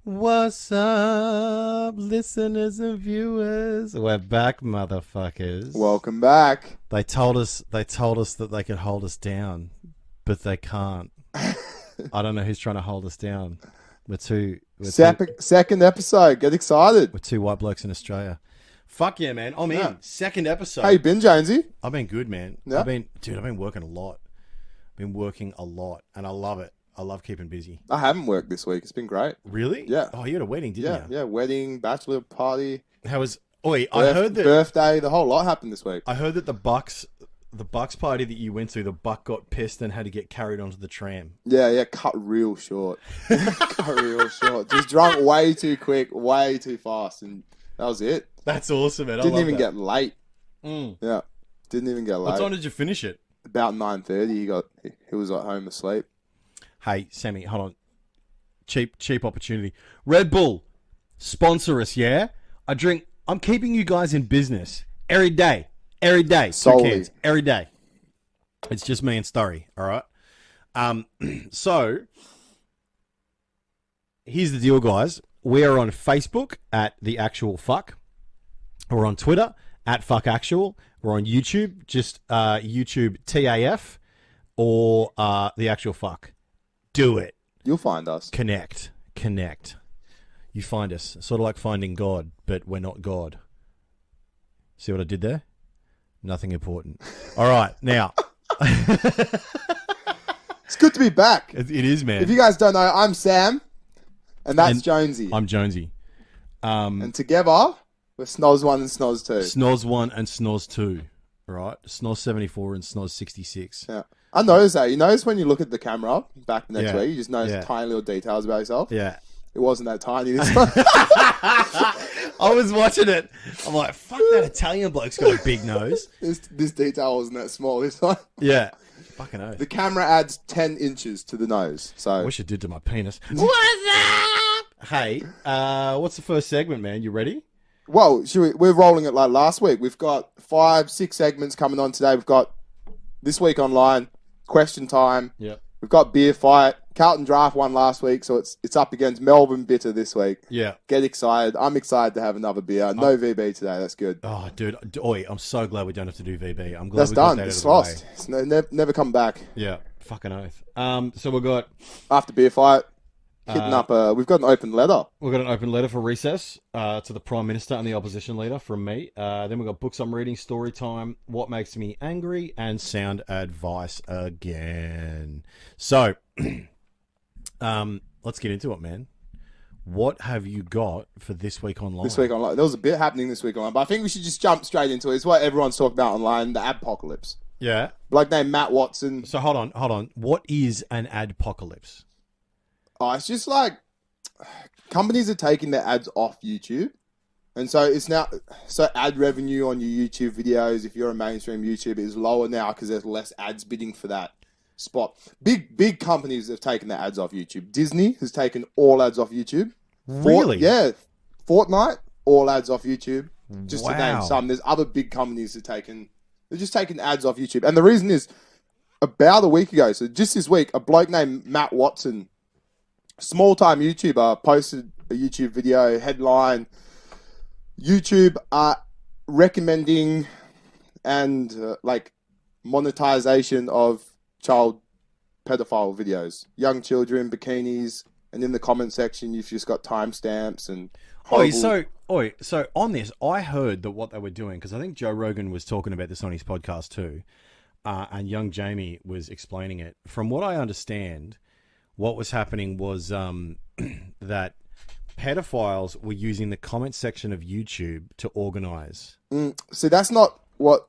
What's up, listeners and viewers? We're back, motherfuckers. Welcome back. They told us that they could hold us down, but they can't. I don't know who's trying to hold us down. Second episode. Get excited. We're two white blokes in Australia. Fuck yeah, man. I'm in. Second episode. How you been, Jonesy? I've been good, man. Yeah. I've been working a lot. And I love it. I love keeping busy. I haven't worked this week. It's been great. Really? Yeah. Oh, you had a wedding, didn't you? Yeah, wedding, bachelor party. How was... I heard that... Birthday, the whole lot happened this week. I heard that the Bucks party that you went to, the Buck got pissed and had to get carried onto the tram. Yeah, cut real short. Just drunk way too quick, way too fast, and that was it. That's awesome, man. Didn't even get late. Mm. Yeah, didn't even get late. What time did you finish it? About 9:30. He was at home asleep. Hey, Sammy, hold on. Cheap opportunity. Red Bull, sponsor us, yeah? I'm keeping you guys in business every day. Solely. 2 cans, every day. It's just me and Story, all right? So, here's the deal, guys. We are on Facebook at The Actual Fuck. We're on Twitter at Fuck Actual. We're on YouTube, just YouTube TAF or The Actual Fuck. Do it. You'll find us. Connect. You find us. Sort of like finding God, but we're not God. See what I did there? Nothing important. All right, now. It's good to be back. It is, man. If you guys don't know, I'm Sam, and that's Jonesy. I'm Jonesy. And together, we're Snoz 1 and Snoz 2. Snoz 1 and Snoz 2. Right? Snoz 74 and Snoz 66. Yeah. I noticed that. You notice when you look at the camera back next Yeah. week, you just notice tiny little details about yourself. Yeah. It wasn't that tiny this time. I was watching it. I'm like, fuck, that Italian bloke's got a big nose. This detail wasn't that small this time. Yeah. Fucking oath. The camera adds 10 inches to the nose. So I wish it did to my penis. What's up? Hey, what's the first segment, man? You ready? Well, we're rolling it like last week. We've got 5-6 segments coming on today. We've got This Week Online, Question Time. Yep. We've got Beer Fight. Carlton Draft won last week, so it's up against Melbourne Bitter this week. Yeah. Get excited. I'm excited to have another beer. No VB today. That's good. Oh, dude. I'm so glad we don't have to do VB. I'm glad That's we got done. that It's out of lost. the way. It's never come back. Yeah. Fucking oath. So we've got... After Beer Fight, hitting up... We've got an open letter. We've got an open letter for recess to the Prime Minister and the Opposition Leader from me. Then we've got books I'm reading, story time, what makes me angry, and sound advice again. So, let's get into it, man. What have you got for This Week Online? This Week Online. There was a bit happening this week online, but I think we should just jump straight into it. It's what everyone's talking about online, the Adpocalypse. Yeah. Bloke named Matt Watson. So hold on. What is an adpocalypse? Oh, it's just like companies are taking their ads off YouTube. And so it's now, ad revenue on your YouTube videos, if you're a mainstream YouTube, is lower now because there's less ads bidding for that spot. Big companies have taken their ads off YouTube. Disney has taken all ads off YouTube. Really? Fortnite, all ads off YouTube. Just to Wow. name some. There's other big companies that they're just taking ads off YouTube. And the reason is, about a week ago, so just this week, a bloke named Matt Watson, small-time YouTuber, posted a YouTube video headline, YouTube recommending and monetization of child pedophile videos. Young children, bikinis, and in the comment section, you've just got timestamps and horrible... So on this, I heard that what they were doing, because I think Joe Rogan was talking about this on his podcast too, and young Jamie was explaining it. From what I understand, what was happening was that pedophiles were using the comment section of YouTube to organize. So that's not what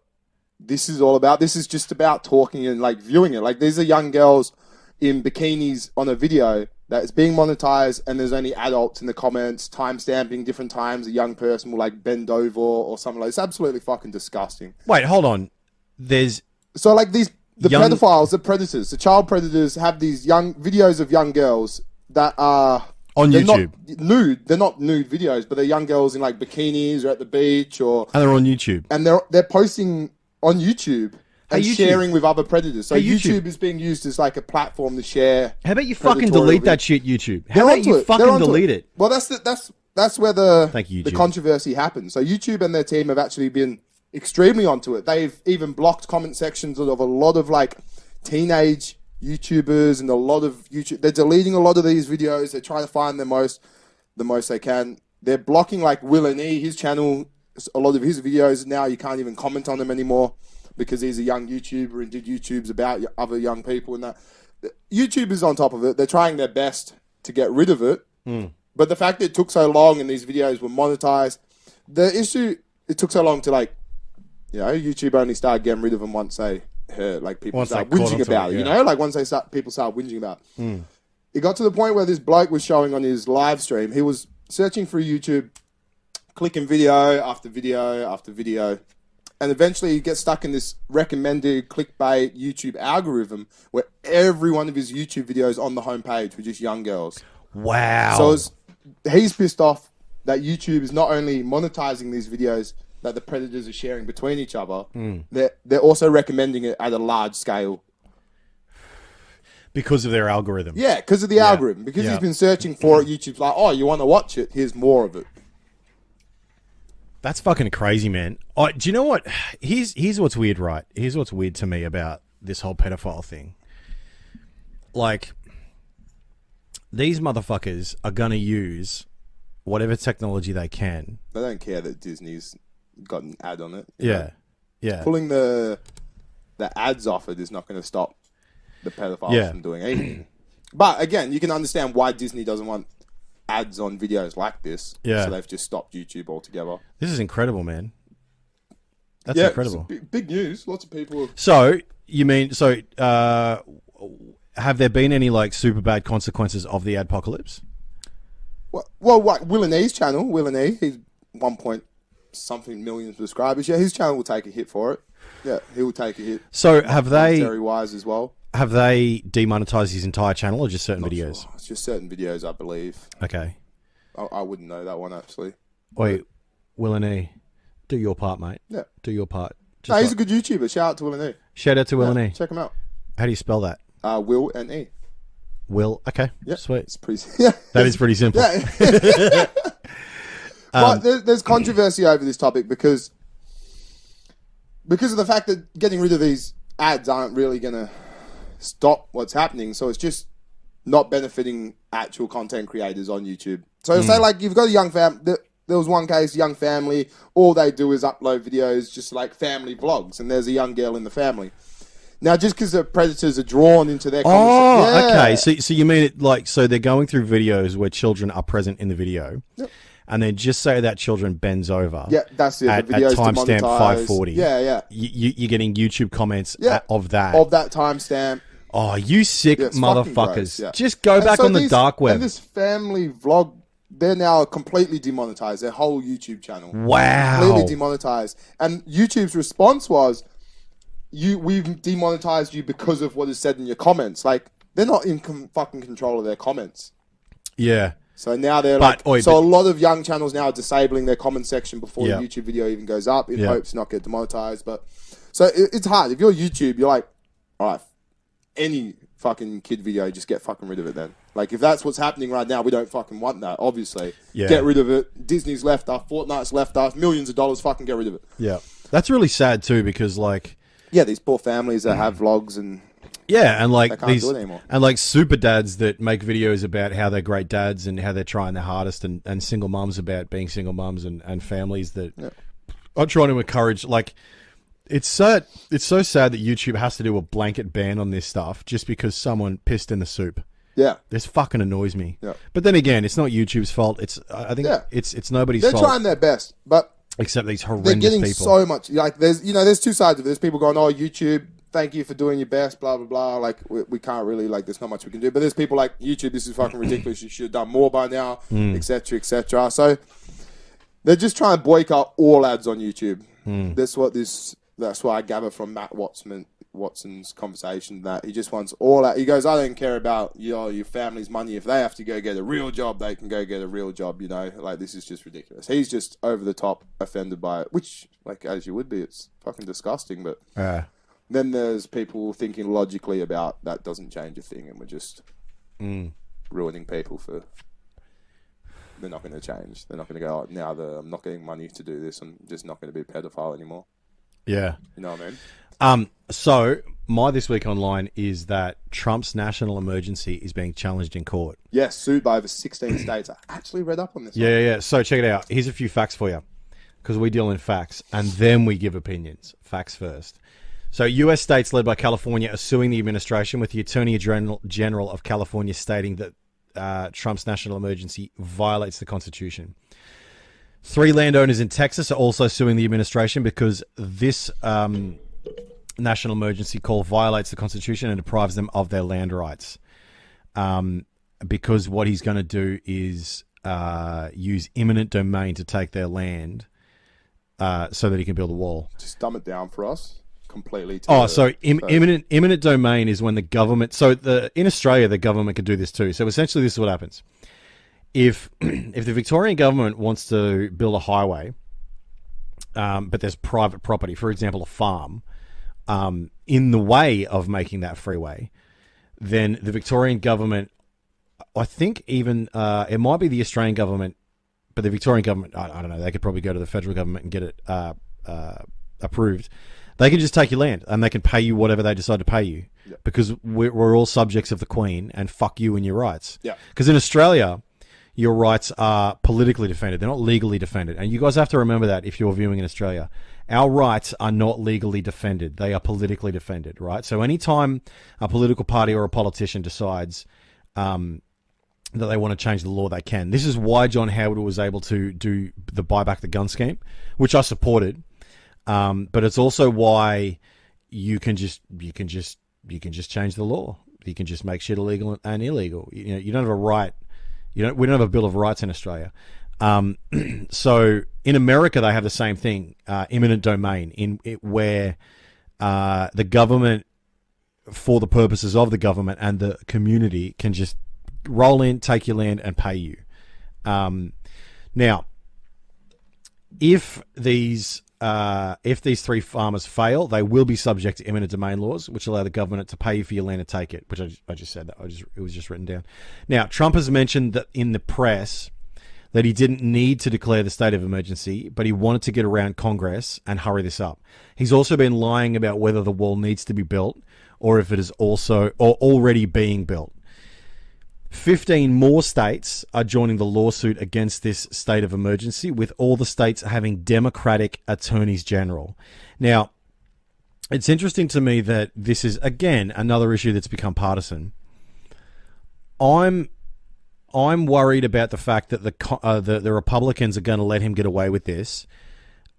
this is all about. This is just about talking and viewing it. These are young girls in bikinis on a video that is being monetized, and there's only adults in the comments, timestamping different times a young person will bend over or something like that. It's absolutely fucking disgusting. Wait, hold on. There's... So the pedophiles, the predators, the child predators have these young videos of young girls that are on YouTube. Not nude. They're not nude videos, but they're young girls in bikinis or at the beach and they're on YouTube. And they're posting on YouTube and YouTube. sharing with other predators. So Hey, YouTube. YouTube is being used as like a platform to share. How about you fucking predatory delete vid- that shit, YouTube? How They're about onto you it. They're fucking onto delete it? Well, that's where the Thank you, the YouTube. controversy happens. So YouTube and their team have actually been extremely onto it. They've even blocked comment sections of a lot of like teenage YouTubers and a lot of YouTube. They're deleting a lot of these videos. They're trying to find the most they can. They're blocking like Will and E, his channel. A lot of his videos now you can't even comment on them anymore because he's a young YouTuber and did YouTubes about other young people and that. YouTube is on top of it. They're trying their best to get rid of it. But the fact that it took so long and these videos were monetized, the issue, it took so long to like, YouTube only started getting rid of them once they heard, like people start whinging about it, like once people start whinging about it. It got to the point where this bloke was showing on his live stream, he was searching for YouTube, clicking video after video after video, and eventually he gets stuck in this recommended clickbait YouTube algorithm where every one of his YouTube videos on the homepage were just young girls. Wow. So he's pissed off that YouTube is not only monetizing these videos that the predators are sharing between each other, they're also recommending it at a large scale. Because of their algorithm. Yeah, because of the algorithm. Because he's been searching for it, YouTube's like, oh, you want to watch it? Here's more of it. That's fucking crazy, man. Oh, do you know what? Here's what's weird, right? Here's what's weird to me about this whole pedophile thing. Like, these motherfuckers are going to use whatever technology they can. They don't care that Disney's got an ad on it. Yeah. Yeah. Pulling the ads off it is not going to stop the pedophiles from doing anything. But again, you can understand why Disney doesn't want ads on videos like this. Yeah. So they've just stopped YouTube altogether. This is incredible, man. That's incredible. Big news. Lots of people. So, you mean, have there been any like super bad consequences of the Adpocalypse? Well, like Will and E's channel, Will and E, he's 1 point something million subscribers. Yeah, his channel will take a hit for it. Yeah, he will take a hit. So have they, monetary wise as well. Have they demonetized his entire channel or just certain videos? Sure. It's just certain videos, I believe. Okay. I wouldn't know that one actually. Wait, Will and E, do your part, mate. Yeah, do your part. No, he's a good YouTuber. Shout out to Will and E. Shout out to Will and E. Check him out. How do you spell that? Will and E. Will. Okay. Yeah, sweet. It's pretty. Yeah, that is pretty simple. Yeah. But there's controversy over this topic because of the fact that getting rid of these ads aren't really going to stop what's happening. So it's just not benefiting actual content creators on YouTube. So say like you've got a young family. There was one case, young family. All they do is upload videos, just like family vlogs, and there's a young girl in the family. Now, just because the predators are drawn into their okay. So you mean it like, so they're going through videos where children are present in the video, and then just say that children bends over. Yeah, that's it. At, the video's at timestamp 540. Yeah. You're getting YouTube comments of that. Of that timestamp. Oh, you sick motherfuckers. Gross, just go back on the dark web. And this family vlog, they're now completely demonetized. Their whole YouTube channel. Wow. Completely demonetized. And YouTube's response was, we've demonetized you because of what is said in your comments. Like, they're not in fucking control of their comments. Yeah. So now they're a lot of young channels now are disabling their comment section before the YouTube video even goes up in hopes to not get demonetized. But so it's hard. If you're YouTube, you're like, all right, any fucking kid video, just get fucking rid of it then. Like, if that's what's happening right now, we don't fucking want that, obviously. Yeah. Get rid of it. Disney's left us. Fortnite's left us. Millions of dollars, fucking get rid of it. Yeah. That's really sad too, because like... Yeah, these poor families that have vlogs and... Yeah, and like they can't do it anymore. And like super dads that make videos about how they're great dads and how they're trying their hardest, and single mums about being single mums and families that are trying to encourage. Like, it's so sad that YouTube has to do a blanket ban on this stuff just because someone pissed in the soup. Yeah, this fucking annoys me. Yeah. But then again, it's not YouTube's fault. I think it's nobody's fault. They're trying their best, but except these horrendous they're getting people. So much. Like, there's two sides of it. There's people going, "Oh, YouTube, thank you for doing your best, blah, blah, blah." Like, we can't really, like, there's not much we can do. But there's people like, YouTube, this is fucking ridiculous. You should have done more by now, etc., etc. So they're just trying to boycott all ads on YouTube. That's what I gather from Matt Watson's conversation, that he just wants all that. He goes, I don't care about your family's money. If they have to go get a real job, they can go get a real job, Like, this is just ridiculous. He's just over the top offended by it, which, like, as you would be, it's fucking disgusting, but... Then there's people thinking logically about that doesn't change a thing, and we're just ruining people for. They're not going to change. They're not going to go, now I'm not getting money to do this. I'm just not going to be a pedophile anymore. Yeah. You know what I mean? So my This Week Online is that Trump's national emergency is being challenged in court. Yes, sued by over 16 states. I actually read up on this. Yeah. So check it out. Here's a few facts for you, because we deal in facts and then we give opinions. Facts first. So U.S. states led by California are suing the administration, with the Attorney General of California stating that Trump's national emergency violates the Constitution. 3 landowners in Texas are also suing the administration because this national emergency call violates the Constitution and deprives them of their land rights. Because what he's going to do is use eminent domain to take their land so that he can build a wall. Just dumb it down for us. Completely. Eminent domain is when the government. In Australia, the government can do this too. So essentially, this is what happens: if the Victorian government wants to build a highway, but there's private property, for example, a farm, in the way of making that freeway, then the Victorian government, I think even it might be the Australian government, but the Victorian government, I don't know. They could probably go to the federal government and get it approved. They can just take your land and they can pay you whatever they decide to pay you, because we're all subjects of the Queen, and fuck you and your rights. Yeah. Because in Australia, your rights are politically defended. They're not legally defended. And you guys have to remember that if you're viewing in Australia. Our rights are not legally defended. They are politically defended, right? So anytime a political party or a politician decides that they want to change the law, they can. This is why John Howard was able to do the buy back the gun scheme, which I supported. But it's also why you can just change the law. You can just make shit illegal and illegal. You don't have a right. We don't have a Bill of Rights in Australia. So in America, they have the same thing, eminent domain, where the government, for the purposes of the government and the community, can just roll in, take your land, and pay you. Now, if these 3 farmers fail, they will be subject to eminent domain laws, which allow the government to pay you for your land and take it, which I just said that. It was just written down. Now, Trump has mentioned that in the press that he didn't need to declare the state of emergency, but he wanted to get around Congress and hurry this up. He's also been lying about whether the wall needs to be built or if it is already being built. 15 more states are joining the lawsuit against this state of emergency, with all the states having Democratic attorneys general. Now, it's interesting to me that this is, again, another issue that's become partisan. I'm worried about the fact that the Republicans are going to let him get away with this.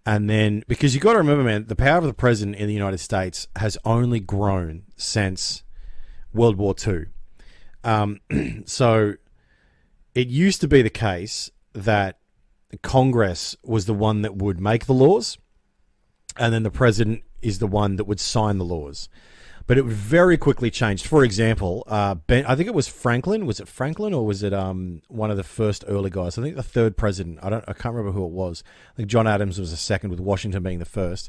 And then, because you got to remember, man, the power of the president in the United States has only grown since World War II. So it used to be the case that Congress was the one that would make the laws, and then the president is the one that would sign the laws. But it very quickly changed. For example, I think it was Franklin. Was it Franklin, or was it one of the first early guys? I think the third president. I can't remember who it was. I think John Adams was the second, with Washington being the first.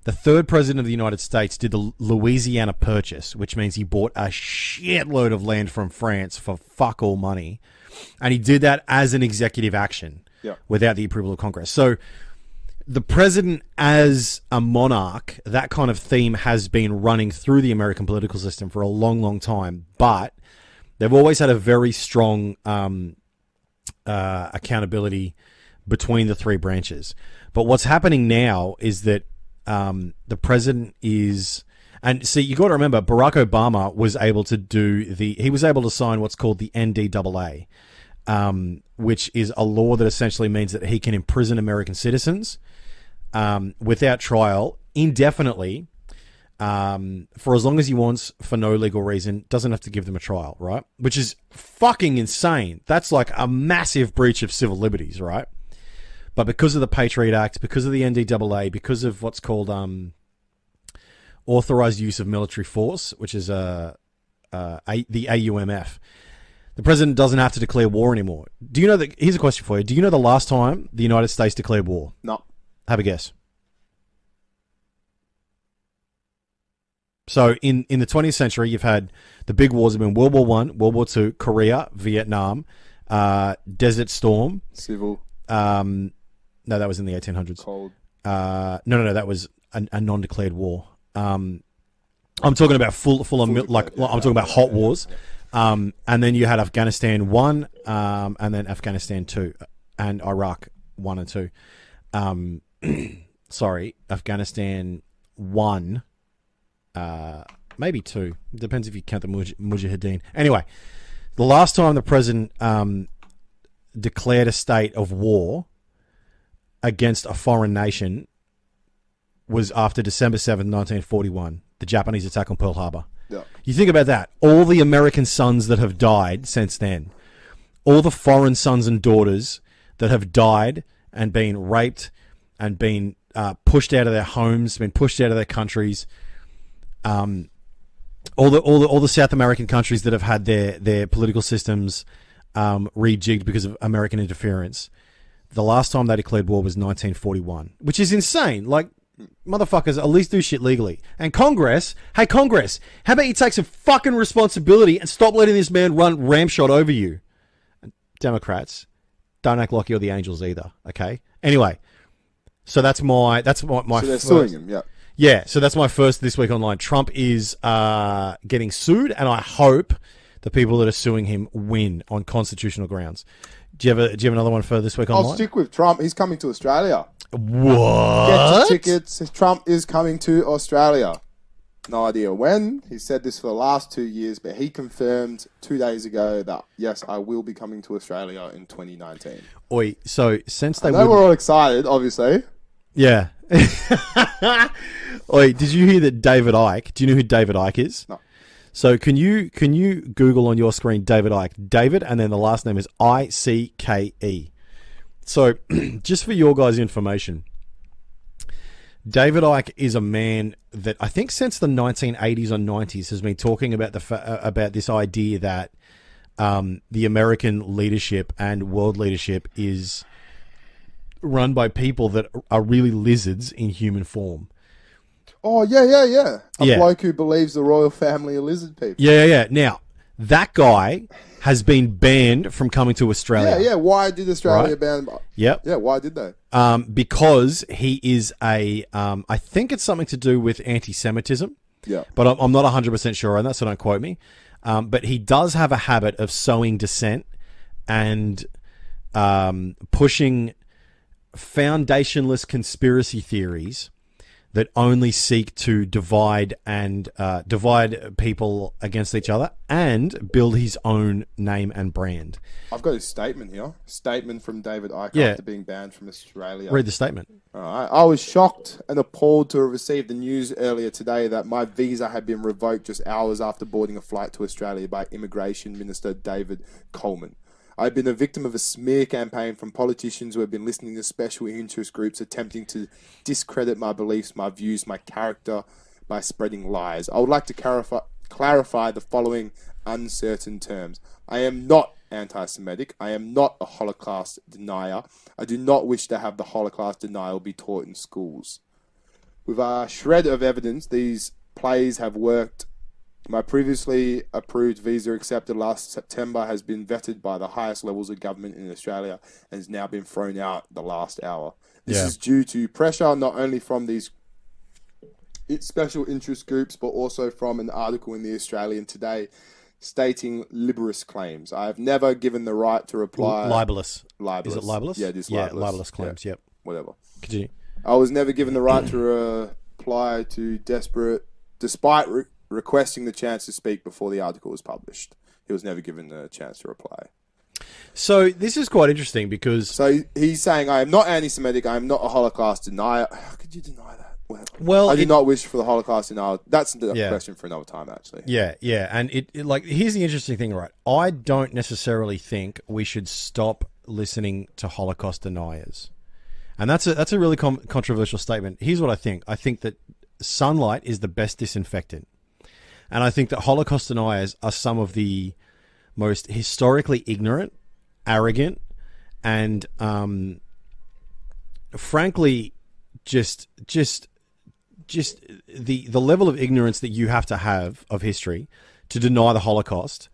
The third president of the United States did the Louisiana Purchase, which means he bought a shitload of land from France for fuck all money. And he did that as an executive action without the approval of Congress. So the president as a monarch, that kind of theme has been running through the American political system for a long, long time. But they've always had a very strong accountability between the 3 branches. But what's happening now is that the president is, and see, you got to remember, Barack Obama was able to he was able to sign what's called the NDAA, which is a law that essentially means that he can imprison American citizens without trial indefinitely for as long as he wants, for no legal reason. Doesn't have to give them a trial, right? Which is fucking insane. That's like a massive breach of civil liberties, right? But because of the Patriot Act, because of the NDAA, because of what's called authorized use of military force, which is the AUMF, the president doesn't have to declare war anymore. Do you know that? Here's a question for you. Do you know the last time the United States declared war? No. Have a guess. So in the 20th century, you've had the big wars have been World War One, World War Two, Korea, Vietnam, Desert Storm. Civil. No, that was in the 1800s. Cold. No, that was a non-declared war. I'm talking about full on I'm talking about hot wars. And then you had Afghanistan 1, and then Afghanistan 2, and Iraq 1 and 2. Sorry, Afghanistan 1, maybe 2. It depends if you count the Mujahideen. Anyway, the last time the president declared a state of war against a foreign nation was after December 7th, 1941, the Japanese attack on Pearl Harbor. Yeah. You think about that. All the American sons that have died since then, all the foreign sons and daughters that have died and been raped and been pushed out of their homes, been pushed out of their countries, all the South American countries that have had their political systems rejigged because of American interference. The last time they declared war was 1941, which is insane. Like, motherfuckers, at least do shit legally. And Congress, hey Congress, how about you take some fucking responsibility and stop letting this man run ramshot over you? Democrats, don't act like you're the angels either, okay? Anyway, so that's my So they're first, suing him, yeah. Yeah, so that's my first this week online. Trump is getting sued, and I hope the people that are suing him win on constitutional grounds. Do you have another one for this week online? I'll stick with Trump. He's coming to Australia. What? Get your tickets. Trump is coming to Australia. No idea when. He said this for the last 2 years, but he confirmed 2 days ago that, yes, I will be coming to Australia in 2019. Oi, so since they we're all excited, obviously. Yeah. Oi, did you hear that David Icke? Do you know who David Icke is? No. So can you Google on your screen David Icke? David, and then the last name is Icke. So just for your guys' information, David Icke is a man that I think since the 1980s or 90s has been talking about about this idea that the American leadership and world leadership is run by people that are really lizards in human form. Oh, yeah. A Yeah. bloke who believes the royal family are lizard people. Yeah. Now, that guy has been banned from coming to Australia. Yeah. Why did Australia Right. ban? Yep. Yeah, why did they? Because he is I think it's something to do with anti-Semitism. Yeah. But I'm not 100% sure on that, so don't quote me. But he does have a habit of sowing dissent and pushing foundationless conspiracy theories that only seek to divide people against each other and build his own name and brand. I've got his statement here. Statement from David Icke after being banned from Australia. Read the statement. All right. I was shocked and appalled to have received the news earlier today that my visa had been revoked just hours after boarding a flight to Australia by Immigration Minister David Coleman. I've been a victim of a smear campaign from politicians who have been listening to special interest groups attempting to discredit my beliefs, my views, my character by spreading lies. I would like to clarify the following uncertain terms. I am not anti-Semitic. I am not a Holocaust denier. I do not wish to have the Holocaust denial be taught in schools. With a shred of evidence, these plays have worked. My previously approved visa accepted last September has been vetted by the highest levels of government in Australia and has now been thrown out the last hour. This is due to pressure not only from these special interest groups, but also from an article in the Australian today stating libelous claims. I have never given the right to reply. Libelous. Libelous. Is it libelous? Yeah, it is libelous. Yeah, libelous claims, Yeah. Yep. Whatever. Continue. I was never given the right to reply to despite requesting the chance to speak before the article was published. He was never given the chance to reply. So this is quite interesting because... So he's saying, I am not anti-Semitic, I am not a Holocaust denier. How could you deny that? Well, I do not wish for the Holocaust denial. That's the Yeah. question for another time, actually. Yeah. And it like, here's the interesting thing, right? I don't necessarily think we should stop listening to Holocaust deniers. And that's a really controversial statement. Here's what I think. I think that sunlight is the best disinfectant. And I think that Holocaust deniers are some of the most historically ignorant, arrogant, and frankly, just just the level of ignorance that you have to have of history to deny the Holocaust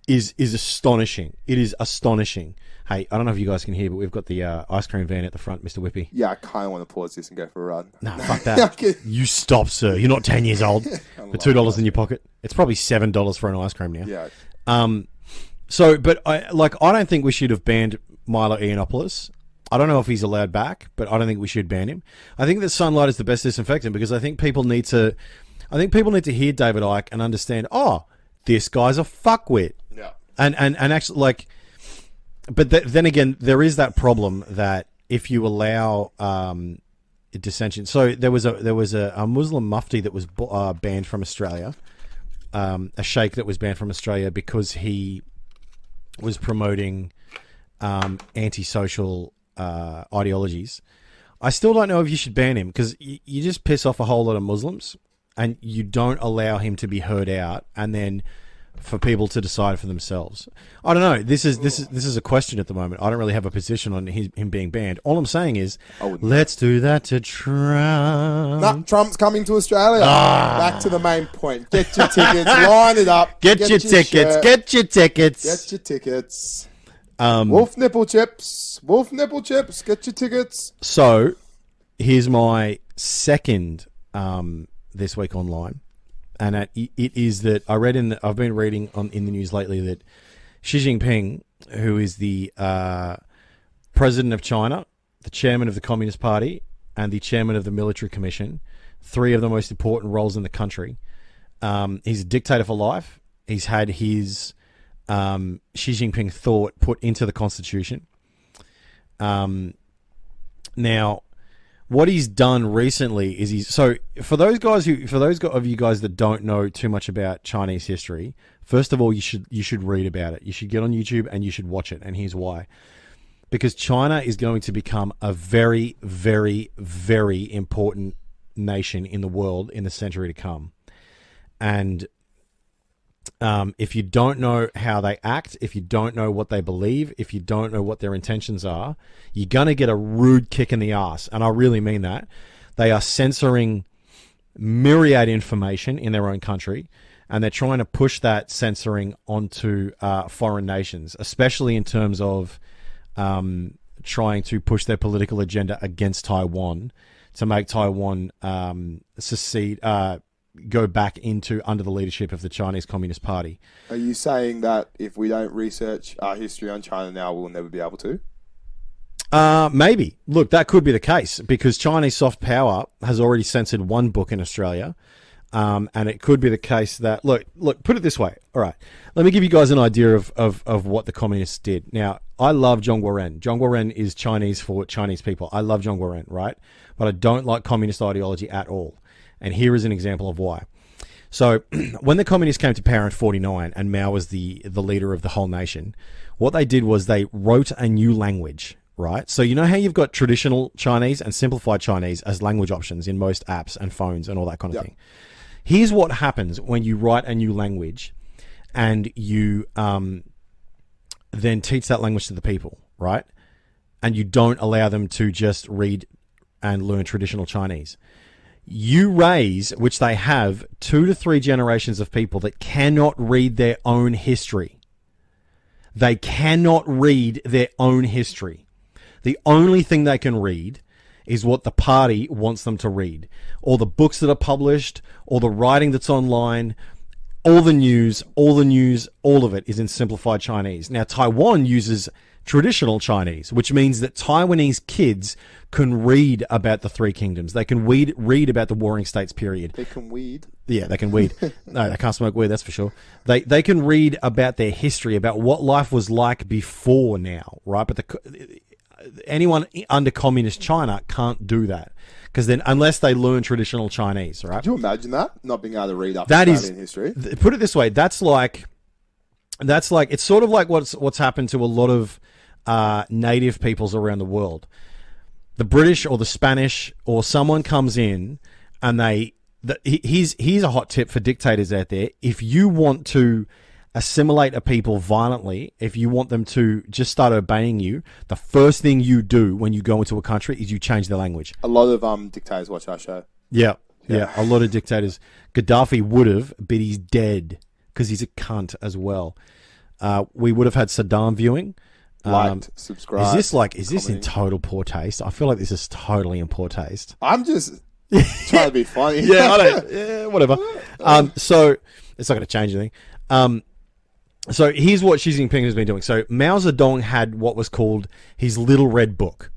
is astonishing. It is astonishing. Hey, I don't know if you guys can hear, but we've got the ice cream van at the front, Mr. Whippy. Yeah, I kind of want to pause this and go for a run. No, fuck that. You stop, sir. You're not 10 years old. For $2 in your pocket. It's probably $7 for an ice cream now. Yeah. But I don't think we should have banned Milo Yiannopoulos. I don't know if he's allowed back, but I don't think we should ban him. I think that sunlight is the best disinfectant because I think people need to hear David Icke and understand, oh, this guy's a fuckwit. Yeah. And actually, like, but then again, there is that problem that if you allow dissension. So there was a Muslim mufti that was banned from Australia, a sheikh that was banned from Australia because he was promoting antisocial ideologies. I still don't know if you should ban him because you just piss off a whole lot of Muslims and you don't allow him to be heard out and then for people to decide for themselves. I don't know. This is a question at the moment. I don't really have a position on him being banned. All I'm saying is, let's do that to Trump. No, Trump's coming to Australia. Back to the main point. Get your tickets. Line it up. Get your tickets. Shirt. Get your tickets. Get your tickets. Wolf nipple chips. Wolf nipple chips. Get your tickets. So, here's my second this week online. And it is that I've been reading in the news lately that Xi Jinping, who is the president of China, the chairman of the Communist Party, and the chairman of the Military Commission, three of the most important roles in the country. He's a dictator for life. He's had his Xi Jinping thought put into the Constitution. Now, what he's done recently is for those of you guys that don't know too much about Chinese history, first of all, you should read about it. You should get on YouTube and you should watch it. And here's why. Because China is going to become a very, very, very important nation in the world in the century to come. And if you don't know how they act, if you don't know what they believe, if you don't know what their intentions are, you're going to get a rude kick in the ass. And I really mean that. They are censoring myriad information in their own country, and they're trying to push that censoring onto foreign nations, especially in terms of trying to push their political agenda against Taiwan to make Taiwan secede, go back into under the leadership of the Chinese Communist Party. Are you saying that if we don't research our history on China now, we'll never be able to? Maybe. Look, that could be the case because Chinese soft power has already censored one book in Australia. And it could be the case that, look, put it this way. All right. Let me give you guys an idea of what the communists did. Now, I love Zhongguo Ren. Zhongguo Ren is Chinese for Chinese people. I love Zhongguo Ren, right? But I don't like communist ideology at all. And here is an example of why. So when the communists came to power in 1949 and Mao was the leader of the whole nation, what they did was they wrote a new language, right? So you know how you've got traditional Chinese and simplified Chinese as language options in most apps and phones and all that kind of thing. Here's what happens when you write a new language and you then teach that language to the people, right? And you don't allow them to just read and learn traditional Chinese. You raise, which they have, 2 to 3 generations of people that cannot read their own history. They cannot read their own history. The only thing they can read is what the party wants them to read. All the books that are published, all the writing that's online, all the news, all of it is in simplified Chinese. Now, Taiwan uses traditional Chinese, which means that Taiwanese kids can read about the Three Kingdoms. They can read about the Warring States period. They can weed? Yeah, they can weed. No, they can't smoke weed, that's for sure. They can read about their history, about what life was like before now, right? But anyone under communist China can't do that. Because then, unless they learn traditional Chinese, right? Could you imagine that? Not being able to read up Australian history? Put it this way, that's like it's sort of like what's happened to a lot of native peoples around the world. The British or the Spanish or someone comes in and here's a hot tip for dictators out there. If you want to assimilate a people violently, if you want them to just start obeying you, the first thing you do when you go into a country is you change their language. A lot of dictators watch our show. Yeah. A lot of dictators. Gaddafi would have, but he's dead because he's a cunt as well. We would have had Saddam viewing. Liked, subscribe. Is this in total poor taste? I feel like this is totally in poor taste. I'm just trying to be funny. Whatever. So it's not going to change anything. So here's what Xi Jinping has been doing. So Mao Zedong had what was called his Little Red Book.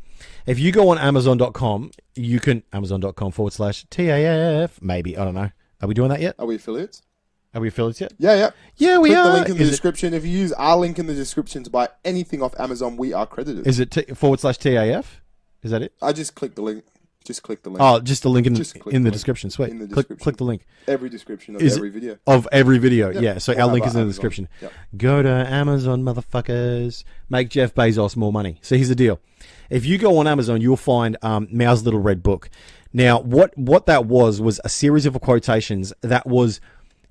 If you go on Amazon.com, you can Amazon.com/TAF. Maybe, I don't know. Are we doing that yet? Are we affiliates? Are we affiliates yet? Yeah. Yeah, we Click are. the link in the description. If you use our link in the description to buy anything off Amazon, we are credited. Is it /TAF? Is that it? I just click the link. Just click the link. Oh, just the link in the description. Sweet. In the description. Click the link. Every description of every video. Of every video, Yep. yeah. So our link is in the description. Yep. Go to Amazon, motherfuckers. Make Jeff Bezos more money. So here's the deal. If you go on Amazon, you'll find Mao's Little Red Book. Now, what that was a series of quotations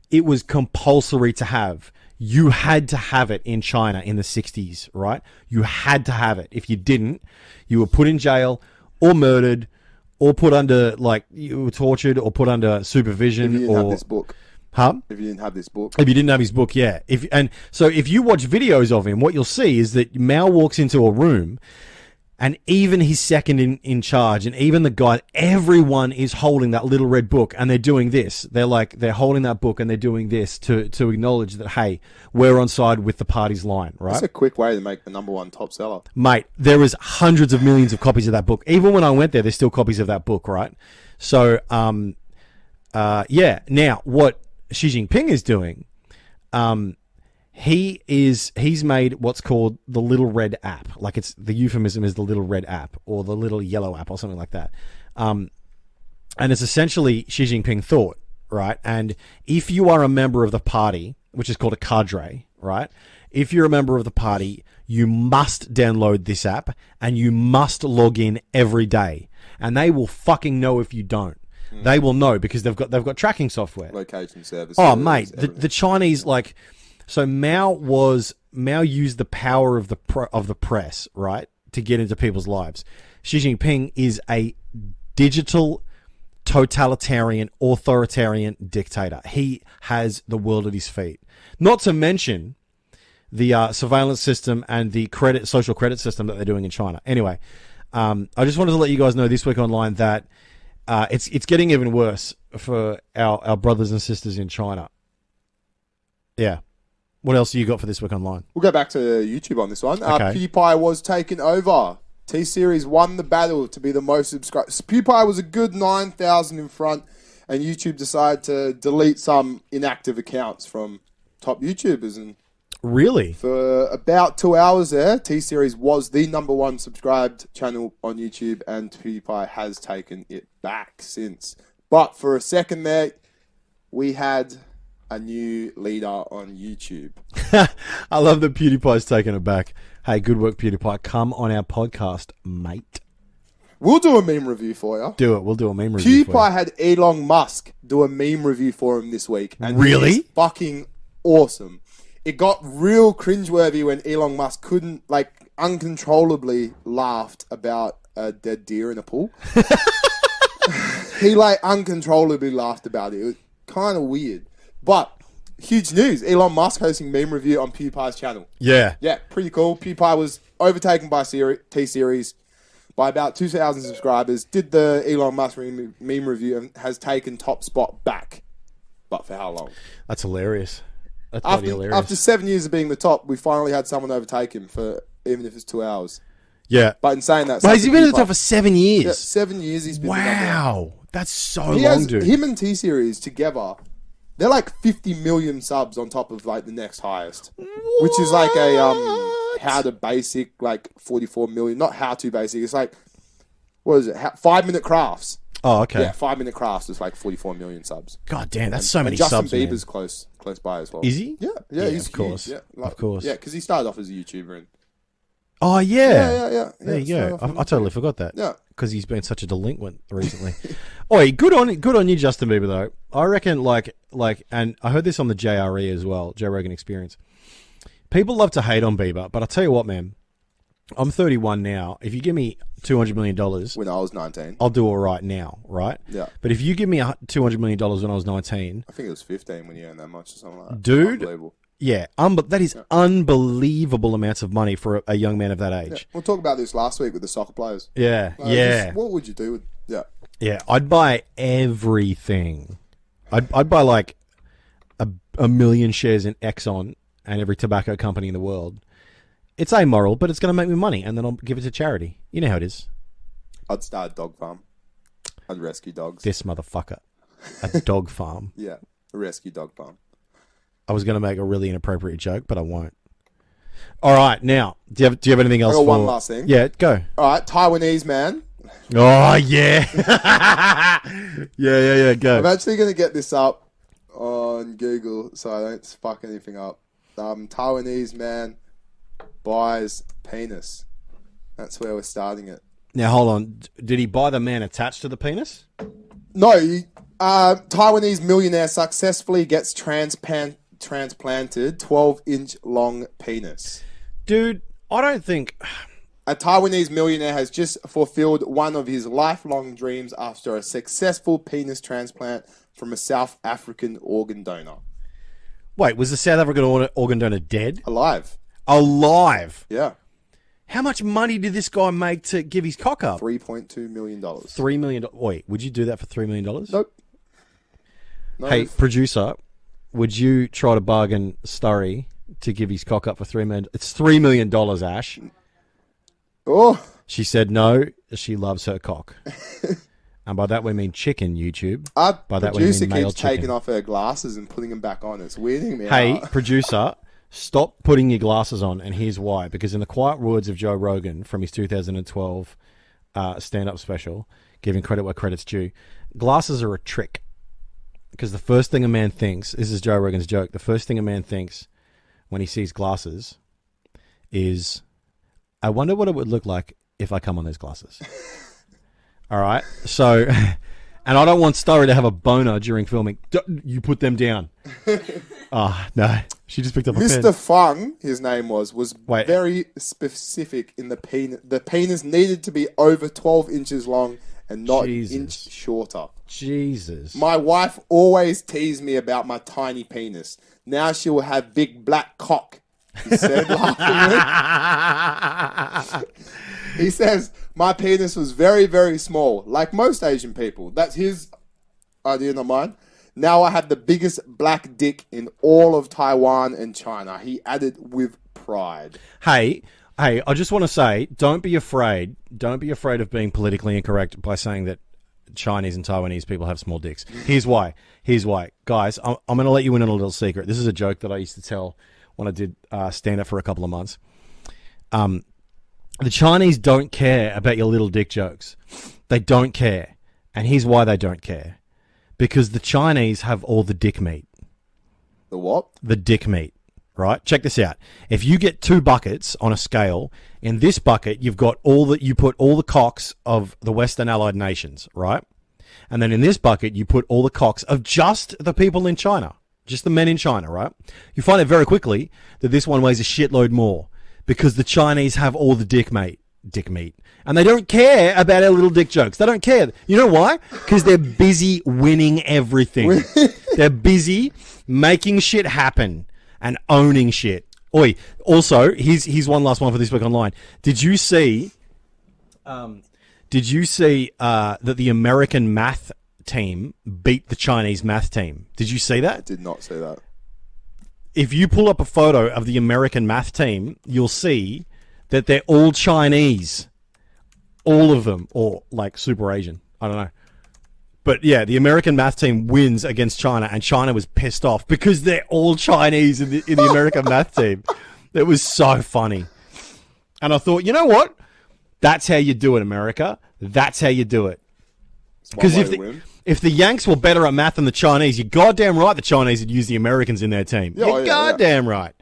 it was compulsory to have. You had to have it in China in the 60s, right? You had to have it. If you didn't, you were put in jail or murdered or put under, you were tortured or put under supervision. If you didn't have this book. Huh? If you didn't have this book. If you didn't have his book, yeah. So if you watch videos of him, what you'll see is that Mao walks into a room and even his second in charge and even the guy, everyone is holding that Little Red Book and they're doing this. They're holding that book and they're doing this to acknowledge that, hey, we're on side with the party's line, right? That's a quick way to make the #1 top seller. Mate, there is hundreds of millions of copies of that book. Even when I went there, there's still copies of that book, right? So, yeah. Now, what Xi Jinping is doing, he's made what's called the Little Red app. Like the euphemism is the Little Red app or the Little Yellow app or something like that. And it's essentially Xi Jinping thought, right? And if you are a member of the party, which is called a cadre, right? If you're a member of the party, you must download this app and you must log in every day. And they will fucking know if you don't. They will know because they've got tracking software. Location service. Oh, mate, the Chinese, so Mao used the power of the press, right, to get into people's lives. Xi Jinping is a digital, totalitarian, authoritarian dictator. He has the world at his feet. Not to mention the surveillance system and the social credit system that they're doing in China. Anyway, I just wanted to let you guys know this week online that it's getting even worse for our brothers and sisters in China. Yeah. What else do you got for this week online? We'll go back to YouTube on this one. Okay. PewDiePie was taken over. T-Series won the battle to be the most subscribed. PewDiePie was a good 9,000 in front, and YouTube decided to delete some inactive accounts from top YouTubers. And really? For about 2 hours there, T-Series was the #1 subscribed channel on YouTube, and PewDiePie has taken it back since. But for a second there, we had a new leader on YouTube. I love that PewDiePie's taken it back. Hey, good work, PewDiePie. Come on our podcast, mate. We'll do a meme review for you. Do it. We'll do a meme review for you. PewDiePie had Elon Musk do a meme review for him this week. And really? It's fucking awesome. It got real cringeworthy when Elon Musk couldn't, uncontrollably laughed about a dead deer in a pool. He, uncontrollably laughed about it. It was kind of weird. But, huge news. Elon Musk hosting meme review on PewDiePie's channel. Yeah. Yeah, pretty cool. PewDiePie was overtaken by T-Series by about 2,000 subscribers. Did the Elon Musk meme review and has taken top spot back. But for how long? That's hilarious. That's bloody hilarious. After 7 years of being the top, we finally had someone overtake him for even if it's 2 hours. Yeah. But in saying that... But has he been at the top for 7 years? Yeah, 7 years he's been Wow. That's so long, dude. Him and T-Series together... They're 50 million subs on top of the next highest, which is a how to basic 44 million. Not how to basic. It's what is it? 5 Minute Crafts. Oh, okay. Yeah, 5 Minute Crafts is 44 million subs. God damn, that's so many Justin subs. Bieber's man. close by as well. Is he? Yeah, he's of course. huge. Yeah, of course. Yeah, because he started off as a YouTuber and. Oh yeah. Yeah. There you go. I totally forgot that. Yeah. Because he's been such a delinquent recently. Oi, good on you, Justin Bieber, though. I reckon, and I heard this on the JRE as well, Joe Rogan Experience. People love to hate on Bieber, but I tell you what, man, I'm 31 now. If you give me $200 million, when I was 19, I'll do all right now, right? Yeah. But if you give me $200 million when I was 19, I think it was 15 when you earned that much or something like that. Dude. Unbelievable. yeah, that is unbelievable amounts of money for a young man of that age. Yeah. We'll talk about this last week with the soccer players. Yeah, What would you do with? Yeah. Yeah, I'd buy everything. I'd buy like a million shares in Exxon and every tobacco company in the world. It's amoral, but it's going to make me money, and then I'll give it to charity. You know how it is. I'd start a dog farm. I'd rescue dogs. This motherfucker. A dog farm. Yeah, a rescue dog farm. I was going to make a really inappropriate joke, but I won't. All right, now, do you have anything else? I got one last thing. Yeah, go. All right, Taiwanese man. Oh, yeah. yeah, go. I'm actually going to get this up on Google so I don't fuck anything up. Taiwanese man buys penis. That's where we're starting it. Now, hold on. Did he buy the man attached to the penis? No, Taiwanese millionaire successfully gets transplanted 12-inch long penis. Dude, I don't think... A Taiwanese millionaire has just fulfilled one of his lifelong dreams after a successful penis transplant from a South African organ donor. Wait, was the South African organ donor dead? Alive. Alive? Yeah. How much money did this guy make to give his cock up? $3.2 million. $3 million. Wait, would you do that for $3 million? Nope. No. Hey, producer, would you try to bargain Sturry to give his cock up for $3 million? It's $3 million, Ash. Oh. She said no, she loves her cock. And by that we mean chicken, YouTube. Our by that producer we mean male keeps taking chicken. off her glasses and putting them back on. It's weirding me Hey, out. producer, stop putting your glasses on, and here's why. Because in the quiet words of Joe Rogan from his 2012 stand-up special, giving credit where credit's due, glasses are a trick. Because the first thing a man thinks, this is Joe Rogan's joke, the first thing a man thinks when he sees glasses is, I wonder what it would look like if I come on those glasses. All right? So, and I don't want Sturry to have a boner during filming. You put them down. No. She just picked up a pen. Mr. Fung, his name was Wait. very specific in the penis. The penis needed to be over 12 inches long and not Jesus. an inch shorter. Jesus. My wife always teased me about my tiny penis. Now she will have big black cock, he said, laughingly. He says, my penis was very, very small, like most Asian people. That's his idea, not mine. Now I have the biggest black dick in all of Taiwan and China, he added with pride. Hey, I just want to say, don't be afraid. Don't be afraid of being politically incorrect by saying that Chinese and Taiwanese people have small dicks. Here's why. Guys, I'm going to let you in on a little secret. This is a joke that I used to tell when I did stand-up for a couple of months. The Chinese don't care about your little dick jokes. They don't care. And here's why they don't care. Because the Chinese have all the dick meat. The what? The dick meat, right? Check this out. If you get 2 buckets on a scale, in this bucket you put all the cocks of the Western Allied nations, right? And then in this bucket you put all the cocks of just the people in China, just the men in China, right? You find out very quickly that this one weighs a shitload more because the Chinese have all the dick meat. And they don't care about our little dick jokes. They don't care. You know why? Because they're busy winning everything. They're busy making shit happen and owning shit. Oi, also, here's one last one for this week online. Did you see that the American math team beat the Chinese math team? Did you see that? I did not see that. If you pull up a photo of the American math team, you'll see that they're all Chinese. All of them. Or, like, super Asian. I don't know. But, yeah, the American math team wins against China, and China was pissed off because they're all Chinese in the American math team. It was so funny. And I thought, you know what? That's how you do it, America. That's how you do it. Because if the Yanks were better at math than the Chinese, you're goddamn right the Chinese would use the Americans in their team. You're goddamn right.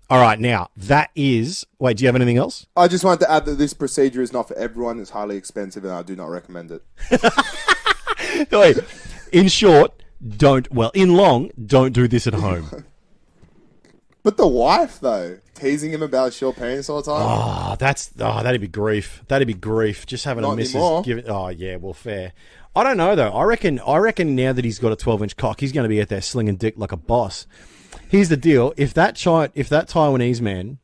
All right, now, that is... Wait, do you have anything else? I just wanted to add that this procedure is not for everyone. It's highly expensive, and I do not recommend it. Wait, in short, don't do this at home. But the wife, though, teasing him about short penis all the time. That'd be grief. That'd be grief. Just having Not a missus anymore. give it. Oh yeah, well, fair. I don't know though. I reckon now that he's got a 12-inch cock, he's going to be out there slinging dick like a boss. Here's the deal: if that Taiwanese man,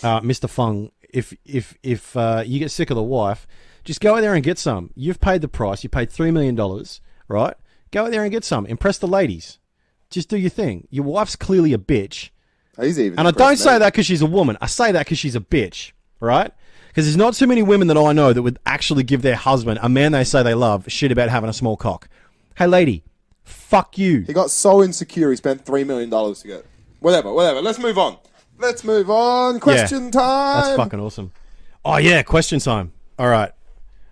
Mr. Fung, if you get sick of the wife, just go out there and get some. You've paid the price. You paid $3 million, right? Go out there and get some. Impress the ladies. Just do your thing. Your wife's clearly a bitch. He's even. And I don't say that because she's a woman. I say that because she's a bitch, right? Because there's not too many women that I know that would actually give their husband, a man they say they love, shit about having a small cock. Hey, lady, fuck you. He got so insecure he spent $3 million to get. Whatever. Let's move on. Question time. That's fucking awesome. Oh, yeah, question time. All right.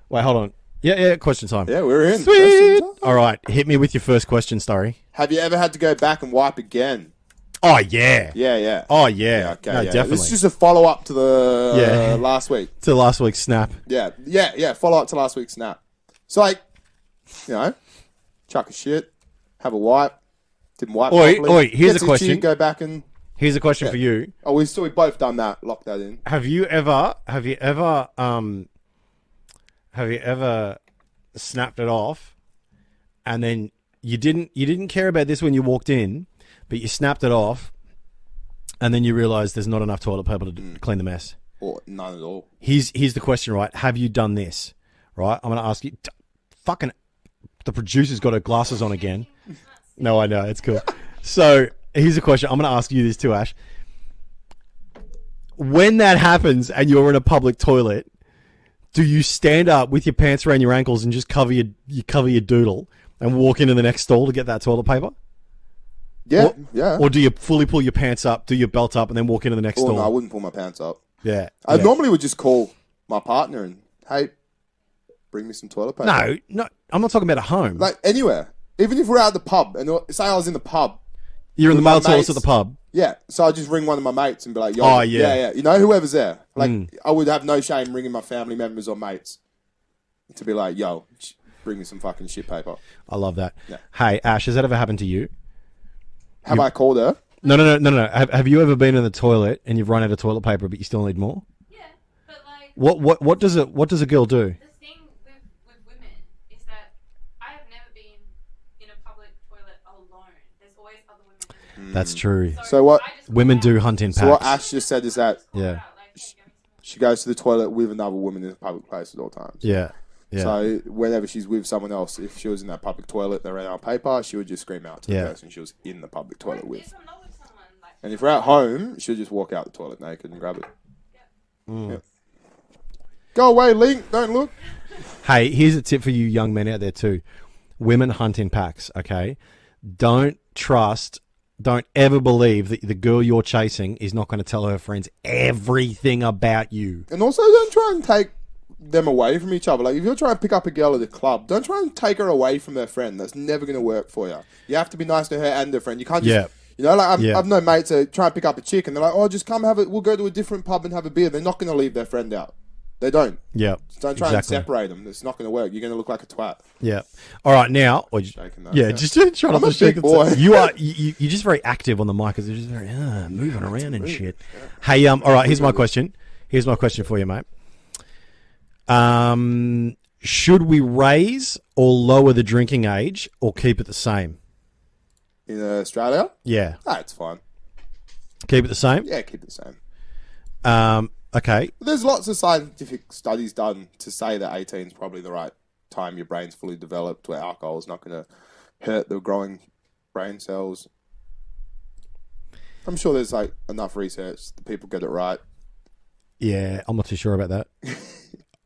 Wait, hold on. Yeah, question time. Yeah, we're in. Sweet. All right, hit me with your first question, Starry. Have you ever had to go back and wipe again? Oh, yeah. Yeah. Oh, yeah. Okay, no, yeah. definitely. This is just a follow-up to the last week. To last week's snap. Yeah. Follow-up to last week's snap. So, like, chuck a shit, have a wipe, didn't wipe properly. Here's a question. Itchy, go back and... Here's a question for you. Oh, we've both done that. Lock that in. Have you ever snapped it off, and then you didn't care about this when you walked in, but you snapped it off, and then you realised there's not enough toilet paper to clean the mess? Or none at all. Here's the question, right? Have you done this? Right? I'm going to ask you. Fucking, the producer's got her glasses on again. No, I know. It's cool. So here's a question. I'm going to ask you this too, Ash. When that happens and you're in a public toilet, do you stand up with your pants around your ankles and just cover your doodle and walk into the next stall to get that toilet paper? Yeah, yeah. Or do you fully pull your pants up, do your belt up, and then walk into the next stall? No, I wouldn't pull my pants up. Yeah. I normally would just call my partner and, hey, bring me some toilet paper. No, I'm not talking about at home. Like anywhere. Even if we're out at the pub, and say I was in the pub. You're in the male toilets at the pub? Yeah. So I just ring one of my mates and be like, yo, yeah. You know, whoever's there. Like, I would have no shame ringing my family members or mates to be like, yo, bring me some fucking shit paper. I love that. Yeah. Hey, Ash, has that ever happened to you? Have I called her? No. Have you ever been in the toilet and you've run out of toilet paper, but you still need more? Yeah, but like... What does a girl do? The thing with women is that I have never been in a public toilet alone. There's always other women in there. That's true. So what... Women do hunt in packs. So what Ash just said is that... Yeah. She goes to the toilet with another woman in a public place at all times. Yeah. So whenever she's with someone else, if she was in that public toilet, they ran out of paper, she would just scream out to the person she was in the public toilet with. And if we're at home, she'll just walk out the toilet naked and grab it. Yep. Go away, Link. Don't look. Hey, here's a tip for you young men out there too. Women hunt in packs, okay? Don't ever believe that the girl you're chasing is not going to tell her friends everything about you. And also don't try and take them away from each other. Like, if you're trying to pick up a girl at a club, don't try and take her away from her friend. That's never going to work for you. You have to be nice to her and her friend. You can't just... You know, like I've known mates that try and pick up a chick and they're like, oh, just come have it. We'll go to a different pub and have a beer. They're not going to leave their friend out. They don't. Yeah. Just don't try and separate them. It's not going to work. You're going to look like a twat. Yeah. All right, now. Just try not to shake it. You're just very active on the mic. Because you're just very moving around and shit. Yeah. Hey, all right. Here's my question. Here's my question for you, mate. Should we raise or lower the drinking age or keep it the same? In Australia? Yeah. It's fine. Keep it the same? Yeah, keep it the same. Okay. There's lots of scientific studies done to say that 18 is probably the right time your brain's fully developed, where alcohol is not going to hurt the growing brain cells. I'm sure there's like enough research that people get it right. Yeah, I'm not too sure about that.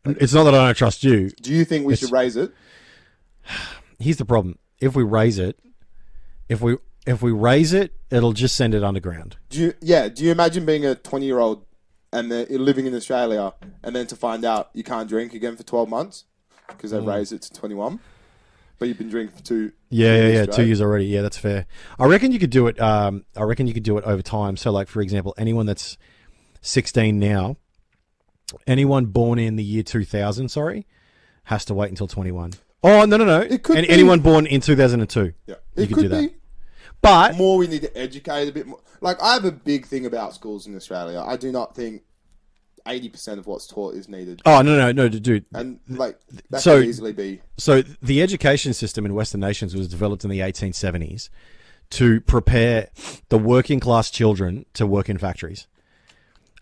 It's not that I don't trust you. Do you think we should raise it? Here's the problem. If we raise it, it'll just send it underground. Do you imagine being a 20-year-old and living in Australia and then to find out you can't drink again for 12 months because they've raised it to 21, but you've been drinking for 2 years? 2 years already. Yeah, that's fair. I reckon you could do it. Over time. So, like, for example, anyone that's 16 now, anyone born in the year 2000, has to wait until 21. Oh, no. It could be. Anyone born in 2002. Yeah. It could be. But more we need to educate a bit more. Like, I have a big thing about schools in Australia. I do not think 80% of what's taught is needed. oh no, dude. And like that So- could easily be. So the education system in Western nations was developed in the 1870s to prepare the working class children to work in factories.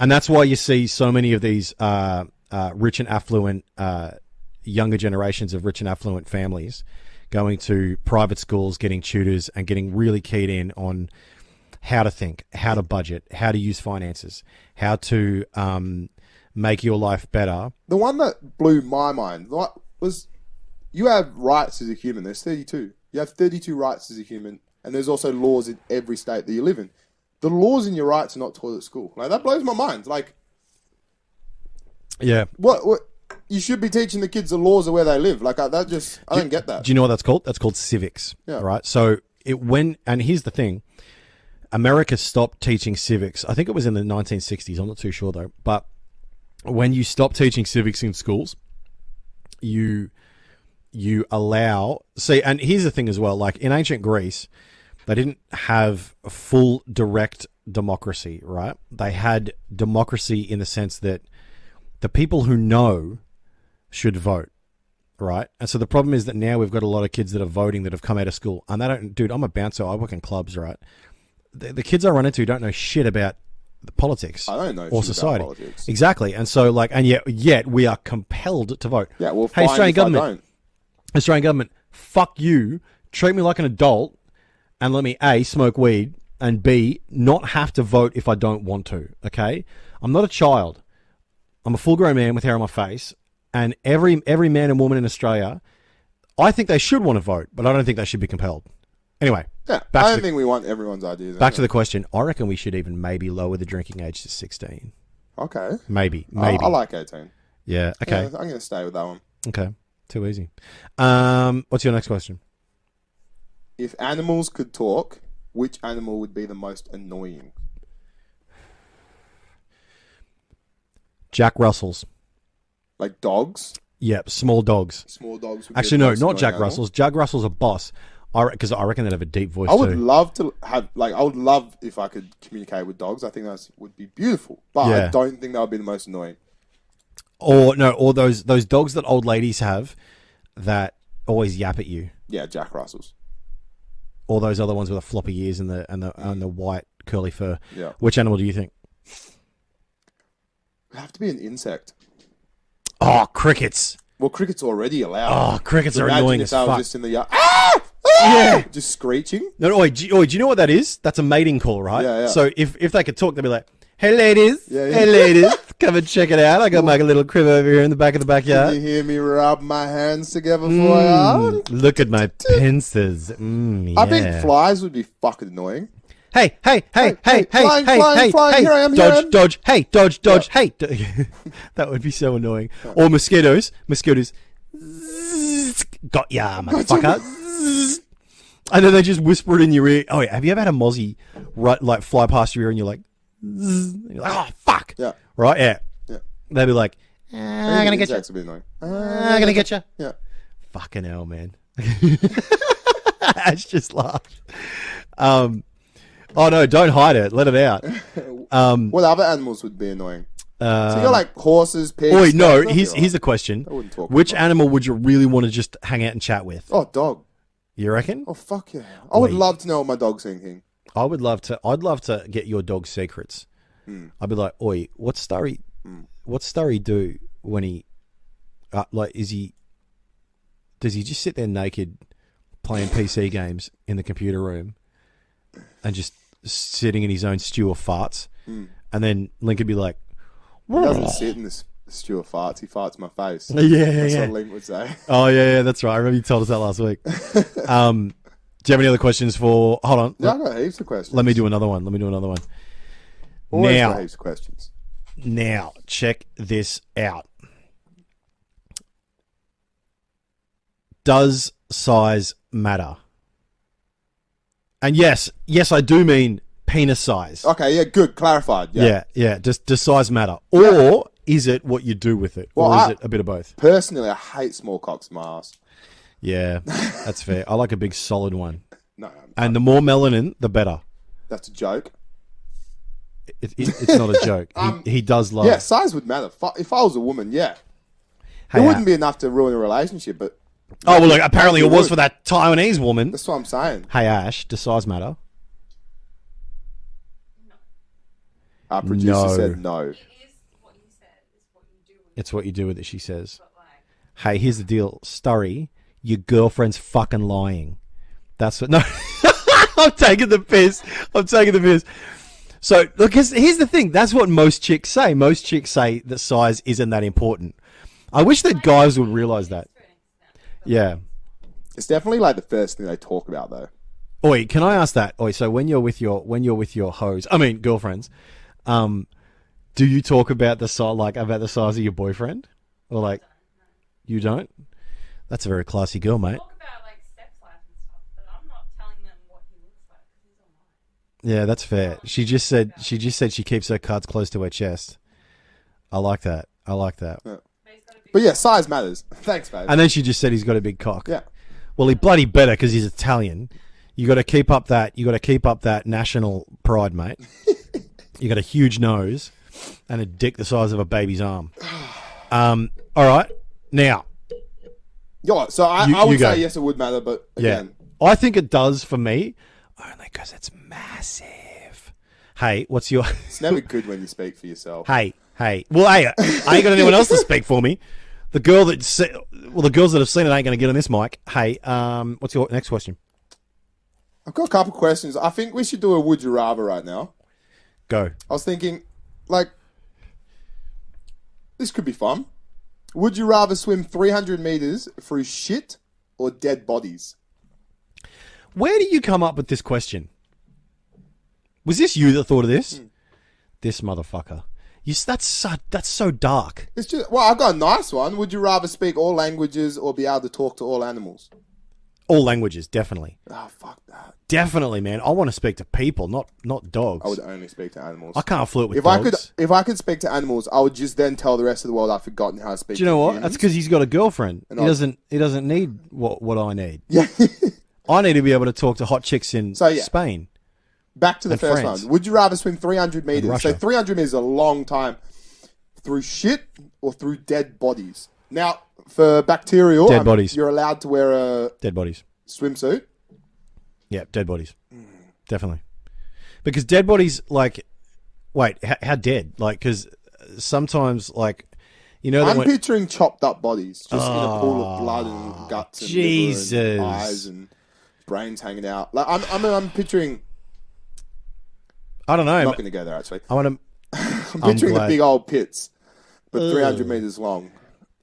And that's why you see so many of these rich and affluent, younger generations of rich and affluent families going to private schools, getting tutors, and getting really keyed in on how to think, how to budget, how to use finances, how to make your life better. The one that blew my mind was you have rights as a human. There's 32. You have 32 rights as a human, and there's also laws in every state that you live in. The laws and your rights are not taught at school. Like, that blows my mind. Like, Yeah. what you should be teaching the kids the laws of where they live. Like, I don't get that. Do you know what that's called? That's called civics. Yeah. Right. So and here's the thing. America stopped teaching civics. I think it was in the 1960s. I'm not too sure though. But when you stop teaching civics in schools, you allow, see, and here's the thing as well, like in ancient Greece, they didn't have full direct democracy, right? They had democracy in the sense that the people who know should vote, right? And so the problem is that now we've got a lot of kids that are voting that have come out of school, and they don't, dude, I'm a bouncer, I work in clubs, right? The kids I run into don't know shit about the politics I don't know or shit society. about politics. Exactly. And so, like, and yet we are compelled to vote. Yeah, well, hey, fine Australian if I government, don't. Australian government, fuck you, treat me like an adult, and let me A, smoke weed, and B, not have to vote if I don't want to, okay? I'm not a child. I'm a full-grown man with hair on my face, and every man and woman in Australia, I think they should want to vote, but I don't think they should be compelled. Anyway, Yeah, back I to don't think we want everyone's ideas. back to the question. I reckon we should even maybe lower the drinking age to 16. Okay. Maybe. I like 18. Yeah, okay. Yeah, I'm going to stay with that one. Okay, too easy. What's your next question? If animals could talk, which animal would be the most annoying? Jack Russells. Like dogs? Yep, small dogs. Small dogs would be Actually, the no, most not annoying Jack animal. Russell's. Jack Russell's a boss. Because I reckon they'd have a deep voice I would too. love to have, like, I would love if I could communicate with dogs. I think that would be beautiful. But Yeah. I don't think that would be the most annoying. Or those dogs that old ladies have that always yap at you. Yeah, Jack Russells. Or those other ones with the floppy ears and the white curly fur. Yeah. Which animal do you think? It'd have to be an insect. Oh, crickets. Well, crickets already allowed. Oh, crickets are Imagine annoying if as I was fuck. just in the yard. Ah! Ah! Yeah. Just screeching. No, do you know what that is? That's a mating call, right? Yeah, yeah. So if they could talk, they'd be like, "Hey, ladies. Yeah, yeah. Hey, ladies. Come and check it out. I got my little crib over here in the back of the Can backyard. you hear me rub my hands together for you? Look at my pincers. Yeah. I think flies would be fucking annoying. Hey, flying, hey, flying, hey, here I am, here I am. dodge, hey, dodge, hey. That would be so annoying. Or mosquitoes. Zzz, got ya, motherfucker. Zzz. And then they just whisper it in your ear. Oh, yeah. Have you ever had a mozzie fly past your ear and you're like, zzz, and you're like, oh, fuck. Yeah. Right? Yeah. Yeah. They'd be like, I'm going to get you. Insects would be annoying. I'm going to get you. Yeah. Fucking hell, man. Ash just laughed. Oh, no, don't hide it. Let it out. What other animals would be annoying? So you got like horses, pigs. Wait, no, cats, here's a question. I wouldn't talk Which about. animal would you really want to just hang out and chat with? Oh, dog. You reckon? Oh, fuck yeah. I would Wait. love to know what my dog's thinking. I'd love to get your dog's secrets. I'd be like, oi, what's Starry do when he, does he just sit there naked playing PC games in the computer room and just sitting in his own stew of farts? And then Link would be like, He doesn't sit in this stew of farts. He farts my face. yeah, That's yeah. what Link would say. Oh, yeah, that's right. I remember you told us that last week. Do you have any other questions for... Hold on. Yeah, I got heaps of questions. Let me do another one. Always got heaps of questions. Now, check this out. Does size matter? And yes, I do mean penis size. Okay, yeah, good. Clarified. Yeah. Does size matter? Or is it what you do with it? Well, or is it a bit of both? Personally, I hate small cocks in my ass. Yeah, that's fair. I like a big solid one. No, And the more melanin, the better. that's a joke. It's not a joke. He does love. Yeah, size would matter. If I was a woman, yeah. Hey, It wouldn't be enough to ruin a relationship, but Oh, well, look, apparently it maybe was would. for that Taiwanese woman. That's what I'm saying. Hey, Ash, does size matter? Our producer No. said no. It is what you said. It's what you do. It's what you do with it, she says. But like, Hey, here's the deal. Sturry, your girlfriend's fucking lying. That's what... No, I'm taking the piss. So, look, here's the thing. That's what most chicks say. Most chicks say that size isn't that important. I wish that guys would realize that. Yeah. It's definitely like the first thing they talk about, though. Oi, can I ask that? Oi, so when you're with your hoes, I mean girlfriends, do you talk about the size of your boyfriend, or like you don't? That's a very classy girl, mate. talk about like sex life and stuff, but I'm not telling them what he looks like because he's online. Yeah, that's fair. She just said she keeps her cards close to her chest. I like that. But yeah, size matters. Thanks, babe. And then she just said he's got a big cock. Yeah. Well, he bloody better because he's Italian. You got to keep up that national pride, mate. You got a huge nose and a dick the size of a baby's arm. All right, now. Yo, so I You would go. say yes, it would matter, but again, I think it does for me, only because it's massive. Hey, what's your? it's never good when you speak for yourself. Hey. Well, hey, I ain't got anyone else to speak for me. The girls that have seen it ain't going to get on this mic. Hey, what's your next question? I've got a couple questions. I think we should do a would you rather right now. Go. I was thinking, like, this could be fun. Would you rather swim 300 meters through shit or dead bodies? Where do you come up with this question? Was this you that thought of this? This motherfucker. That's so dark. It's just, well, I've got a nice one. Would you rather speak all languages or be able to talk to all animals? All languages, definitely. Oh, fuck that. Definitely, man. I want to speak to people, not dogs. I would only speak to animals. I can't flirt with If dogs. I could speak to animals, I would just then tell the rest of the world I've forgotten how to speak. Do you know to what? humans. That's because he's got a girlfriend. And He doesn't need what I need. Yeah. I need to be able to talk to hot chicks in So, yeah. Spain. Back to the And first France. one. Would you rather swim 300 meters? Russia. So 300 meters is a long time. Through shit or through dead bodies? Now, for bacterial, Dead bodies. You're allowed to wear a Dead bodies. swimsuit. Yeah, dead bodies. Definitely. Because dead bodies, like, wait, how dead? Like, because sometimes, like, you know, I'm picturing chopped up bodies just in a pool of blood and guts and Jesus. liver and eyes and brains hanging out. Like I'm picturing. I don't know. I'm not going to go there actually. I want to. I'm picturing the glad. big old pits, but 300 meters long.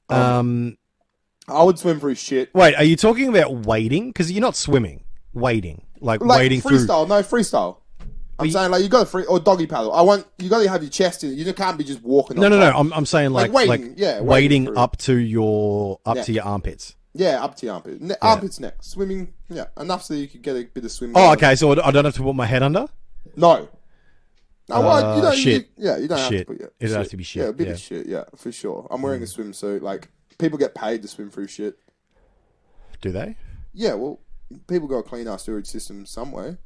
I would swim through shit. Wait, are you talking about wading? Because you're not swimming. Wading. Like wading freestyle, through. no freestyle. I'm saying like you got to free or doggy paddle. You got to have your chest in. You can't be just walking. No. on top. I'm saying like wading, yeah, wading wading through. up to your armpits. Yeah, up to your armpit. Armpits next. Swimming, yeah, enough so you could get a bit of swim. Oh, going. okay. So I don't have to put my head under. No. No, well, you don't. Shit. You don't have Shit. to put your It has to be shit, Yeah, a bit yeah. of shit. Yeah, for sure. I'm wearing a swimsuit. Like people get paid to swim through shit. Do they? Yeah, well, people got to clean our sewage system some way.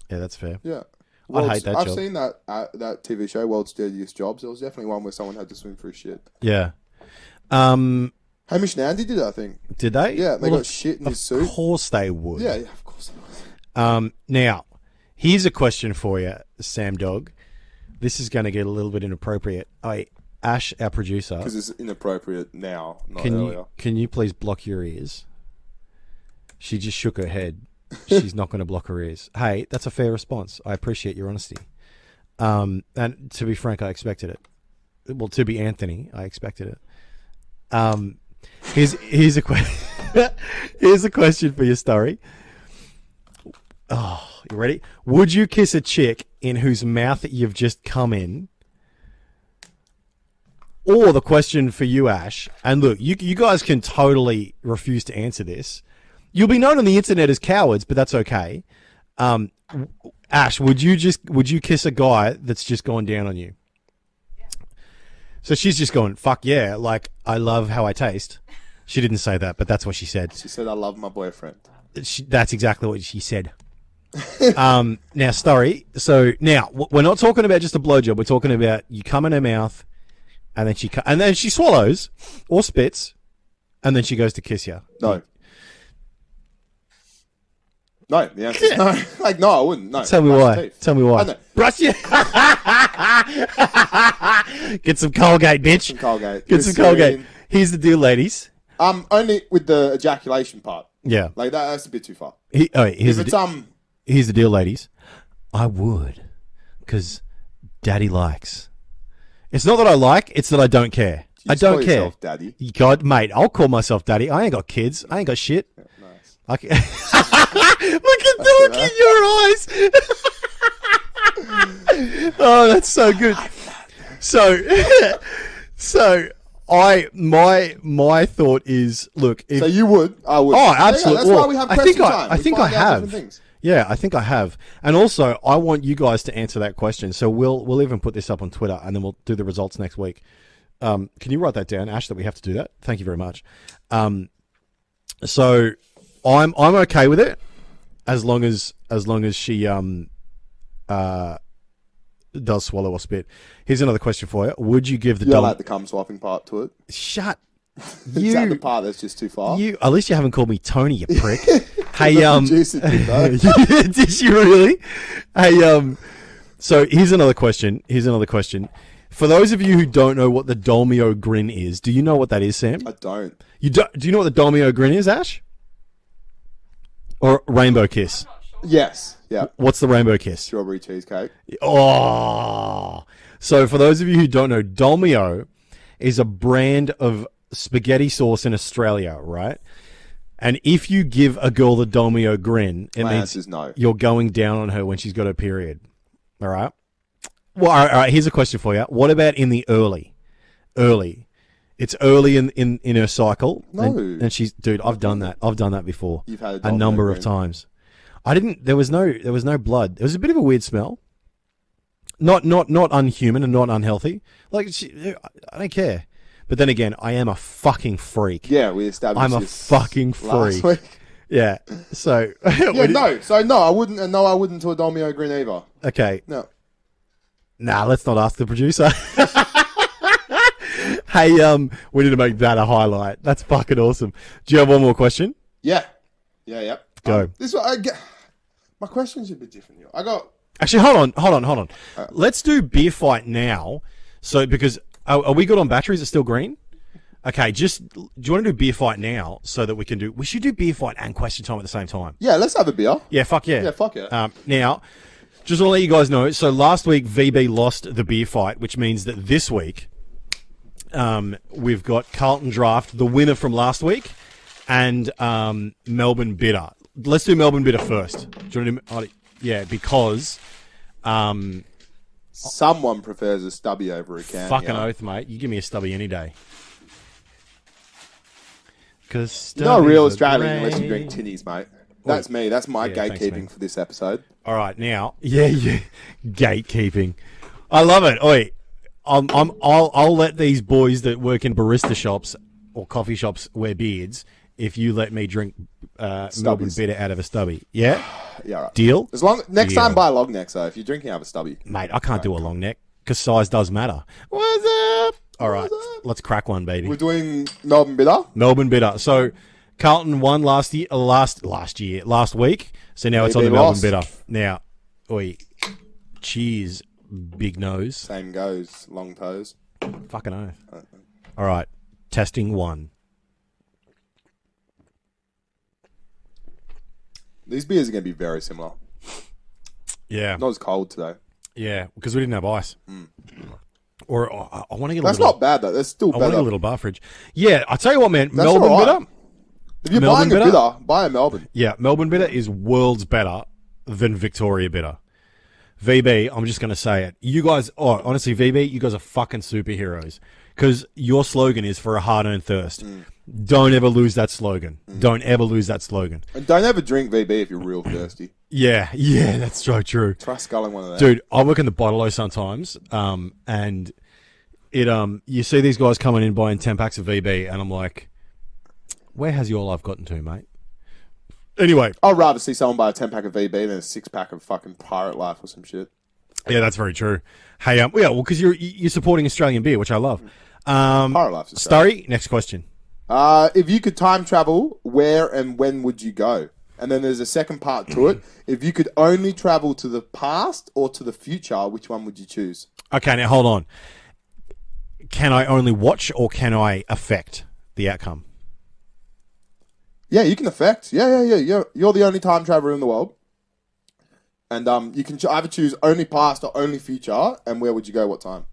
Yeah, that's fair. Yeah. I'd hate that I've job. seen that TV show, World's Dirtiest Jobs. There was definitely one where someone had to swim through shit. Yeah. Hamish and Andy did it, I think. Did they? Yeah, they Well, got shit in his Of suit. course they would. Yeah, of course. They was. Now, here's a question for you, Sam Dog. This is going to get a little bit inappropriate. Ash, our producer, Because it's inappropriate now, not earlier. can you please block your ears? She just shook her head. She's not going to block her ears. Hey, that's a fair response. I appreciate your honesty. And to be frank, I expected it. Well, to be Anthony, I expected it. Here's a question. Here's a question for your story. Oh, you ready? Would you kiss a chick in whose mouth you've just come in? Or the question for you, Ash, and look, you guys can totally refuse to answer this. You'll be known on the internet as cowards, but that's okay. Ash, would you kiss a guy that's just gone down on you? Yeah. So she's just going, fuck yeah, like, I love how I taste. She didn't say that, but that's what she said. She said, I love my boyfriend. That's exactly what she said. Now, Story. So now we're not talking about just a blowjob. We're talking about you come in her mouth, and then she swallows or spits, and then she goes to kiss you. No. No, the answer is no. Like, no, I wouldn't. No. Tell me Brush why. your teeth. Tell me why. I know. Brush your. Get some Colgate, bitch. Some Colgate. Get some Listerine. Colgate. Here's the deal, ladies. Only with the ejaculation part. Yeah. Like that's a bit too far. Here's If the it's Here's the deal, ladies. I would, because Daddy likes. It's not that I like; it's that I don't care. you I don't call care. yourself Daddy. God, mate, I'll call myself Daddy. I ain't got kids. I ain't got shit. Yeah, nice. I can... look in your eyes. Oh, that's so good. So my thought is, look. If, So you would? I would. Oh, absolutely. Yeah, that's why we have question time. I think I have. Things. Yeah, I think I have. And also, I want you guys to answer that question. So we'll even put this up on Twitter, and then we'll do the results next week. Can you write that down, Ash? That we have to do that. Thank you very much. So I'm okay with it, as long as she does swallow or spit. Here's another question for you: would you give the You like the cum swapping part to it? Shut. Is that the part that's just too far? At least you haven't called me Tony, you prick. Hey, Juicy did, though. did you really? Hey, so here's another question. For those of you who don't know what the Dolmio grin is, do you know what that is, Sam? I don't. Do you know what the Dolmio grin is, Ash? Or rainbow kiss? I'm not sure. Yes. Yeah. What's the rainbow kiss? Strawberry cheesecake. Oh. So for those of you who don't know, Dolmio is a brand of spaghetti sauce in Australia, right? And if you give a girl the Dolmio grin, it My means answer is no. you're going down on her when she's got her period. All right? Well, all right, here's a question for you. What about in the early? It's early in her cycle. No. And she's, dude, I've done that. I've done that before. You've had a number of grin. times. I didn't, there was no blood. There was a bit of a weird smell. Not unhuman and not unhealthy. Like, I don't care. But then again, I am a fucking freak. Yeah, we established I'm a this fucking last freak. week. Yeah. So. Yeah, no. So no, I wouldn't. And no, I wouldn't to a Dolmio grin either. Okay. No. Nah, let's not ask the producer. Hey, we need to make that a highlight. That's fucking awesome. Do you have one more question? Yeah. Yeah. Go. This one, I get. My questions are a bit different here. I got. Actually, hold on. Let's do beer fight now. So, because are we good on batteries? It's still green? Okay, do you want to do beer fight now so that we should do beer fight and question time at the same time? Yeah, let's have a beer. Yeah, fuck yeah. Yeah, fuck yeah. Now, just want to let you guys know, so last week VB lost the beer fight, which means that this week we've got Carlton Draft, the winner from last week, and Melbourne Bitter. Let's do Melbourne Bitter first. Do you want to do, yeah, because someone prefers a stubby over a can. fucking oath, mate. You give me a stubby any day. Because You're not a real Australian unless you drink tinnies, mate. That's me. That's my thanks, gatekeeping mate. for this episode. All right, now, yeah, gatekeeping. I love it. Oi, I'll let these boys that work in barista shops or coffee shops wear beards if you let me drink Melbourne Bitter out of a stubby. Yeah, Yeah, right. deal, As long next Deal. time buy a long neck. So if you're drinking out of a stubby, mate. I can't do a long neck because size does matter. What's up? All right, let's crack one, baby. we're doing Melbourne Bitter. Melbourne Bitter. So Carlton won last week. So now it's on the VB Melbourne lost. Bitter. Now, oi, cheers, big nose. Same goes, long toes. Fucking oath. All right, testing one. These beers are going to be very similar. Yeah, Not as cold today. yeah, because we didn't have ice. Or I want to get a That's little. not bad though. That's still I want to get better. a little bar fridge. Yeah, I tell you what, man. That's Melbourne all right. Bitter. If you're Melbourne buying a Bitter? bitter, buy a Melbourne. Yeah, Melbourne Bitter is worlds better than Victoria Bitter. VB, I'm just going to say it. You guys, honestly, VB, you guys are fucking superheroes. Because your slogan is for a hard-earned thirst. Don't ever lose that slogan. Don't ever lose that slogan. And don't ever drink VB if you're real thirsty. Yeah, that's so true. Try sculling one of them. Dude, I work in the bottle sometimes, and it you see these guys coming in buying 10 packs of VB, and I'm like, where has your life gotten to, mate? Anyway, I'd rather see someone buy a 10-pack of VB than a 6-pack of fucking Pirate Life or some shit. yeah, that's very true. Hey, because you're supporting Australian beer, which I love. Pirate Life's Australian. Starry, next question. If you could time travel, where and when would you go? And then there's a second part to it. If you could only travel to the past or to the future, which one would you choose? Okay, now hold on. Can I only watch or can I affect the outcome? Yeah, you can affect. Yeah. You're the only time traveler in the world. And you can either choose only past or only future, and where would you go, what time?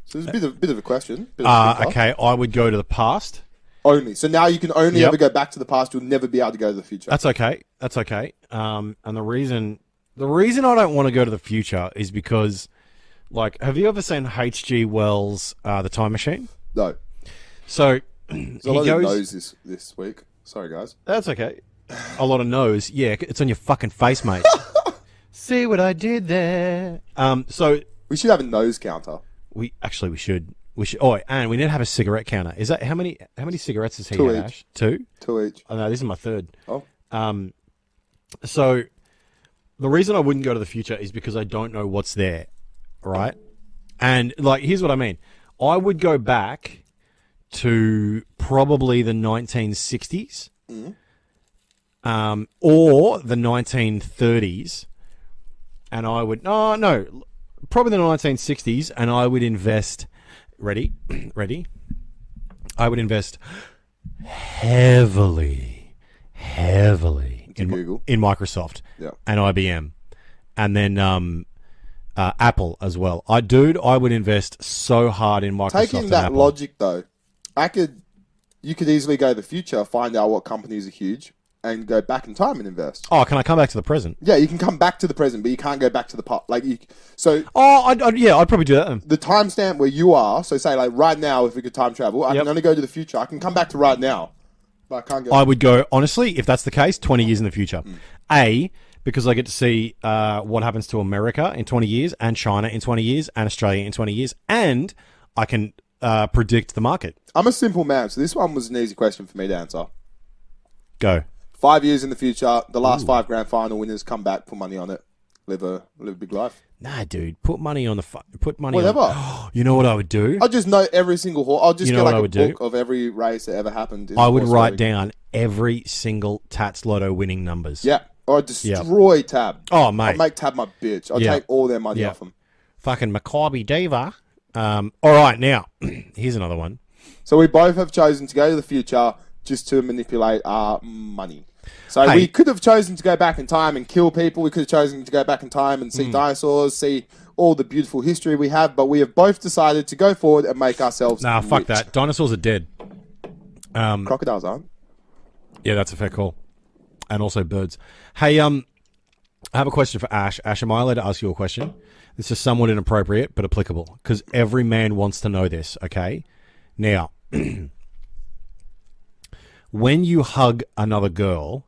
So there's a bit of a question. Okay, I would go to the past. Only. So now you can only ever go back to the past. You'll never be able to go to the future. That's okay. And the reason I don't want to go to the future is because, like, have you ever seen H.G. Wells' The Time Machine? No. So There's a lot of no's this week. Sorry, guys. That's okay. A lot of no's. Yeah, it's on your fucking face, mate. See what I did there. So we should have a nose counter. We should. Oh, and we need to have a cigarette counter. Is that how many cigarettes has he had, Ash? Two each. Oh no, this is my third. Oh. So the reason I wouldn't go to the future is because I don't know what's there, right? And like, here's what I mean. I would go back to probably the 1960s, or the 1930s, and I would probably the 1960s, and I would invest. Ready? I would invest heavily in Google, in Microsoft, and IBM, and then Apple as well. I would invest so hard in Microsoft. Taking that logic though, you could easily go to the future, find out what companies are huge, and go back in time and invest. Oh, can I come back to the present? Yeah, you can come back to the present, but you can't go back to the past. I'd probably do that then. The timestamp where you are, so say like right now, if we could time travel, I can only go to the future. I can come back to right now, but I can't go. I would go, honestly, if that's the case, 20 years in the future. Because I get to see what happens to America in 20 years, and China in 20 years, and Australia in 20 years, and I can predict the market. I'm a simple man, so this one was an easy question for me to answer. Go. 5 years in the future, the last 5 grand final winners come back, put money on it, live a big life. Nah, dude, put money on whatever. On, you know what I would do? I'll just know every single horse. I'll just get like a book of every race that ever happened. I would write down every single Tats Lotto winning numbers. Yeah, or I'd destroy Tab. Oh, mate. I'd make Tab my bitch. I'd take all their money off them. Fucking Maccabi Diva. All right, now, here's another one. So we both have chosen to go to the future just to manipulate our money. So we could have chosen to go back in time and kill people. We could have chosen to go back in time and see dinosaurs, see all the beautiful history we have. But we have both decided to go forward and make ourselves rich. Fuck that. Dinosaurs are dead. Crocodiles aren't. Yeah, that's a fair call. And also birds. Hey, I have a question for Ash. Ash, am I allowed to ask you a question? This is somewhat inappropriate, but applicable. Because every man wants to know this, okay? Now, when you hug another girl...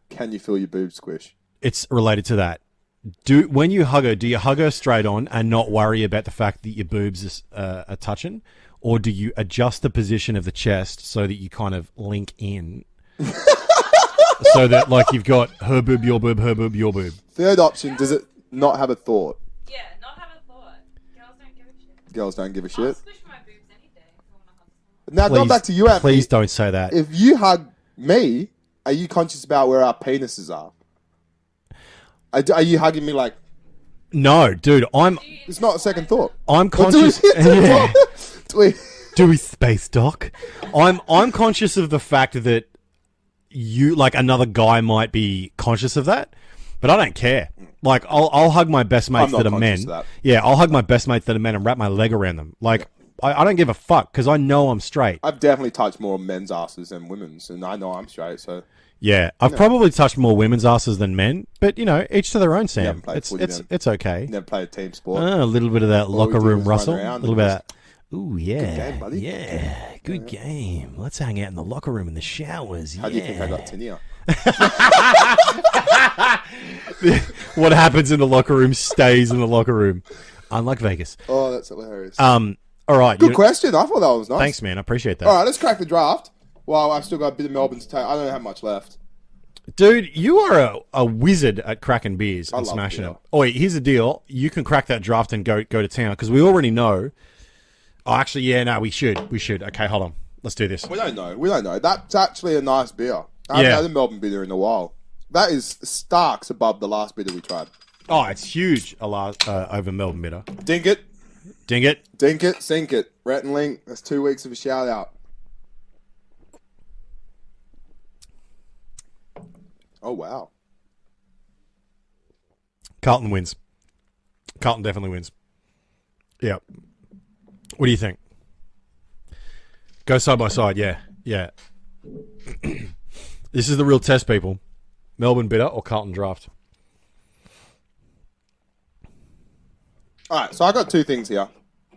Can you feel your boobs squish? It's related to that. When you hug her, do you hug her straight on and not worry about the fact that your boobs are touching? Or do you adjust the position of the chest so that you kind of link in? So that, like, you've got her boob, your boob, her boob, your boob. Third option, does it not have a thought? Yeah, not have a thought. Girls don't give a shit. Girls don't give a I'll shit. squish my boobs any day if I want to hug someone. Now, going back to you, Anthony. Please don't say that. If you hug me, are you conscious about where our penises are? Are you hugging me like... No, dude, It's not a second thought. I'm conscious... Do we space dock? I'm conscious of the fact that you, like, another guy might be conscious of that, but I don't care. Like, I'll hug my best mates that are men. Yeah, I'll hug my best mates that are men and wrap my leg around them. Like, I don't give a fuck because I know I'm straight. I've definitely touched more men's asses than women's, and I know I'm straight, so... Yeah, I've probably touched more women's asses than men, but, you know, each to their own, Sam. It's okay. Never played a team sport. A little bit of that locker room rustle. A little bit of that. Ooh, yeah. Good game, buddy. Yeah, good game. Let's hang out in the locker room in the showers. How do you think I got tinea? What happens in the locker room stays in the locker room. Unlike Vegas. Oh, that's hilarious. All right. Good question. I thought that was nice. Thanks, man. I appreciate that. All right, let's crack the draft. Well, I've still got a bit of Melbourne to take. I don't have much left. Dude, you are a wizard at cracking beers and love smashing beer. them. Oh, wait, here's the deal. You can crack that draft and go to town because we already know. Oh, actually, yeah, no, we should. Okay, hold on. Let's do this. We don't know. That's actually a nice beer. I haven't had a Melbourne bitter in a while. That is starks above the last bitter we tried. Oh, it's huge over Melbourne Bitter. Dink it. Ding it. Dink it, sink it. Rhett and Link, that's 2 weeks of a shout out. Oh, wow. Carlton wins. Carlton definitely wins. Yeah. What do you think? Go side by side, yeah. Yeah. This is the real test, people. Melbourne Bitter or Carlton Draft? All right, so I got two things here.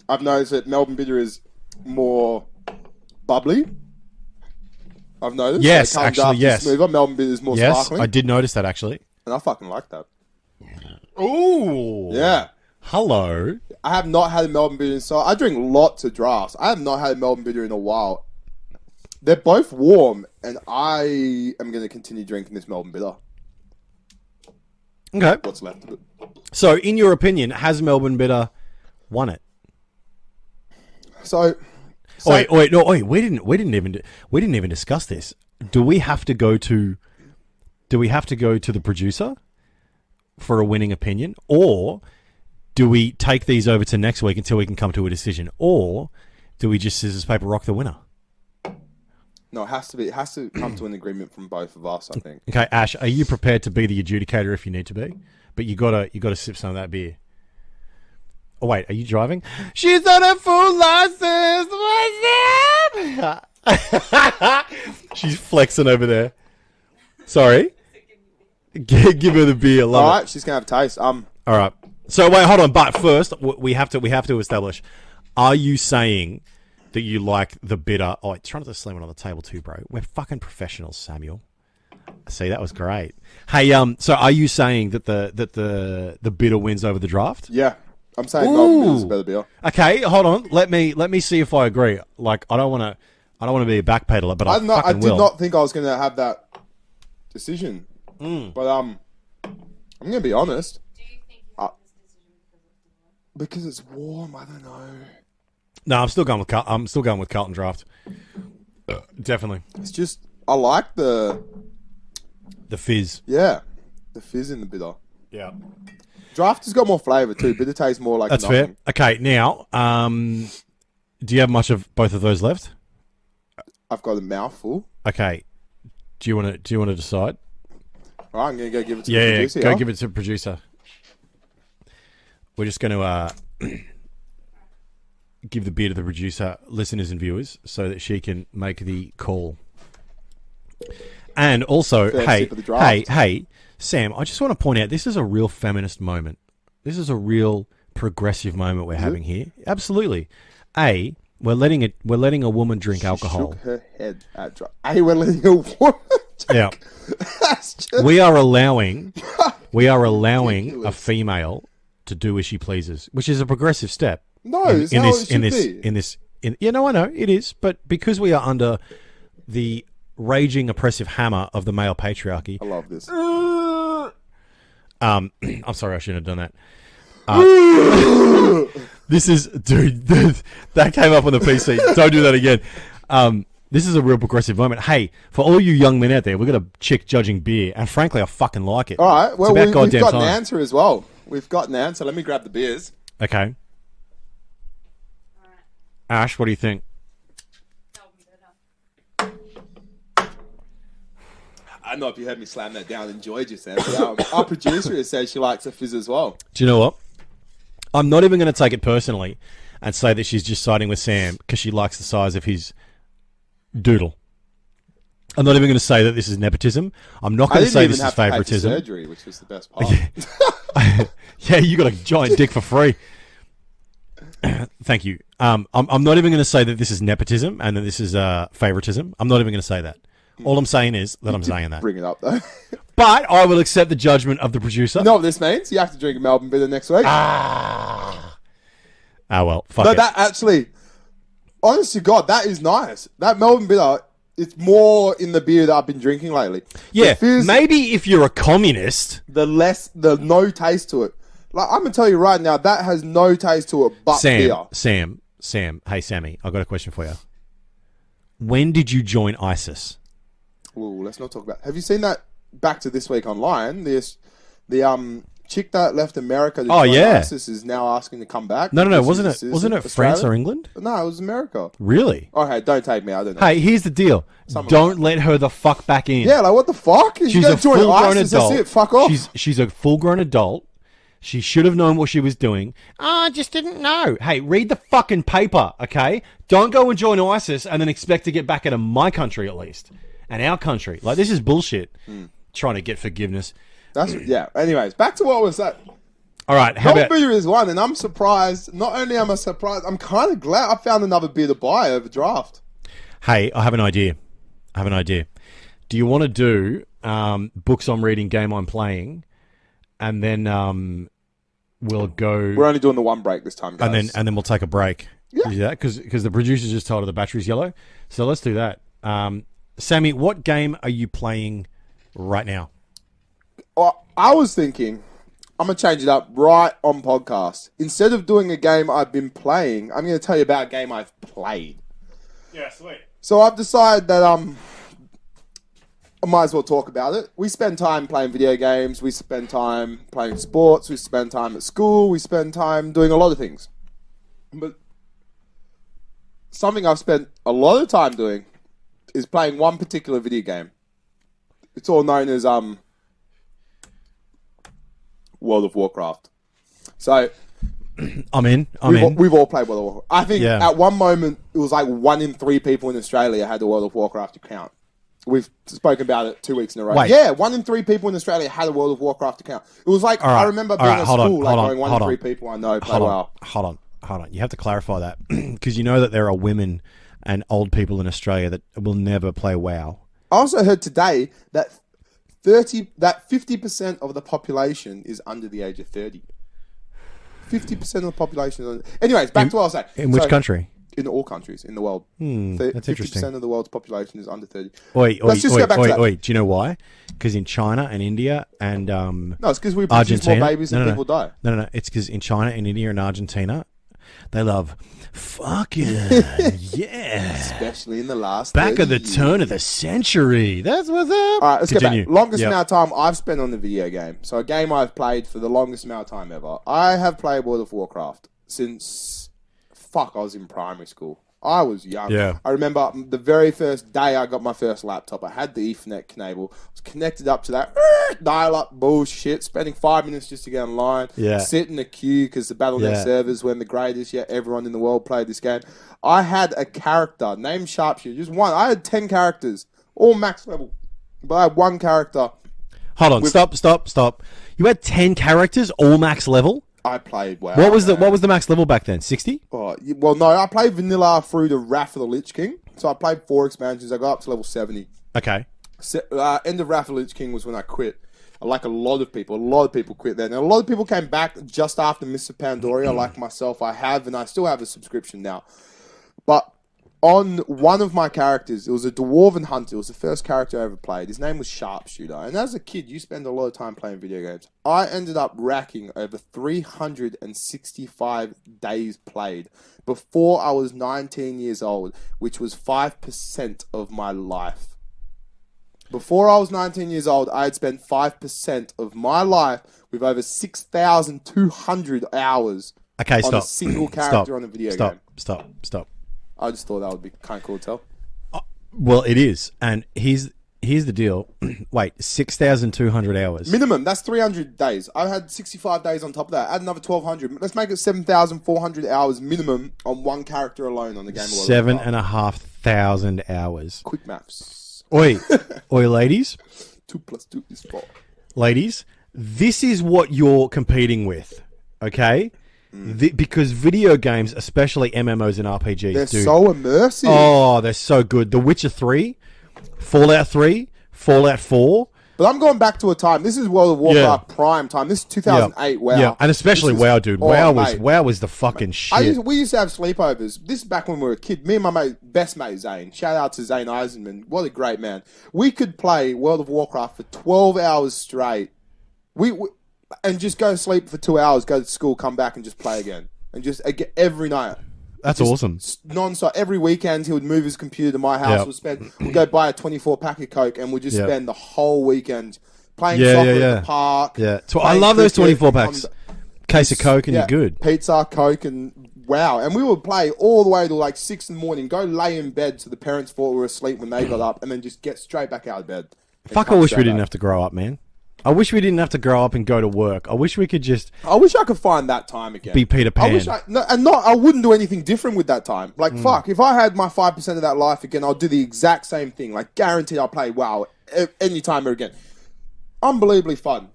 I've noticed that Melbourne Bitter is more bubbly. I've noticed. Yes, Carlton actually, Draft is yes. smoother. Melbourne Bitter is more Yes, sparkling. I did notice that, actually. And I fucking like that. Ooh. Yeah. Hello. I have not had a Melbourne Bitter in so I drink lots of drafts. I have not had a Melbourne Bitter in a while. They're both warm, and I am going to continue drinking this Melbourne Bitter. Okay. What's left of it? So, in your opinion, has Melbourne Bitter won it? So Wait, we didn't even discuss this. Do we have to go to the producer for a winning opinion, or do we take these over to next week until we can come to a decision, or do we just scissors paper rock the winner? No, it has to come to an agreement from both of us, I think. Okay, Ash, are you prepared to be the adjudicator if you need to be? But you gotta sip some of that beer. Oh wait, are you driving? She's on a full license. What's up? She's flexing over there. Sorry. Give her the beer. Love All it. right, she's gonna have a taste. All right. So wait, hold on. But first, we have to establish: are you saying that you like the bitter? Oh, trying to slam it on the table too, bro. We're fucking professionals, Samuel. See, that was great. Hey, so are you saying that the bitter wins over the draft? Yeah, I'm saying Melbourne Bitter is a better beer. Okay, hold on. Let me see if I agree. Like, I don't want to be a backpedaler, but I did not think I was gonna have that decision. But I'm gonna be honest. Do you think you have this decision Because it's warm. I don't know. No, I'm still going with Carlton Draft. Definitely. It's just I like the fizz. the fizz in the bitter. Yeah. Draft has got more flavour too. Bitter tastes more like That's nothing. fair. Okay, now, do you have much of both of those left? I've got a mouthful. Okay. Do you want to decide? All right, I'm gonna go give it to the Yeah, producer. go give it to the producer. We're just going to give the beer to the producer, listeners and viewers, so that she can make the call. And also, Fair hey, sip of the draft. hey, Sam, I just want to point out this is a real feminist moment. This is a real progressive moment we're having here. Absolutely. We're letting a woman drink alcohol. Shook her head at draft. Hey, we're letting a woman. Yeah. That's just We are allowing a ridiculous. female to do as she pleases, which is a progressive step. No, it's how it should be. I know it is, but because we are under the raging oppressive hammer of the male patriarchy. I love this. I'm sorry, I shouldn't have done that. This is, dude, that came up on the PC. Don't do that again. This is a real progressive moment. Hey, for all you young men out there, we've got a chick judging beer, and frankly, I fucking like it. All right, well, it's about we've goddamn got time. an answer as well. We've got an answer. Let me grab the beers. Okay. Ash, what do you think? I don't know if you heard me slam that down. Enjoyed you, Sam. But, our producer has said she likes a fizz as well. Do you know what? I'm not even going to take it personally and say that she's just siding with Sam because she likes the size of his doodle. I'm not even going to say that this is nepotism. I'm not going to say this is favoritism. Surgery, which was the best part. Yeah, you got a giant dick for free. Thank you. I'm not even going to say that this is nepotism and that this is favoritism. I'm not even going to say that. All I'm saying is that I'm saying that. Bring it up though. But I will accept the judgment of the producer. You know what this means? You have to drink a Melbourne Bitter next week. Well, fuck No, it. that actually, honest to God, that is nice. That Melbourne Bitter it's more in the beer that I've been drinking lately. Yeah, The fizz, maybe if you're a communist, the no taste to it. Like, I'm going to tell you right now, that has no taste to it but beer. Sam. Hey, Sammy, I've got a question for you. When did you join ISIS? Ooh, let's not talk about. Have you seen that Back to This Week Online? The chick that left America to join ISIS is now asking to come back. No. Wasn't it France or England? No, it was America. Really? Okay, don't take me. I don't know. Hey, here's the deal. Don't let her the fuck back in. Yeah, like what the fuck? She's a full-grown adult. That's it. Fuck off. She's a full-grown adult. She should have known what she was doing. I just didn't know. Hey, read the fucking paper, okay? Don't go and join ISIS and then expect to get back into my country at least. And our country. Like, this is bullshit. Trying to get forgiveness. Yeah. Anyways, back to what was that? All right. How about beer is one, and I'm surprised. Not only am I surprised, I'm kind of glad I found another beer to buy over draft. Hey, I have an idea. Do you want to do books I'm reading, game I'm playing, and then we'll go. We're only doing the one break this time, guys. And then we'll take a break. Yeah. Because the producer just told her the battery's yellow. So let's do that. Sammy, what game are you playing right now? I was thinking, I'm going to change it up right on podcast. Instead of doing a game I've been playing, I'm going to tell you about a game I've played. Yeah, sweet. So I've decided that I might as well talk about it. We spend time playing video games. We spend time playing sports. We spend time at school. We spend time doing a lot of things. But something I've spent a lot of time doing is playing one particular video game. It's all known as World of Warcraft. So I'm in. We've all played World of Warcraft. I think at one moment it was like 1 in 3 people in Australia had the World of Warcraft account. We've spoken about it 2 weeks in a row. Wait. Yeah, 1 in 3 people in Australia had a World of Warcraft account. It was like, I remember being at school, going 1 in 3 people I know play WoW. Hold on. You have to clarify that because you know that there are women and old people in Australia that will never play WoW. I also heard today that 50% of the population is under the age of 30. 50% of the population is under... Anyways, back to what I was saying. In which country? In all countries in the world. That's interesting. 50% of the world's population is under 30. Let's just go back to that. Do you know why? Because in China and India and no, it's because we produce more babies and people die. No. It's because in China and India and Argentina, they love fucking yeah. Especially in the last back of the years. Turn of the century. That's what's up. All right, let's Continue. get back. Longest amount of time I've spent on the video game. So a game I've played for the longest amount of time ever. I have played World of Warcraft since I was in primary school. I was young. Yeah. I remember the very first day I got my first laptop. I had the Ethernet cable. I was connected up to that dial-up bullshit, spending 5 minutes just to get online. Yeah. Sit in a queue because the Battle.net servers weren't the greatest yet. Everyone in the world played this game. I had a character named Sharpshooter, just one. I had 10 characters, all max level. But I had one character. Hold on, stop. You had 10 characters, all max level? I played WoW. What was the max level back then? 60? Oh, well, no, I played vanilla through the Wrath of the Lich King. So I played 4 expansions. I got up to level 70. Okay. End of Wrath of the Lich King was when I quit. Like a lot of people quit then. And a lot of people came back just after Mists of Pandaria, like myself. I still have a subscription now. But on one of my characters, it was a Dwarven Hunter. It was the first character I ever played. His name was Sharpshooter. And as a kid, you spend a lot of time playing video games. I ended up racking over 365 days played before I was 19 years old, which was 5% of my life. Before I was 19 years old, I had spent 5% of my life with over 6,200 hours on a single character on a video game. Stop. I just thought that would be kind of cool to tell. Well, it is. And here's the deal. Wait, 6,200 hours. Minimum. That's 300 days. I had 65 days on top of that. Add another 1,200. Let's make it 7,400 hours minimum on one character alone on the game. 7,500 hours. Quick maths. Oi, ladies. 2 + 2 is 4. Ladies, this is what you're competing with, okay? Because video games, especially MMOs and RPGs, they're so immersive. Oh, they're so good. The Witcher 3, Fallout 3, Fallout 4, But I'm going back to a time. This is World of Warcraft prime time. This is 2008. WoW. Yeah, and especially WoW, dude. WoW was the fucking shit. We used to have sleepovers. This is back when we were a kid. Me and my best mate Zane. Shout out to Zane Eisenman. What a great man. We could play World of Warcraft for 12 hours straight. And just go to sleep for 2 hours, go to school, come back and just play again. And just every night. That's awesome. Non-stop. Every weekend, he would move his computer to my house. We'd go buy a 24-pack of Coke, and we'd just spend the whole weekend playing soccer at the park. Yeah, I love those 24 packs. Case of Coke, and you're good. Pizza, Coke, and wow. And we would play all the way to like 6 in the morning, go lay in bed so the parents thought we were asleep when they got up, and then just get straight back out of bed. Fuck, I wish we didn't have to grow up, man. I wish we didn't have to grow up and go to work. I wish we could just... I wish I could find that time again. Be Peter Pan. I wouldn't do anything different with that time. Like, fuck, if I had my 5% of that life again, I'll do the exact same thing. Like, guaranteed I'll play WoW anytime ever again. Unbelievably fun.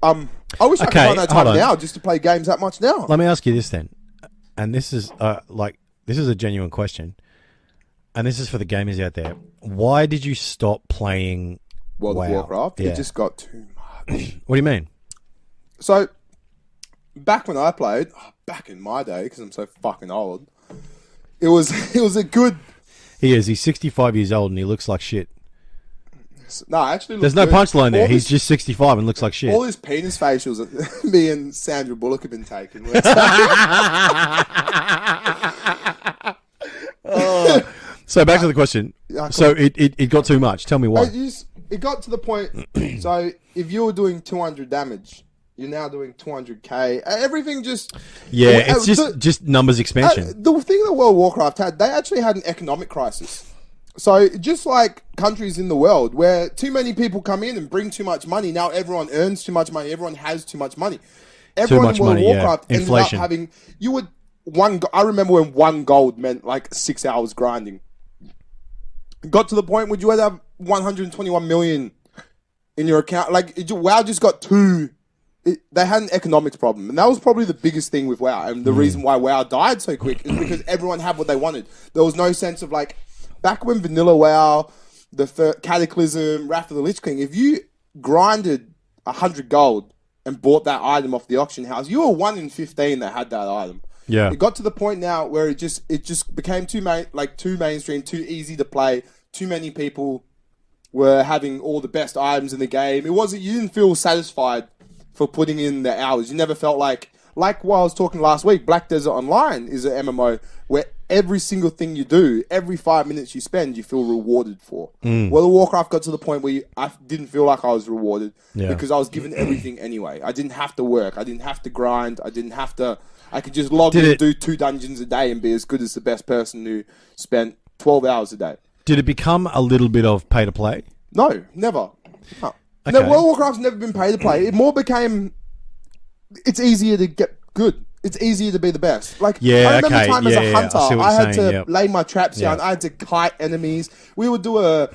I wish I could find that time now just to play games that much now. Let me ask you this then. And this is, this is a genuine question. And this is for the gamers out there. Why did you stop playing World of Warcraft? Yeah. It just got too much. What do you mean? So, back when I played, back in my day, because I'm so fucking old, it was a good... He is. He's 65 years old and he looks like shit. No, actually, there's no punchline there. He's just 65 and looks like shit. All his penis facials that me and Sandra Bullock have been taking. So back to the question. So it got too much. Tell me why. It got to the point. So if you were doing 200 damage, you're now doing 200k. Everything just it's just numbers expansion. The thing that World of Warcraft had, they actually had an economic crisis. So just like countries in the world where too many people come in and bring too much money, now everyone earns too much money. Everyone has too much money. Everyone in World of Warcraft ended up having I remember when 1 gold meant like 6 hours grinding. It got to the point where you had to have 121 million in your account. Like WoW just got they had an economics problem, and that was probably the biggest thing with WoW. And the reason why WoW died so quick is because everyone had what they wanted. There was no sense of like back when vanilla WoW, the Cataclysm, Wrath of the Lich King. If you grinded 100 gold and bought that item off the auction house, you were 1 in 15 that had that item. Yeah, it got to the point now where it just became too mainstream, too easy to play. Too many people were having all the best items in the game. You didn't feel satisfied for putting in the hours. You never felt like what I was talking last week. Black Desert Online is an MMO where every single thing you do, every 5 minutes you spend, you feel rewarded for. Well, the Warcraft got to the point where I didn't feel like I was rewarded because I was given everything anyway. I didn't have to work. I didn't have to grind. I could just log in and do 2 dungeons a day and be as good as the best person who spent 12 hours a day. Did it become a little bit of pay to play? No, never. No. Okay. No, World of Warcraft's never been pay to play. It more became... It's easier to get good. It's easier to be the best. Like, I remember time as a hunter, I had to lay my traps down. I had to kite enemies. We would do a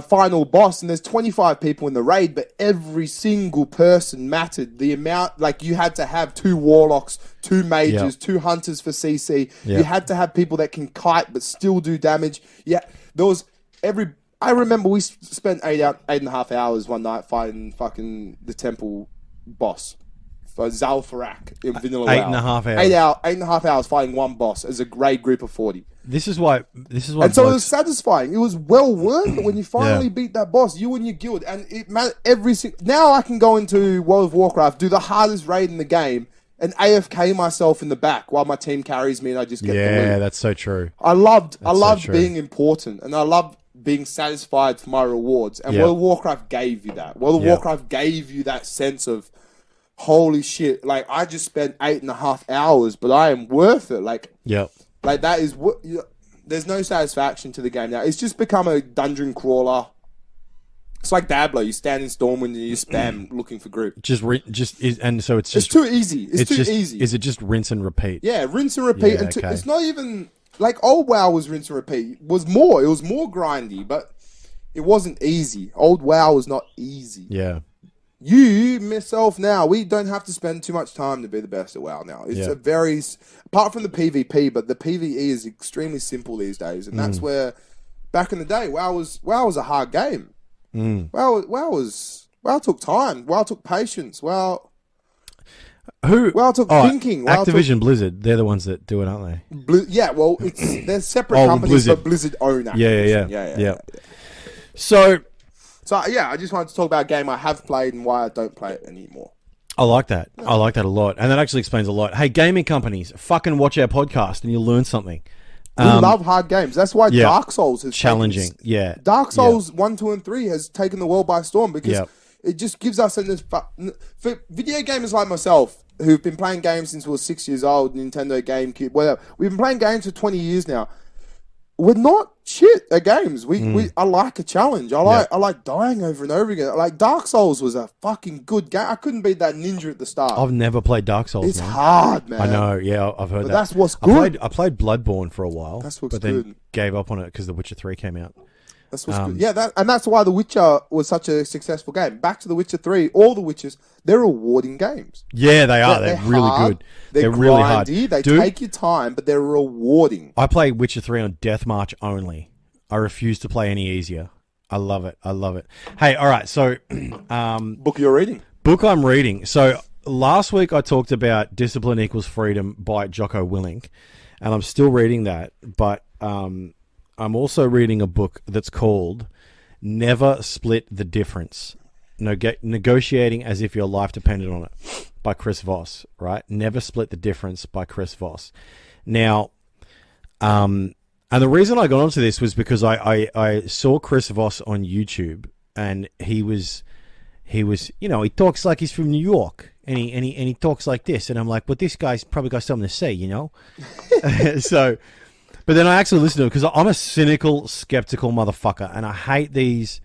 final boss, and there's 25 people in the raid, but every single person mattered. The amount, like, you had to have 2 warlocks, 2 mages, 2 hunters for CC. You had to have people that can kite but still do damage. Yeah, I remember we spent 8.5 hours one night fighting fucking the temple boss for Zalfarak in Vanilla WoW. 8.5 hours. 8.5 hours fighting one boss as a raid group of 40. This is why. And so it was satisfying. It was well worth it when you finally beat that boss, you and your guild. And it mattered now I can go into World of Warcraft, do the hardest raid in the game, and AFK myself in the back while my team carries me and I just get the loot. Yeah, that's so true. I loved being important, and I loved being satisfied for my rewards. And World of Warcraft gave you that. World of Warcraft gave you that sense of, holy shit, like, I just spent 8.5 hours, but I am worth it. Like, like that is what... There's no satisfaction to the game now. It's just become a dungeon crawler. It's like Diablo. You stand in Stormwind and you spam looking for group. So it's too easy. It's too easy. Is it just rinse and repeat? Yeah, rinse and repeat. Yeah, it's not even like old WoW was rinse and repeat. It was more grindy, but it wasn't easy. Old WoW was not easy. Yeah. Myself now, we don't have to spend too much time to be the best at WoW now. It's a very, apart from the PvP, but the PvE is extremely simple these days, and that's where back in the day, WoW was a hard game. WoW WoW took time. WoW took patience. WoW Who? took thinking. WoW Activision Blizzard. They're the ones that do it, aren't they? yeah, well, they're separate companies, Blizzard. but Blizzard own Activision. Yeah. So yeah, I just wanted to talk about a game I have played and why I don't play it anymore. I like that. I like that a lot. And that actually explains a lot. Hey, gaming companies, fucking watch our podcast and you'll learn something. We love hard games. That's why Dark Souls is challenging. Dark Souls 1, 2, and 3 has taken the world by storm because it just gives us for video gamers like myself who've been playing games since we were 6 years old, Nintendo, GameCube, whatever. We've been playing games for 20 years now. We're not shit at games. I like a challenge. I like dying over and over again. Like Dark Souls was a fucking good game. I couldn't beat that ninja at the start. I've never played Dark Souls. It's hard, man. I know. Yeah, I've heard but that. That's what's good. I played Bloodborne for a while. That's what's but then good. gave up on it because The Witcher 3 came out. That's what's good. Yeah, that's why The Witcher was such a successful game. Back to The Witcher 3, all the Witchers, they're rewarding games. Yeah, they are. They're really hard, good. They're really hard. They take your time, but they're rewarding. I play Witcher 3 on Death March only. I refuse to play any easier. I love it. Hey, all right. So, book you're reading. Book I'm reading. So last week I talked about Discipline Equals Freedom by Jocko Willink, and I'm still reading that. But I'm also reading a book that's called Never Split the Difference. Negotiating as if your life depended on it by Chris Voss, right? Never Split the Difference by Chris Voss. Now, and the reason I got onto this was because I saw Chris Voss on YouTube, and he was, he talks like he's from New York, and he talks like this, and I'm like, but this guy's probably got something to say, So, but then I actually listened to him because I'm a cynical, skeptical motherfucker, and I hate these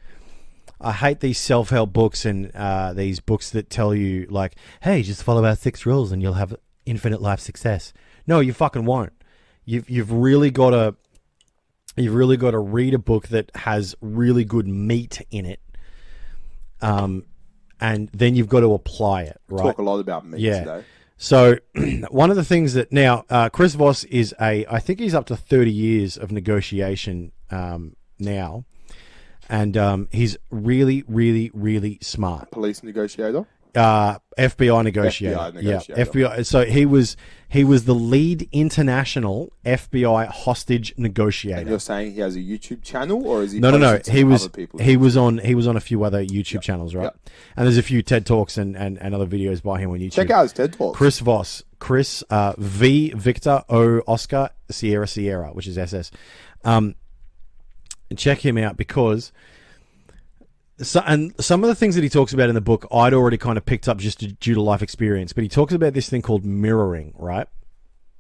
self-help books and these books that tell you like, hey, just follow our 6 rules and you'll have infinite life success. No, you fucking won't. You've really got to read a book that has really good meat in it, and then you've got to apply it. Right? Talk a lot about meat today. So one of the things that now Chris Voss is I think he's up to 30 years of negotiation now, and he's really, really, really smart. Police negotiator. FBI negotiator. FBI. So he was the lead international FBI hostage negotiator. And you're saying he has a YouTube channel, or is he? No. He was on a few other YouTube channels, right? Yep. And there's a few TED Talks and other videos by him on YouTube. Check out his TED Talks. Chris Voss. Chris V Victor O Oscar Sierra, which is SS. Check him out because. And some of the things that he talks about in the book, I'd already kind of picked up just due to life experience. But he talks about this thing called mirroring, right?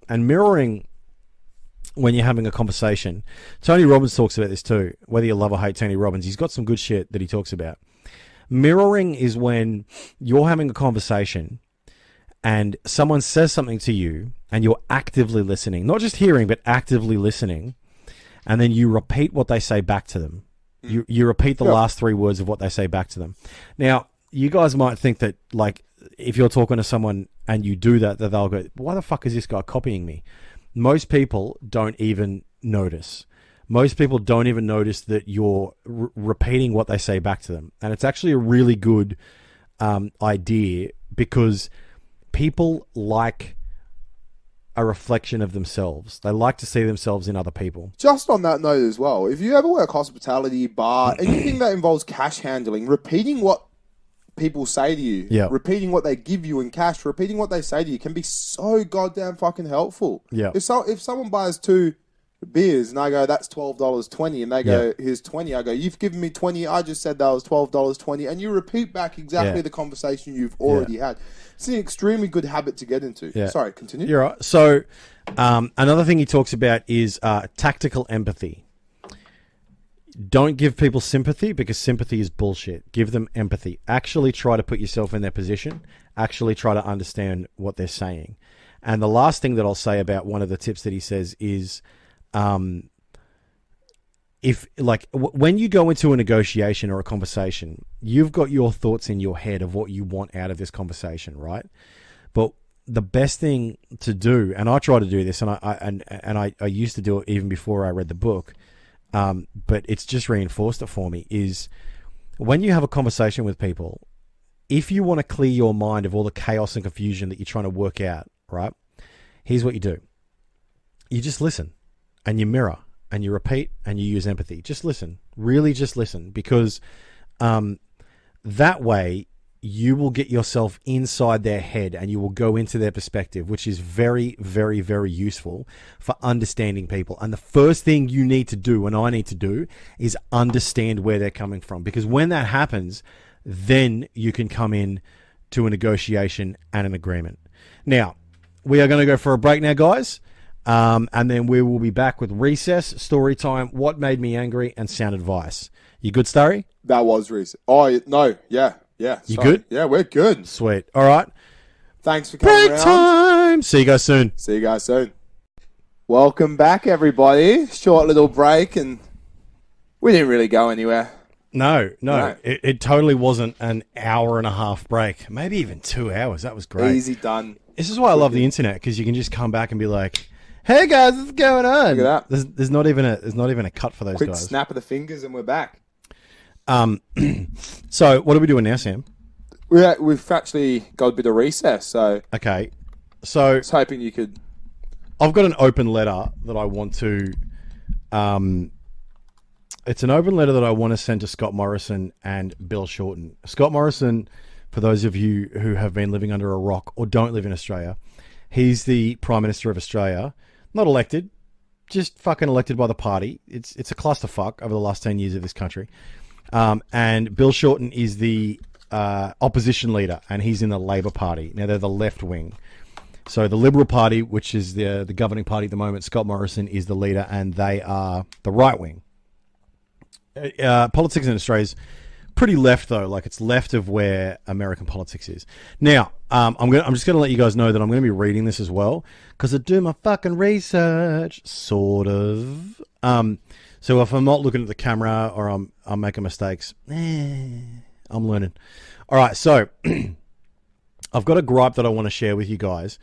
And mirroring, when you're having a conversation, Tony Robbins talks about this too. Whether you love or hate Tony Robbins, he's got some good shit that he talks about. Mirroring is when you're having a conversation and someone says something to you and you're actively listening. Not just hearing, but actively listening. And then you repeat what they say back to them. You repeat the last 3 words of what they say back to them. Now, you guys might think that, like, if you're talking to someone and you do that they'll go, why the fuck is this guy copying me? Most people don't even notice. Most people don't even notice that you're repeating what they say back to them. And it's actually a really good idea because people like a reflection of themselves. They like to see themselves in other people. Just on that note as well, if you ever work hospitality, bar, anything that involves cash handling, repeating what people say to you, repeating what they give you in cash, repeating what they say to you can be so goddamn fucking helpful. Yeah. If someone buys 2 beers and I go, that's $12.20, and they go, here's 20, I go, you've given me 20, I just said that was $12.20, and you repeat back exactly the conversation you've already had. It's an extremely good habit to get into. Yeah. Sorry, continue. You're right. So another thing he talks about is tactical empathy. Don't give people sympathy because sympathy is bullshit. Give them empathy. Actually try to put yourself in their position. Actually try to understand what they're saying. And the last thing that I'll say about one of the tips that he says is when you go into a negotiation or a conversation, you've got your thoughts in your head of what you want out of this conversation, right? But the best thing to do, and I try to do this, and I used to do it even before I read the book, but it's just reinforced it for me, is when you have a conversation with people, if you want to clear your mind of all the chaos and confusion that you're trying to work out, right? Here's what you do. You just listen and you mirror and you repeat and you use empathy. Just listen. Really just listen, because that way you will get yourself inside their head and you will go into their perspective, which is very, very, very useful for understanding people. And the first thing you need to do, and I need to do, is understand where they're coming from. Because when that happens, then you can come in to a negotiation and an agreement. Now, we are going to go for a break now, guys. And then we will be back with recess, story time, what made me angry, and sound advice. You good, Starry? That was recess. Oh, no. Yeah. Yeah. You sorry. good? Yeah, we're good. Sweet. All right. Thanks for coming Break around. time. See you guys soon. See you guys soon. Welcome back, everybody. Short little break, and we didn't really go anywhere. No. No. It totally wasn't an hour and a half break. Maybe even 2 hours. That was great. Easy done. This is why I love the internet, because you can just come back and be like, "Hey guys, what's going on?" Look at that. There's not even a cut for those Quick guys. snap of the fingers, and we're back. So what are we doing now, Sam? We've actually got a bit of recess, so Okay. So I was hoping you could. I've got an open letter that I want to. It's an open letter that I want to send to Scott Morrison and Bill Shorten. Scott Morrison, for those of you who have been living under a rock or don't live in Australia, he's the Prime Minister of Australia. Not elected, just fucking elected by the party. It's a clusterfuck over the last 10 years of this country. And Bill Shorten is the opposition leader, and he's in the Labor Party. Now, they're the left wing. So the Liberal Party, which is the governing party at the moment, Scott Morrison is the leader, and they are the right wing. Politics in Australia is pretty left, though. Like, it's left of where American politics is. Now, I'm just going to let you guys know that I'm going to be reading this as well, because I do my fucking research, sort of. So if I'm not looking at the camera or I'm making mistakes, I'm learning. All right, so I've got a gripe that I want to share with you guys.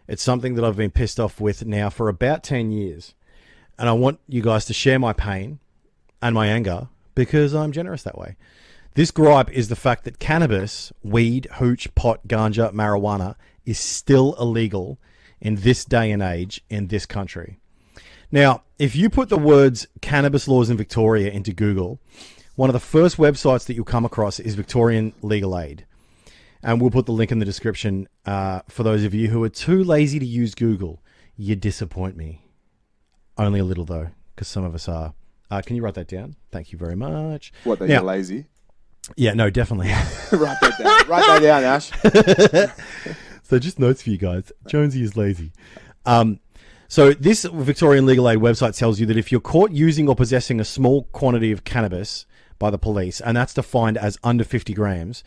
It's something that I've been pissed off with now for about 10 years, and I want you guys to share my pain and my anger, because I'm generous that way. This gripe is the fact that cannabis, weed, hooch, pot, ganja, marijuana is still illegal in this day and age in this country. Now, if you put the words cannabis laws in Victoria into Google, one of the first websites that you'll come across is Victorian Legal Aid. And we'll put the link in the description for those of you who are too lazy to use Google. You disappoint me. Only a little, though, because some of us are. Can you write that down? Thank you very much. What, that Now, you're lazy? Yeah, no, definitely. Write that down. Write that down, Ash. So just notes for you guys. Jonesy is lazy. So this Victorian Legal Aid website tells you that if you're caught using or possessing a small quantity of cannabis by the police, and that's defined as under 50 grams,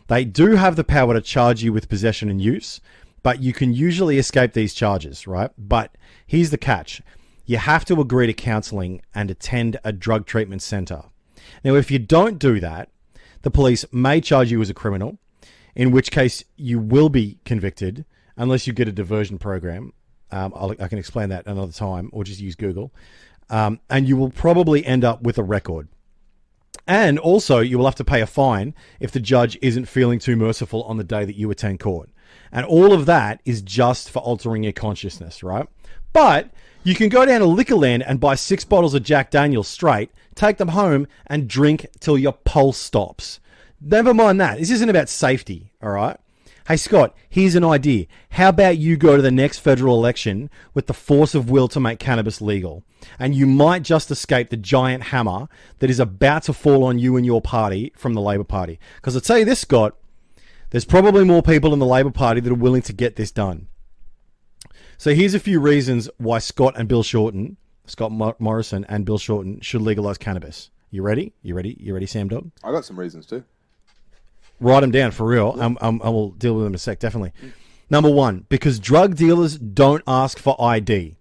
they do have the power to charge you with possession and use, but you can usually escape these charges, right? But here's the catch. You have to agree to counselling and attend a drug treatment centre. Now, if you don't do that, the police may charge you as a criminal, in which case you will be convicted unless you get a diversion program. I can explain that another time, or just use Google. And you will probably end up with a record. And also, you will have to pay a fine if the judge isn't feeling too merciful on the day that you attend court. And all of that is just for altering your consciousness, right? But you can go down to Liquorland and buy 6 bottles of Jack Daniel's straight, take them home, and drink till your pulse stops. Never mind that. This isn't about safety, all right? Hey, Scott, here's an idea. How about you go to the next federal election with the force of will to make cannabis legal? And you might just escape the giant hammer that is about to fall on you and your party from the Labor Party. Because I'll tell you this, Scott, there's probably more people in the Labor Party that are willing to get this done. So here's a few reasons why Scott Morrison and Bill Shorten should legalise cannabis. You ready? You ready, Sam Dog? I got some reasons too. Write them down for real. I will deal with them in a sec, definitely. Number 1, because drug dealers don't ask for ID.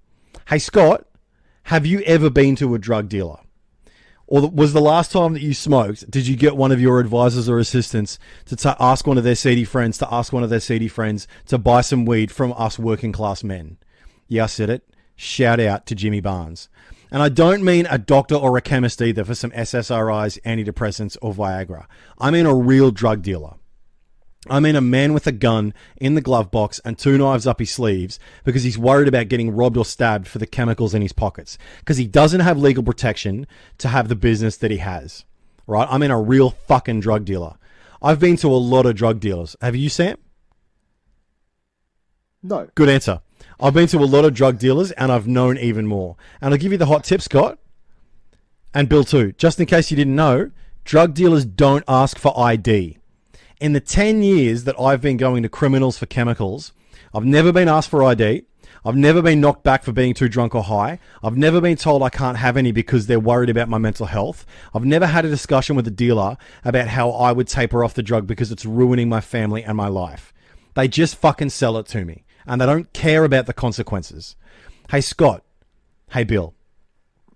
Hey, Scott, have you ever been to a drug dealer? Or was the last time that you smoked, did you get one of your advisors or assistants to ask one of their seedy friends to buy some weed from us working class men? Yeah, I said it. Shout out to Jimmy Barnes. And I don't mean a doctor or a chemist either for some SSRIs, antidepressants, or Viagra. I mean a real drug dealer. I mean a man with a gun in the glove box and 2 knives up his sleeves because he's worried about getting robbed or stabbed for the chemicals in his pockets because he doesn't have legal protection to have the business that he has, right? I mean a real fucking drug dealer. I've been to a lot of drug dealers. Have you, Sam? No. Good answer. I've been to a lot of drug dealers and I've known even more. And I'll give you the hot tip, Scott. And Bill too. Just in case you didn't know, drug dealers don't ask for ID. In the 10 years that I've been going to criminals for chemicals, I've never been asked for ID. I've never been knocked back for being too drunk or high. I've never been told I can't have any because they're worried about my mental health. I've never had a discussion with the dealer about how I would taper off the drug because it's ruining my family and my life. They just fucking sell it to me. And they don't care about the consequences. Hey, Scott. Hey, Bill.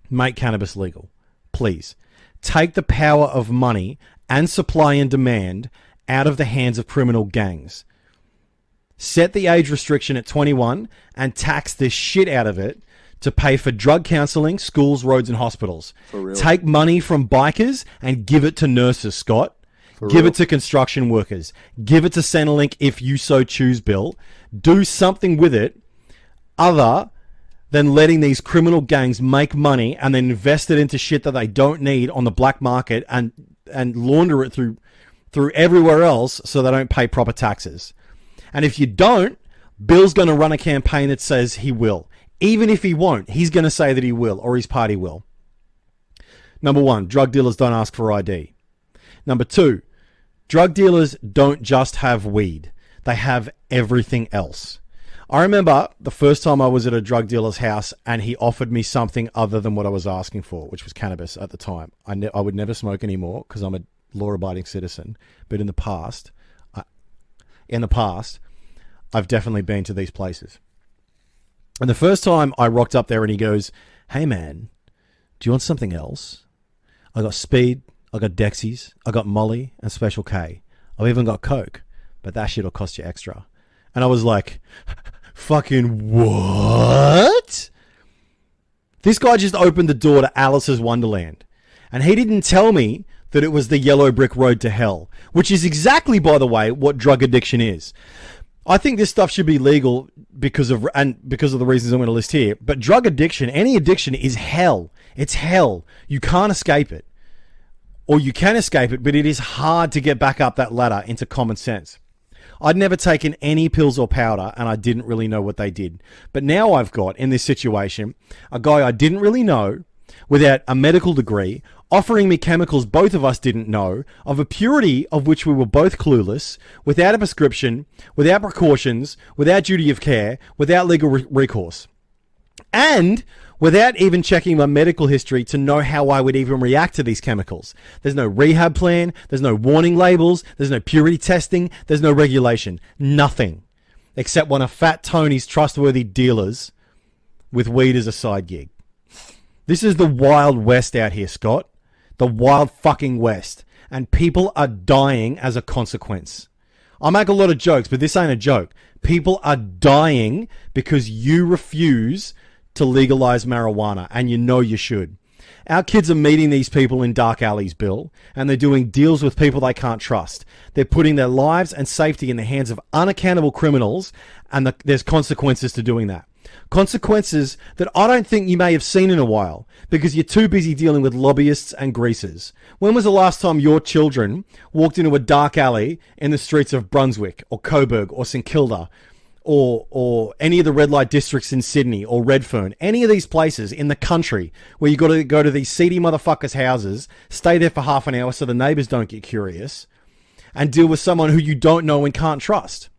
Make cannabis legal. Please. Take the power of money and supply and demand out of the hands of criminal gangs. Set the age restriction at 21 and tax the shit out of it to pay for drug counseling, schools, roads, and hospitals. For real. Take money from bikers and give it to nurses, Scott. Give it to construction workers. Give it to Centrelink if you so choose, Bill. Do something with it other than letting these criminal gangs make money and then invest it into shit that they don't need on the black market and launder it through everywhere else so they don't pay proper taxes. And if you don't, Bill's going to run a campaign that says he will. Even if he won't, he's going to say that he will or his party will. Number 1, drug dealers don't ask for ID. Number 2, drug dealers don't just have weed. They have everything else. I remember the first time I was at a drug dealer's house and he offered me something other than what I was asking for, which was cannabis at the time. I would never smoke anymore because I'm a law-abiding citizen. But in the past, I've definitely been to these places. And the first time I rocked up there and he goes, "Hey man, do you want something else? I got speed, I got Dexies, I got Molly and Special K. I've even got Coke, but that shit'll cost you extra." And I was like, fucking what? This guy just opened the door to Alice's Wonderland. And he didn't tell me that it was the yellow brick road to hell, which is exactly, by the way, what drug addiction is. I think this stuff should be legal because of the reasons I'm going to list here. But drug addiction, any addiction is hell. It's hell. You can't escape it. Or you can escape it, but it is hard to get back up that ladder into common sense. I'd never taken any pills or powder, and I didn't really know what they did. But now I've got, in this situation, a guy I didn't really know, without a medical degree, offering me chemicals both of us didn't know, of a purity of which we were both clueless, without a prescription, without precautions, without duty of care, without legal recourse. And without even checking my medical history to know how I would even react to these chemicals. There's no rehab plan, there's no warning labels, there's no purity testing, there's no regulation. Nothing. Except one of Fat Tony's trustworthy dealers with weed as a side gig. This is the Wild West out here, Scott. The Wild fucking West. And people are dying as a consequence. I make a lot of jokes, but this ain't a joke. People are dying because you refuse to legalize marijuana, and you know you should. Our kids are meeting these people in dark alleys, Bill, and they're doing deals with people they can't trust. They're putting their lives and safety in the hands of unaccountable criminals, and there's consequences to doing that. Consequences that I don't think you may have seen in a while, because you're too busy dealing with lobbyists and greasers. When was the last time your children walked into a dark alley in the streets of Brunswick, or Coburg, or St Kilda, or any of the red light districts in Sydney or Redfern, any of these places in the country where you got to go to these seedy motherfuckers' houses, stay there for half an hour so the neighbours don't get curious, and deal with someone who you don't know and can't trust?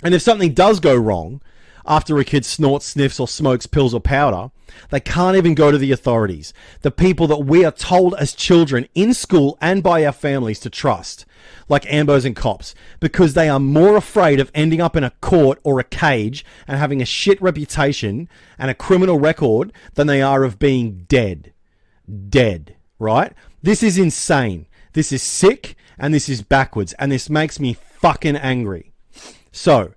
And if something does go wrong after a kid snorts, sniffs, or smokes pills or powder, they can't even go to the authorities, the people that we are told as children in school and by our families to trust, like ambos and cops, because they are more afraid of ending up in a court or a cage and having a shit reputation and a criminal record than they are of being dead. Dead, right? This is insane. This is sick, and this is backwards, and this makes me fucking angry. So,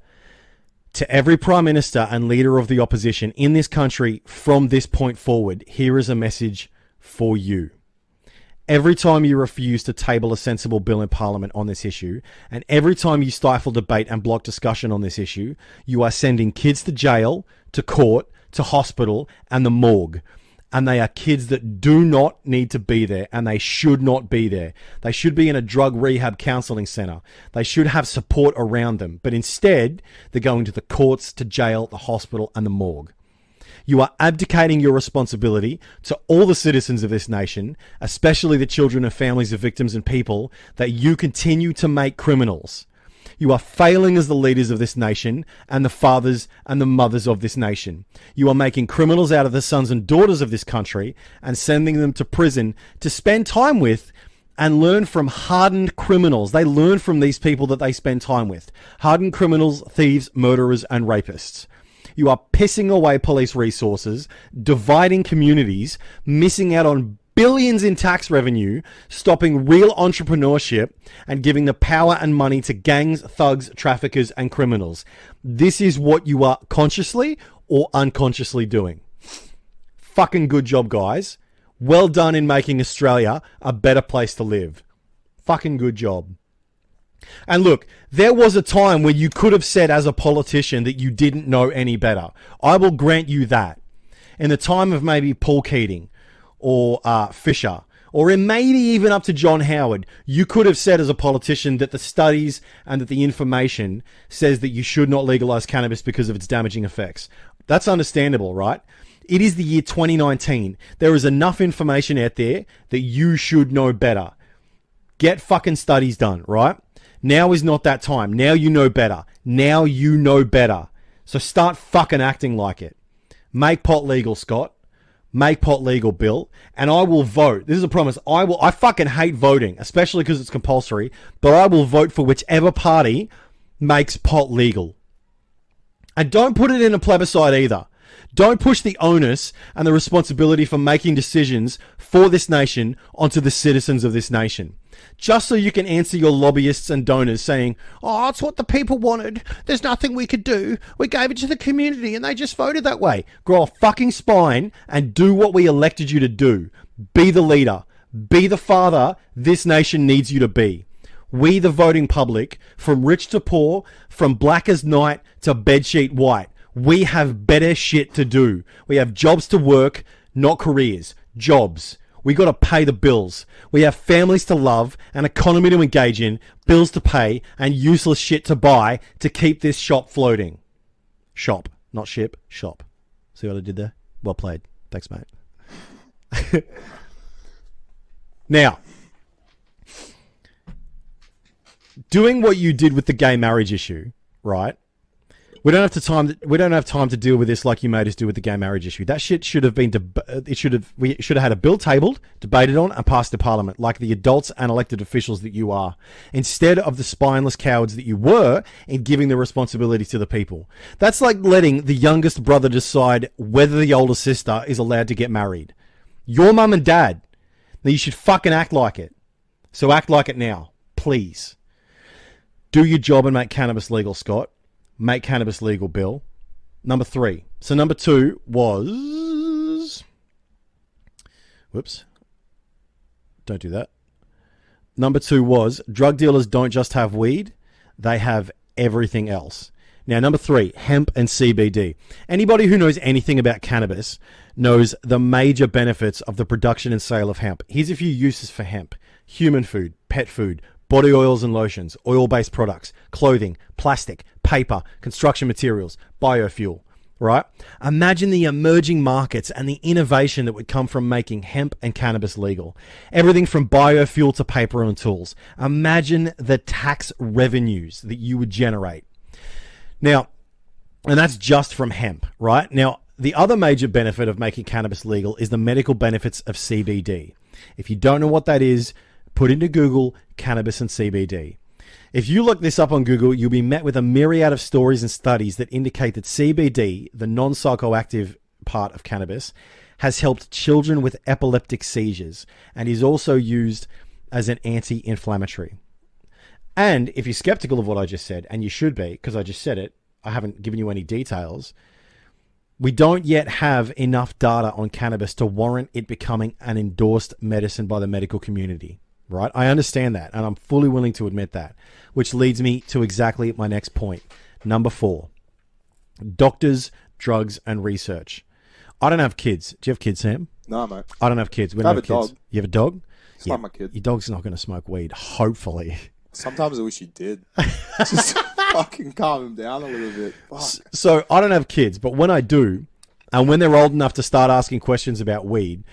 to every Prime Minister and leader of the opposition in this country from this point forward, here is a message for you. every time you refuse to table a sensible bill in Parliament on this issue, and every time you stifle debate and block discussion on this issue, you are sending kids to jail, to court, to hospital, and the morgue. And they are kids that do not need to be there, and they should not be there. They should be in a drug rehab counselling centre. They should have support around them. But instead, they're going to the courts, to jail, the hospital, and the morgue. You are abdicating your responsibility to all the citizens of this nation, especially the children and families of victims and people that you continue to make criminals. You are failing as the leaders of this nation and the fathers and the mothers of this nation. You are making criminals out of the sons and daughters of this country and sending them to prison to spend time with and learn from hardened criminals. They learn from these people that they spend time with. Hardened criminals, thieves, murderers, and rapists. You are pissing away police resources, dividing communities, missing out on billions in tax revenue, stopping real entrepreneurship, and giving the power and money to gangs, thugs, traffickers, and criminals. This is what you are consciously or unconsciously doing. Fucking good job, guys. Well done in making Australia a better place to live. Fucking good job. And look, there was a time where you could have said as a politician that you didn't know any better. I will grant you that. In the time of maybe Paul Keating or Fisher, or maybe even up to John Howard, you could have said as a politician that the studies and that the information says that you should not legalise cannabis because of its damaging effects. That's understandable, right? It is the year 2019. There is enough information out there that you should know better. Get fucking studies done, right? Now is not that time. Now you know better. Now you know better. So start fucking acting like it. Make pot legal, Scott. Make pot legal, Bill. And I will vote. This is a promise. I fucking hate voting, especially because it's compulsory, but I will vote for whichever party makes pot legal. And don't put it in a plebiscite either. Don't push the onus and the responsibility for making decisions for this nation onto the citizens of this nation. Just so you can answer your lobbyists and donors saying, oh, it's what the people wanted. There's nothing we could do. We gave it to the community and they just voted that way. Grow a fucking spine and do what we elected you to do. Be the leader. Be the father this nation needs you to be. We, the voting public, from rich to poor, from black as night to bedsheet white, we have better shit to do. We have jobs to work, not careers. Jobs. We got to pay the bills. We have families to love, an economy to engage in, bills to pay, and useless shit to buy to keep this shop floating. Shop, not ship, shop. See what I did there? Well played. Thanks, mate. Now, doing what you did with the gay marriage issue, right? We don't have time to deal with this like you made us do with the gay marriage issue. That shit should have been we should have had a bill tabled, debated on, and passed to Parliament like the adults and elected officials that you are, instead of the spineless cowards that you were in giving the responsibility to the people. That's like letting the youngest brother decide whether the older sister is allowed to get married. Your mum and dad. Now you should fucking act like it. So act like it now, please. Do your job and make cannabis legal, Scott. Make cannabis legal, Bill. Number 3. So number 2 was... Whoops. Don't do that. Number 2 was drug dealers don't just have weed. They have everything else. Now, number 3, hemp and CBD. Anybody who knows anything about cannabis knows the major benefits of the production and sale of hemp. Here's a few uses for hemp. Human food, pet food, body oils and lotions, oil-based products, clothing, plastic, paper, construction materials, biofuel, right? Imagine the emerging markets and the innovation that would come from making hemp and cannabis legal. Everything from biofuel to paper and tools. Imagine the tax revenues that you would generate. Now, and that's just from hemp, right? Now, the other major benefit of making cannabis legal is the medical benefits of CBD. If you don't know what that is, put into Google cannabis and CBD. If you look this up on Google, you'll be met with a myriad of stories and studies that indicate that CBD, the non-psychoactive part of cannabis, has helped children with epileptic seizures and is also used as an anti-inflammatory. And if you're skeptical of what I just said, and you should be, because I just said it, I haven't given you any details, We don't yet have enough data on cannabis to warrant it becoming an endorsed medicine by the medical community, right? I understand that, and I'm fully willing to admit that, which leads me to exactly my next point. Number 4, doctors, drugs, and research. I don't have kids. Do you have kids, Sam? No, mate. I don't have kids. We don't have kids. Dog. You have a dog? It's like my kid. Your dog's not going to smoke weed, hopefully. Sometimes I wish you did. Just fucking calm him down a little bit. Fuck. So I don't have kids, but when I do, and when they're old enough to start asking questions about weed,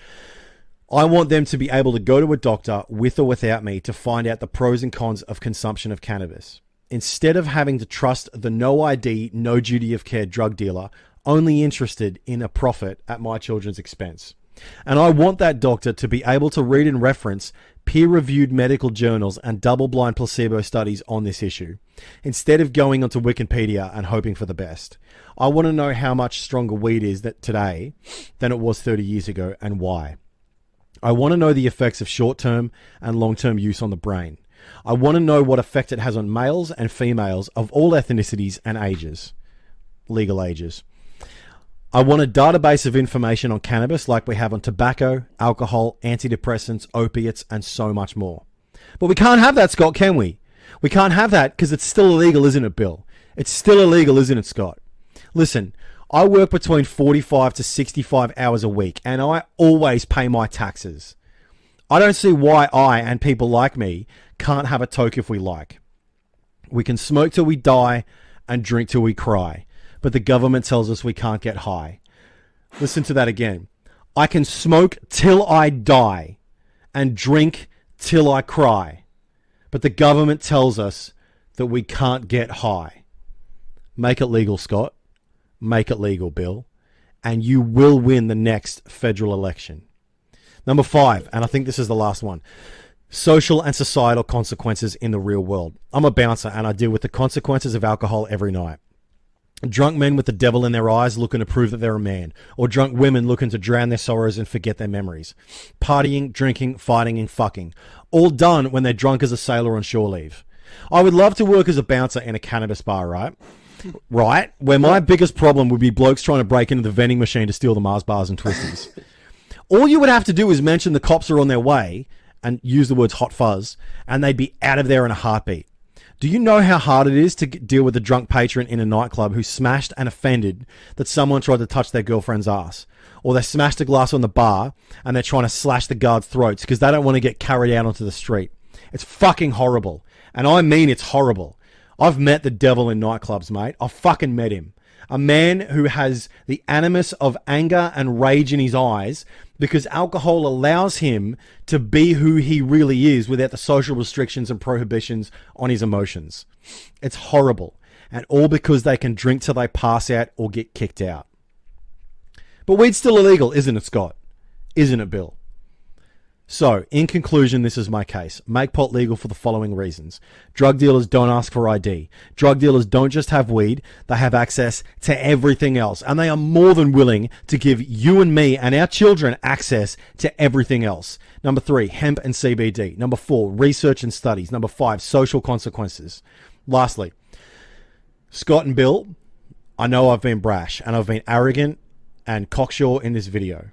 I want them to be able to go to a doctor with or without me to find out the pros and cons of consumption of cannabis. Instead of having to trust the no ID, no duty of care drug dealer, only interested in a profit at my children's expense. And I want that doctor to be able to read and reference peer-reviewed medical journals and double-blind placebo studies on this issue, instead of going onto Wikipedia and hoping for the best. I want to know how much stronger weed is today than it was 30 years ago, and why. I want to know the effects of short-term and long-term use on the brain. I want to know what effect it has on males and females of all ethnicities and ages, legal ages. I want a database of information on cannabis like we have on tobacco, alcohol, antidepressants, opiates, and so much more. But we can't have that, Scott, can we? We can't have that because it's still illegal, isn't it, Bill? It's still illegal, isn't it, Scott? Listen, I work between 45 to 65 hours a week, and I always pay my taxes. I don't see why I and people like me can't have a toke if we like. We can smoke till we die and drink till we cry, but the government tells us we can't get high. Listen to that again. I can smoke till I die and drink till I cry, but the government tells us that we can't get high. Make it legal, Scott. Make it legal, Bill. And you will win the next federal election. Number 5, and I think this is the last one. Social and societal consequences in the real world. I'm a bouncer and I deal with the consequences of alcohol every night. Drunk men with the devil in their eyes looking to prove that they're a man, or drunk women looking to drown their sorrows and forget their memories. Partying, drinking, fighting, and fucking. All done when they're drunk as a sailor on shore leave. I would love to work as a bouncer in a cannabis bar, right? Right? Where my biggest problem would be blokes trying to break into the vending machine to steal the Mars bars and twisties. All you would have to do is mention the cops are on their way and use the words hot fuzz, and they'd be out of there in a heartbeat. Do you know how hard it is to deal with a drunk patron in a nightclub who smashed and offended that someone tried to touch their girlfriend's ass? Or they smashed a glass on the bar and they're trying to slash the guards' throats because they don't want to get carried out onto the street. It's fucking horrible. And I mean it's horrible. I've met the devil in nightclubs, mate. I've fucking met him. A man who has the animus of anger and rage in his eyes because alcohol allows him to be who he really is without the social restrictions and prohibitions on his emotions. It's horrible. And all because they can drink till they pass out or get kicked out. But weed's still illegal, isn't it, Scott? Isn't it, Bill? So, in conclusion, this is my case. Make pot legal for the following reasons. Drug dealers don't ask for ID. Drug dealers don't just have weed, they have access to everything else. And they are more than willing to give you and me and our children access to everything else. Number 3, hemp and CBD. Number 4, research and studies. Number 5, social consequences. Lastly, Scott and Bill, I know I've been brash and I've been arrogant and cocksure in this video.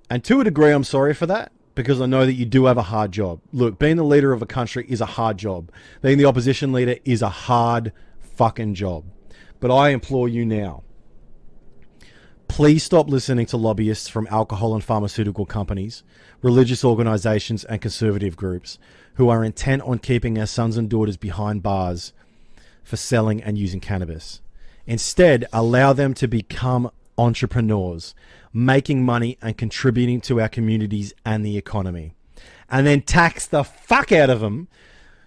And to a degree, I'm sorry for that, because I know that you do have a hard job. Look, being the leader of a country is a hard job. Being the opposition leader is a hard fucking job. But I implore you now, please stop listening to lobbyists from alcohol and pharmaceutical companies, religious organizations, and conservative groups who are intent on keeping our sons and daughters behind bars for selling and using cannabis. Instead, allow them to become entrepreneurs, making money and contributing to our communities and the economy. And then tax the fuck out of them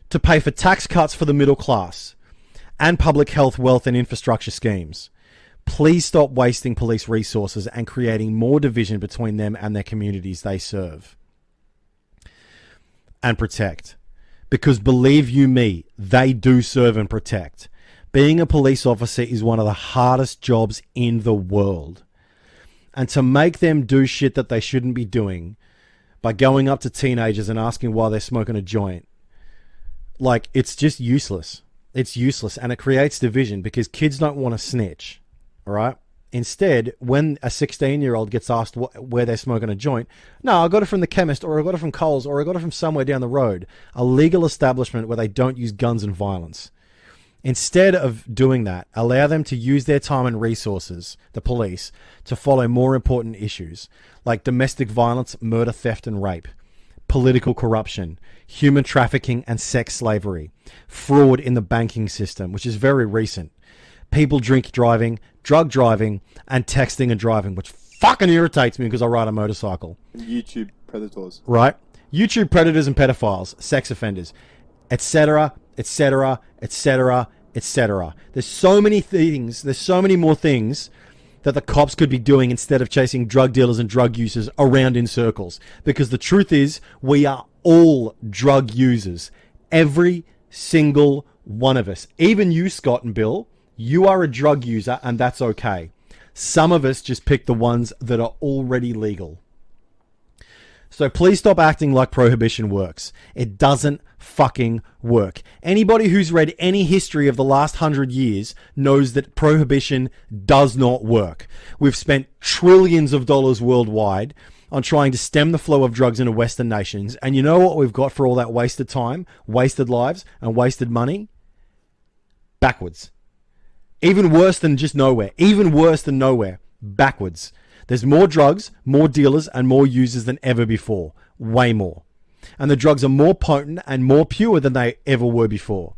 to pay for tax cuts for the middle class and public health, wealth, and infrastructure schemes. Please stop wasting police resources and creating more division between them and their communities they serve and protect. Because believe you me, they do serve and protect. Being a police officer is one of the hardest jobs in the world. And to make them do shit that they shouldn't be doing by going up to teenagers and asking why they're smoking a joint, like, it's just useless. It's useless, and it creates division because kids don't want to snitch, all right? Instead, when a 16-year-old gets asked where they're smoking a joint, no, I got it from the chemist, or I got it from Coles, or I got it from somewhere down the road. A legal establishment where they don't use guns and violence. Instead of doing that, allow them to use their time and resources, the police, to follow more important issues like domestic violence, murder, theft, and rape, political corruption, human trafficking and sex slavery, fraud in the banking system, which is very recent, people driving, drug driving, and texting and driving, which fucking irritates me because I ride a motorcycle. YouTube predators. Right? YouTube predators and pedophiles, sex offenders, etc., etc., etc., etc. There's so many things, there's so many more things that the cops could be doing instead of chasing drug dealers and drug users around in circles. Because the truth is, we are all drug users. Every single one of us. Even you, Scott and Bill, you are a drug user, and that's okay. Some of us just pick the ones that are already legal. So please stop acting like prohibition works. It doesn't fucking work. Anybody who's read any history of the last 100 years knows that prohibition does not work. We've spent trillions of dollars worldwide on trying to stem the flow of drugs into Western nations. And you know what we've got for all that wasted time, wasted lives, and wasted money? Backwards. Even worse than just nowhere. Even worse than nowhere. Backwards. There's more drugs, more dealers, and more users than ever before. Way more. And the drugs are more potent and more pure than they ever were before.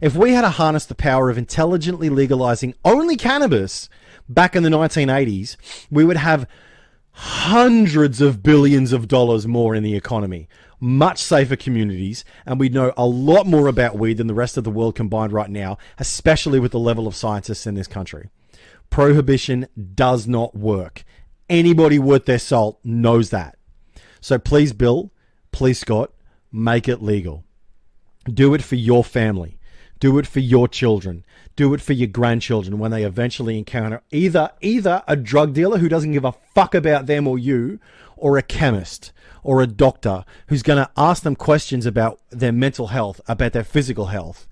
If we had to harness the power of intelligently legalizing only cannabis back in the 1980s, we would have hundreds of billions of dollars more in the economy, much safer communities, and we'd know a lot more about weed than the rest of the world combined right now, especially with the level of scientists in this country. Prohibition does not work. Anybody worth their salt knows that. So please, Bill, please, Scott, make it legal. Do it for your family. Do it for your children. Do it for your grandchildren when they eventually encounter either a drug dealer who doesn't give a fuck about them or you, or a chemist or a doctor who's going to ask them questions about their mental health, about their physical health.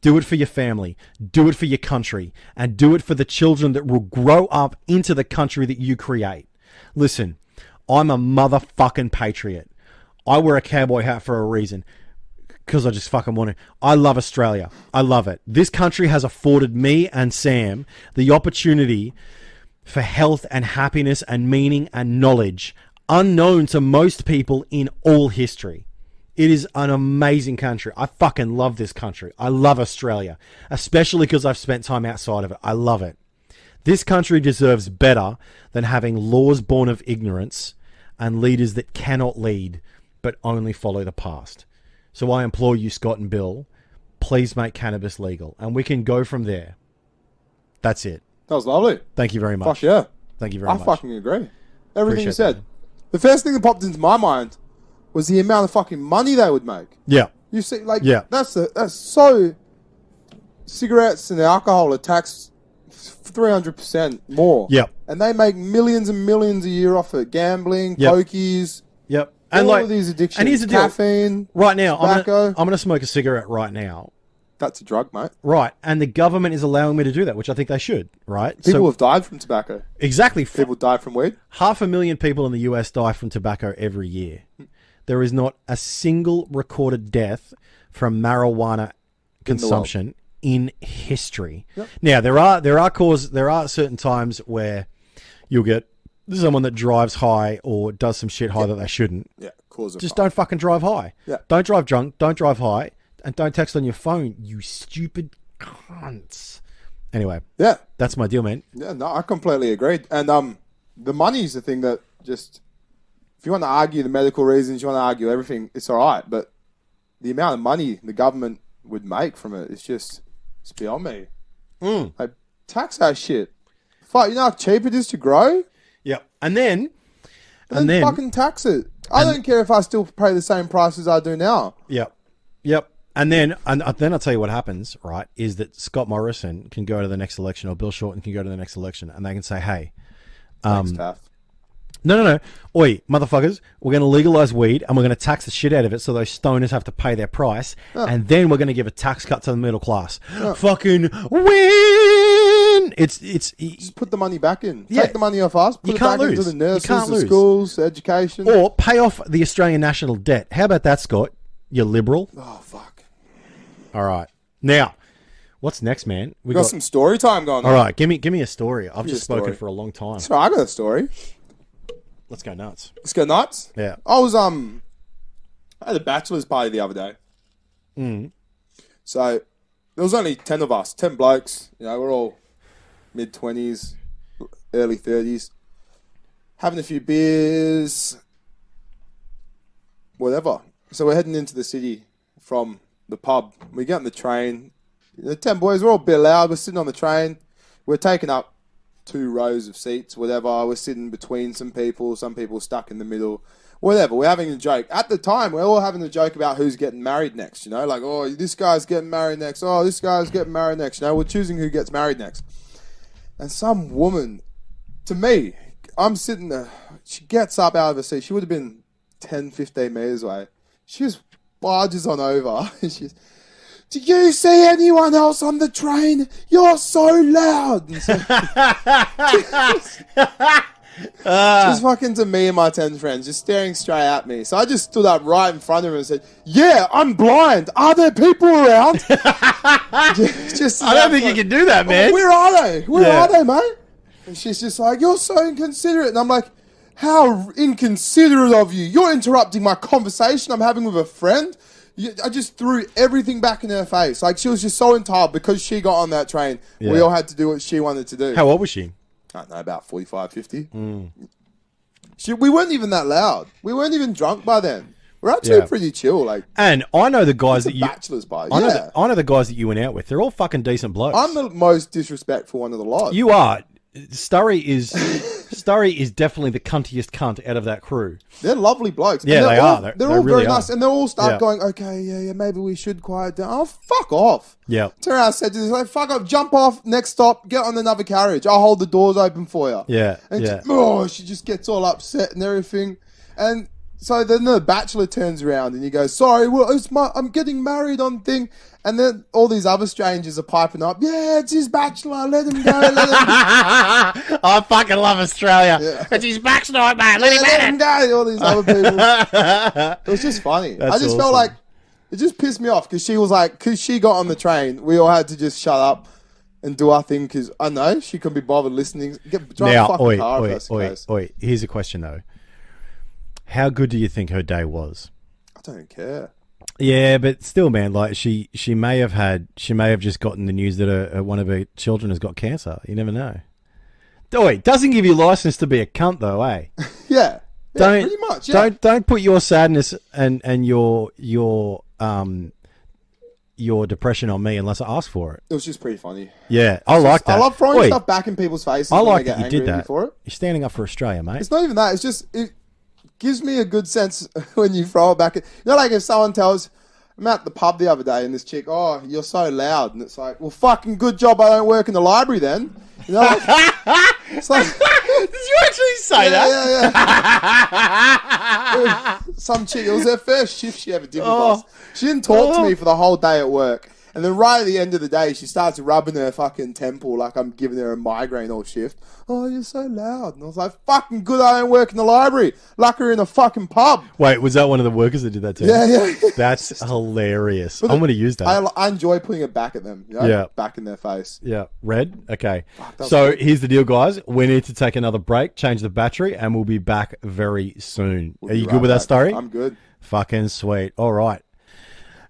Do it for your family. Do it for your country. And do it for the children that will grow up into the country that you create. Listen, I'm a motherfucking patriot. I wear a cowboy hat for a reason. Because I just fucking want to. I love Australia. I love it. This country has afforded me and Sam the opportunity for health and happiness and meaning and knowledge unknown to most people in all history. It is an amazing country. I fucking love this country. I love Australia, especially because I've spent time outside of it. I love it. This country deserves better than having laws born of ignorance and leaders that cannot lead but only follow the past. So I implore you, Scott and Bill, please make cannabis legal, and we can go from there. That's it. That was lovely. Thank you very much. Fuck yeah. Thank you very much. I fucking agree. Everything Appreciate you said. that. The first thing that popped into my mind was the amount of fucking money they would make. Yeah. You see, like, Yeah. that's so. Cigarettes and alcohol are taxed 300% more. Yep. And they make millions and millions a year off it. Gambling, Yep. pokies, Yep. all of these addictions. And here's the deal. Caffeine, Right now, tobacco. I'm gonna smoke a cigarette right now. That's a drug, mate. Right. And the government is allowing me to do that, which I think they should, right? People have died from tobacco. Exactly. People die from weed. 500,000 people in the US die from tobacco every year. There is not a single recorded death from marijuana consumption in history. Yep. Now there are certain times where you'll get someone that drives high or does some shit high that they shouldn't. Yeah, cause of Just don't fucking drive high. Yeah. Don't drive drunk. Don't drive high, and don't text on your phone. You stupid cunts. Anyway, Yeah. that's my deal, man. Yeah, no, I completely agree. And the money's the thing that just, if you want to argue the medical reasons, you want to argue everything, it's all right. But the amount of money the government would make from it is just, it's beyond me. Like, tax that shit. Fuck, you know how cheap it is to grow? Yeah, and then fucking tax it. I don't care if I still pay the same price as I do now. Yep. And then I'll tell you what happens, right, is that Scott Morrison can go to the next election, or Bill Shorten can go to the next election, and they can say, hey, Thanks, TAF. no. Oi, motherfuckers, we're going to legalize weed, and we're going to tax the shit out of it so those stoners have to pay their price, and then we're going to give a tax cut to the middle class. Fucking win! It's Just put the money back in. Yeah. Take the money off us. Put You it can't back into lose. the You nurses, can't the lose. schools, education. or pay off the Australian national debt. How about that, Scott? You liberal. Oh, fuck. All right. Now, what's next, man? We got some story time going on. All right, give me a story. I've me just a spoken story. for a long time. So I got a story. Let's go nuts. Let's go nuts. Yeah. I was I had a bachelor's party the other day. So there was only 10 of us, 10 blokes. You know, we're all mid-20s, early 30s, having a few beers, whatever. So we're heading into the city from the pub. We get on the train. The 10 boys, we're all a bit loud. We're sitting on the train. We're taking up 2 rows of seats, whatever. We're sitting between some people stuck in the middle, whatever. We're having a joke. At the time, we're all having a joke about who's getting married next, you know? Like, oh, this guy's getting married next. Oh, this guy's getting married next. You know, we're choosing who gets married next. And some woman, to me, I'm sitting there. She gets up out of her seat. She would have been 10, 15 metres away. She just barges on over. And she's, do you see anyone else on the train? You're so loud. And so, just fucking to me and my 10 friends, just staring straight at me. So I just stood up right in front of her and said, yeah, I'm blind. Are there people around? just I don't think you can do that, man. Oh, where are they? Where are they, mate? And she's just like, you're so inconsiderate. And I'm like, how inconsiderate of you. You're interrupting my conversation I'm having with a friend. I just threw everything back in her face. Like, she was just so entitled because she got on that train. Yeah. We all had to do what she wanted to do. How old was she? I don't know, about 45, 50. We weren't even that loud. We weren't even drunk by then. We're actually pretty chill. Like, And I know the guys it's a that you. bachelor's party. I know, Yeah. I know the guys that you went out with. They're all fucking decent blokes. I'm the most disrespectful one of the lot. You are. Sturry is definitely the cuntiest cunt out of that crew. They're lovely blokes. Yeah, And they all, are. They're They all really very nice. are. And they all start Yeah. going, okay, yeah, maybe we should quiet down. Oh, fuck off. Yeah. Turn around, I said to this, like, fuck off, jump off, next stop, get on another carriage. I'll hold the doors open for you. Yeah. And Yeah. she just gets all upset and everything. And so then the bachelor turns around and he goes, sorry, well, I'm getting married on thing. And then all these other strangers are piping up, yeah, it's his bachelor, let him go, let him go. I fucking love Australia. Yeah. It's his back tonight, mate. Let him go, all these other people. It was just funny. That's I just awesome. felt like, it just pissed me off because she was like, because she got on the train, we all had to just shut up and do our thing because I know she couldn't be bothered listening. Drive a fucking car if that's the case. Here's a question though. How good do you think her day was? I don't care. Yeah, but still, man, like she may have just gotten the news that one of her children has got cancer. You never know. Oi, doesn't give you license to be a cunt though, eh? Yeah. Don't pretty much. Yeah. don't put your sadness and your depression on me unless I ask for it. It was just pretty funny. Yeah, I like that. I love throwing Oi, stuff back in people's faces. I when like they that get you did angry at me that. for it. You're standing up for Australia, mate. It's not even that. It's just it gives me a good sense when you throw it back. You know, like if someone tells, I'm at the pub the other day and this chick, oh, you're so loud, and it's like, well, fucking good job I don't work in the library then. You know, like, it's like, Did you actually say that? yeah. Some chick, it was her first shift she ever did with us. She didn't talk to me for the whole day at work. And then right at the end of the day, she starts rubbing her fucking temple like I'm giving her a migraine all shift. Oh, you're so loud. And I was like, fucking good I don't work in the library. Like her in a fucking pub. Wait, was that one of the workers that did that too? Yeah. That's hilarious. I'm going to use that. I enjoy putting it back at them. You know? Yeah. Back in their face. Yeah, red. Okay. was So good. here's the deal, guys. We need to take another break, change the battery, and we'll be back very soon. We'll Are be you right good with that back. story? I'm good. Fucking sweet. All right.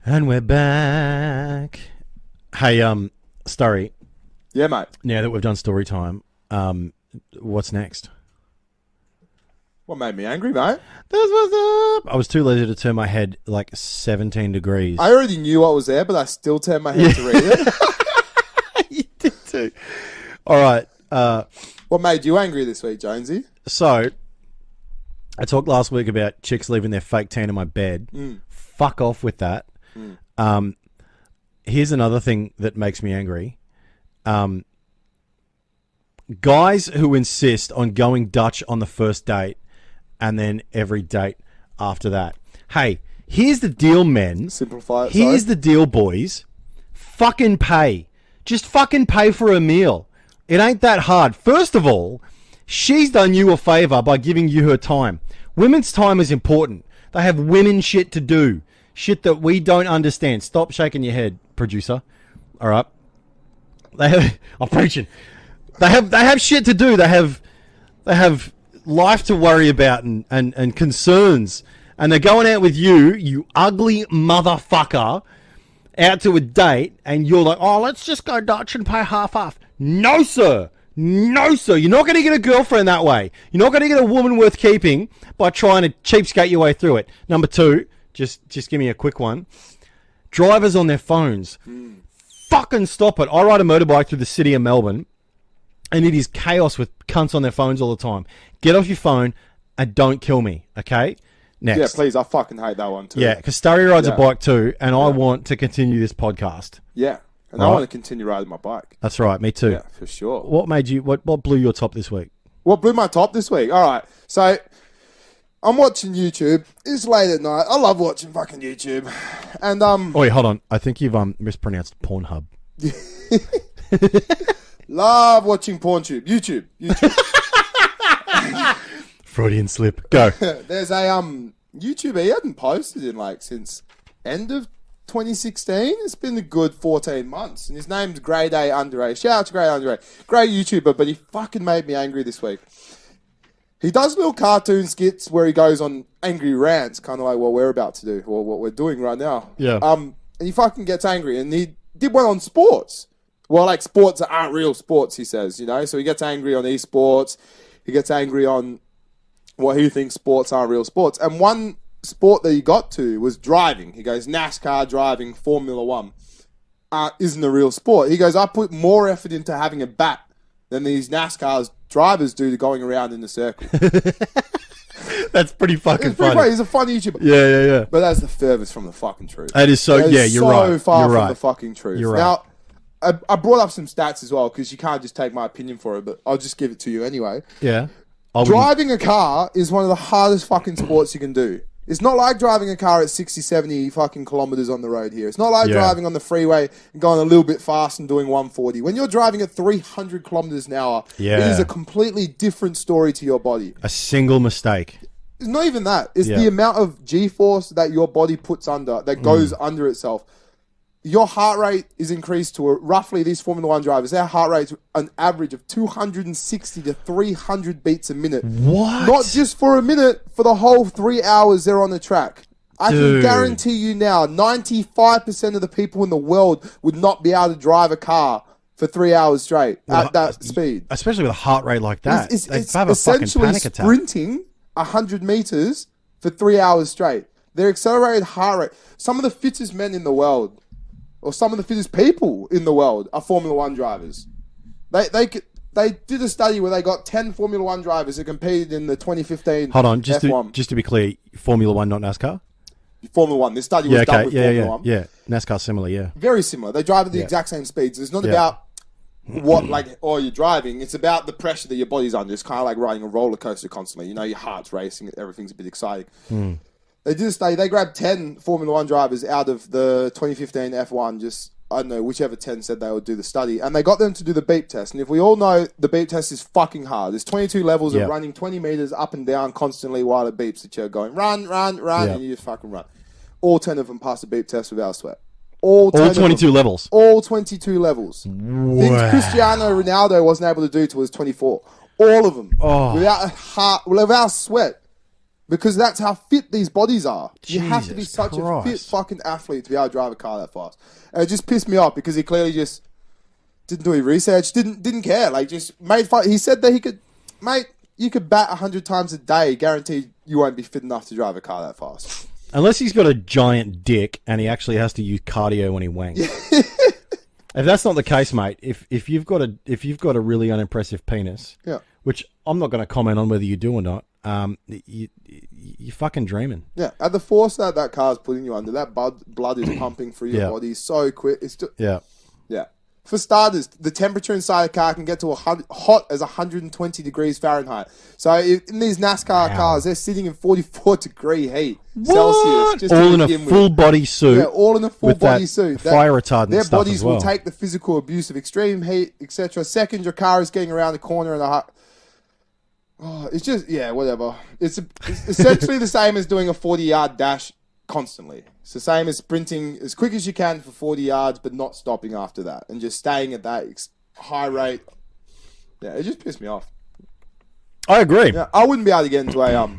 And we're back. Hey, Story, Yeah, mate. now that we've done story time, what's next? What made me angry, mate? This was up. I was too lazy to turn my head like 17 degrees. I already knew what was there, but I still turned my head to read it. You did too. All right. What made you angry this week, Jonesy? So, I talked last week about chicks leaving their fake tan in my bed. Fuck off with that. Here's another thing that makes me angry. Guys who insist on going Dutch on the first date and then every date after that. Hey, here's the deal, men. Simplify it. Here's the deal, boys. Fucking pay. Just fucking pay for a meal. It ain't that hard. First of all, she's done you a favour by giving you her time. Women's time is important. They have women shit to do. Shit that we don't understand. Stop shaking your head, producer. All right. I'm preaching. They have shit to do. They have life to worry about and concerns. And they're going out with you ugly motherfucker, out to a date, and you're like, oh, let's just go Dutch and pay half. No, sir. No, sir. You're not going to get a girlfriend that way. You're not going to get a woman worth keeping by trying to cheapskate your way through it. Number two, just give me a quick one. Drivers on their phones. Fucking stop it. I ride a motorbike through the city of Melbourne, and it is chaos with cunts on their phones all the time. Get off your phone and don't kill me, okay? Next. Yeah, please. I fucking hate that one too. Yeah, because Starry rides a bike too, and I want to continue this podcast. Yeah, and I want to continue riding my bike. That's right, me too. Yeah, for sure. What made you? What blew your top this week? What blew my top this week? All right, so I'm watching YouTube. It's late at night. I love watching fucking YouTube, and Oh wait, hold on. I think you've mispronounced Pornhub. Love watching YouTube. Freudian slip. Go. There's a YouTuber. He hadn't posted in since end of 2016. It's been a good 14 months, and his name's Grade A Underage. Shout out to Grade A Underage. Great YouTuber, but he fucking made me angry this week. He does little cartoon skits where he goes on angry rants, kind of like what we're about to do, or what we're doing right now. Yeah. And he fucking gets angry, and he did one on sports. Well, sports that aren't real sports, he says, So he gets angry on esports. He gets angry on what he thinks sports aren't real sports. And one sport that he got to was driving. He goes, NASCAR driving, Formula One isn't a real sport. He goes, I put more effort into having a bat than these NASCAR drivers do to going around in the circle. That's pretty fucking funny. He's a funny YouTuber. Yeah. But that's the furthest from the fucking truth. It is so, you're right. So far You're from right. the fucking truth. You're right. Now, I brought up some stats as well, because you can't just take my opinion for it, but I'll just give it to you anyway. Yeah. Driving a car is one of the hardest fucking sports you can do. It's not like driving a car at 60, 70 fucking kilometers on the road here. It's not like driving on the freeway and going a little bit fast and doing 140. When you're driving at 300 kilometers an hour, it is a completely different story to your body. A single mistake. It's not even that. It's the amount of G-force that your body puts under, that goes under itself. Your heart rate is increased to roughly, these Formula One drivers, their heart rate's an average of 260 to 300 beats a minute. What? Not just for a minute, for the whole 3 hours they're on the track. I can guarantee you now, 95% of the people in the world would not be able to drive a car for 3 hours straight at that speed. Especially with a heart rate like that. It's have a fucking essentially panic attack. sprinting 100 meters for 3 hours straight. Their accelerated heart rate. Some of the fittest men in the world, or some of the fittest people in the world, are Formula One drivers. They did a study where they got 10 Formula One drivers that competed in the 2015 Hold on, just F1. to be clear, Formula One, not NASCAR? Formula One. This study was done with Formula One. Yeah, NASCAR similar, yeah. Very similar. They drive at the exact same speeds. It's not about what, you're driving. It's about the pressure that your body's under. It's kind of like riding a roller coaster constantly. Your heart's racing. Everything's a bit exciting. They did a study. They grabbed 10 Formula One drivers out of the 2015 F1, I don't know, whichever 10 said they would do the study. And they got them to do the beep test. And if we all know, the beep test is fucking hard. There's 22 levels of running 20 meters up and down constantly while it beeps at you, going, run, and you just fucking run. All 10 of them passed the beep test without sweat. All 22 levels. All 22 levels. Wow. Things Cristiano Ronaldo wasn't able to do till he was 24. All of them. Without sweat. Because that's how fit these bodies are. You have to be such a fit fucking athlete to be able to drive a car that fast. And it just pissed me off because he clearly just didn't do any research, didn't care. Just made fun. He said that he could, mate, you could bat 100 times a day, guaranteed you won't be fit enough to drive a car that fast. Unless he's got a giant dick and he actually has to use cardio when he wanks. If that's not the case, mate, if you've got a really unimpressive penis, which I'm not going to comment on whether you do or not, you're fucking dreaming. Yeah, at the force that car's putting you under, that blood is pumping through your body so quick. It's just, yeah. For starters, the temperature inside a car can get to hot as 120 degrees Fahrenheit. So in these NASCAR cars, they're sitting in 44 degree heat Celsius. Just all in a full body suit. Yeah, all in a full body suit. Fire retardant their stuff bodies as well. will take the physical abuse of extreme heat, etc. Second, your car is getting around the corner and it's just, whatever. It's essentially the same as doing a 40-yard dash constantly. It's the same as sprinting as quick as you can for 40 yards, but not stopping after that and just staying at that high rate. Yeah, it just pissed me off. I agree. Yeah, I wouldn't be able to get into a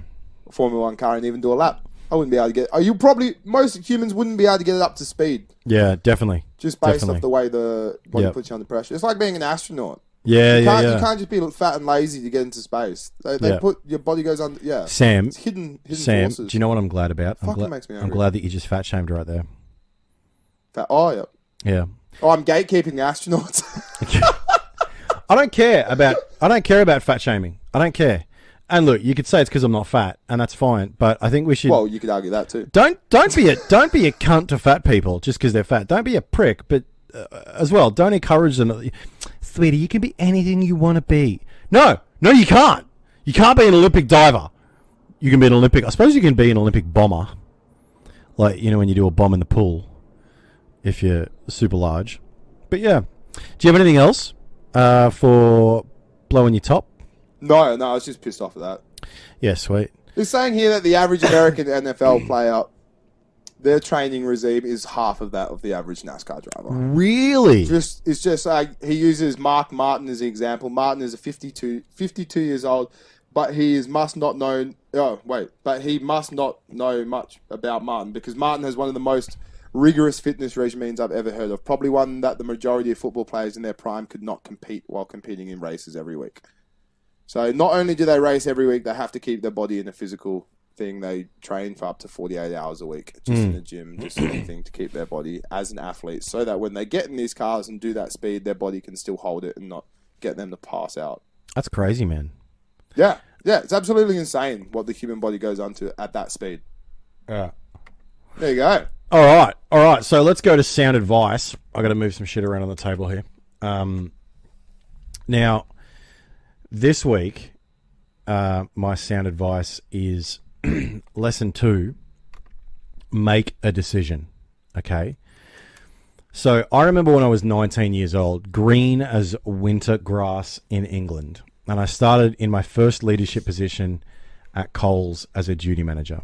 Formula One car and even do a lap. I wouldn't be able to get. Most humans wouldn't be able to get it up to speed. Yeah, definitely. Just based off the way the body puts you under pressure. It's like being an astronaut. Yeah, you can't just be fat and lazy to get into space. They put your body goes under. Yeah, Sam. It's hidden Sam, forces. do you know what I'm glad about? Makes me angry. I'm glad that you just fat shamed right there. Oh yeah. Yeah. Oh, I'm gatekeeping the astronauts. I don't care about fat shaming. I don't care. And look, you could say it's because I'm not fat, and that's fine. But I think we should. Well, you could argue that too. Don't be a cunt to fat people just because they're fat. Don't be a prick, but as well, don't encourage them. Sweetie, you can be anything you want to be. No, you can't. You can't be an Olympic diver. You can be an Olympic. I suppose you can be an Olympic bomber, like when you do a bomb in the pool, if you're super large. But yeah, do you have anything else for blowing your top? No, I was just pissed off at that. Yeah, sweet. It's saying here that the average American NFL player, their training regime is half of that of the average NASCAR driver. Really? It's just like he uses Mark Martin as an example. Martin is 52 years old, but he must not know much about Martin because Martin has one of the most rigorous fitness regimes I've ever heard of. Probably one that the majority of football players in their prime could not compete while competing in races every week. So not only do they race every week, they have to keep their body in a physical thing. They train for up to 48 hours a week, just in the gym, just anything to keep their body as an athlete, so that when they get in these cars and do that speed, their body can still hold it and not get them to pass out. That's crazy, man. Yeah, it's absolutely insane what the human body goes on to at that speed. Yeah. There you go. All right. So let's go to sound advice. I got to move some shit around on the table here. Now, this week, my sound advice is lesson 2, make a decision. Okay? So I remember when I was 19 years old, green as winter grass in England. And I started in my first leadership position at Coles as a duty manager.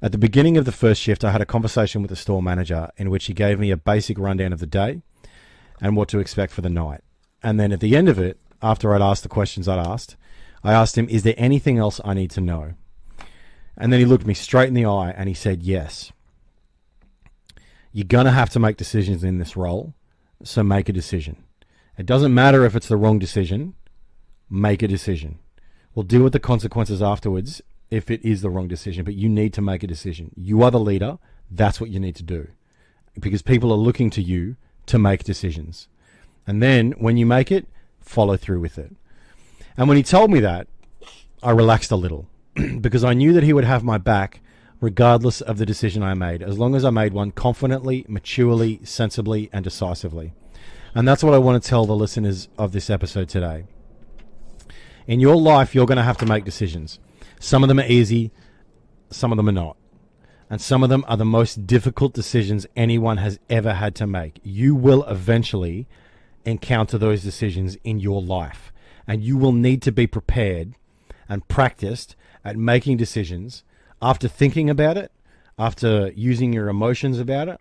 At the beginning of the first shift, I had a conversation with the store manager in which he gave me a basic rundown of the day and what to expect for the night. And then at the end of it, after I'd asked the questions I asked him, is there anything else I need to know? And then he looked me straight in the eye and he said, yes. You're going to have to make decisions in this role, so make a decision. It doesn't matter if it's the wrong decision, make a decision. We'll deal with the consequences afterwards if it is the wrong decision, but you need to make a decision. You are the leader. That's what you need to do, because people are looking to you to make decisions. And then when you make it, follow through with it. And when he told me that, I relaxed a little because I knew that he would have my back regardless of the decision I made, as long as I made one confidently, maturely, sensibly, and decisively. And that's what I want to tell the listeners of this episode today. In your life, you're going to have to make decisions. Some of them are easy, some of them are not. And some of them are the most difficult decisions anyone has ever had to make. You will eventually encounter those decisions in your life. And you will need to be prepared and practiced at making decisions after thinking about it, after using your emotions about it.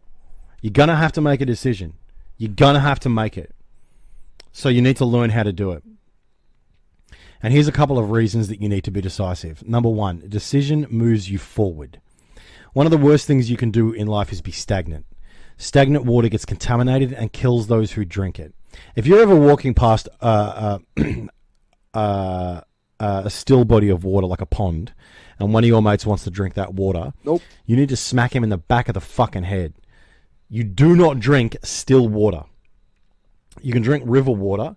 You're going to have to make a decision. You're going to have to make it. So you need to learn how to do it. And here's a couple of reasons that you need to be decisive. Number 1, decision moves you forward. One of the worst things you can do in life is be stagnant. Stagnant water gets contaminated and kills those who drink it. If you're ever walking past a still body of water like a pond, and one of your mates wants to drink that water, nope, you need to smack him in the back of the fucking head. You do not drink still water. You can drink river water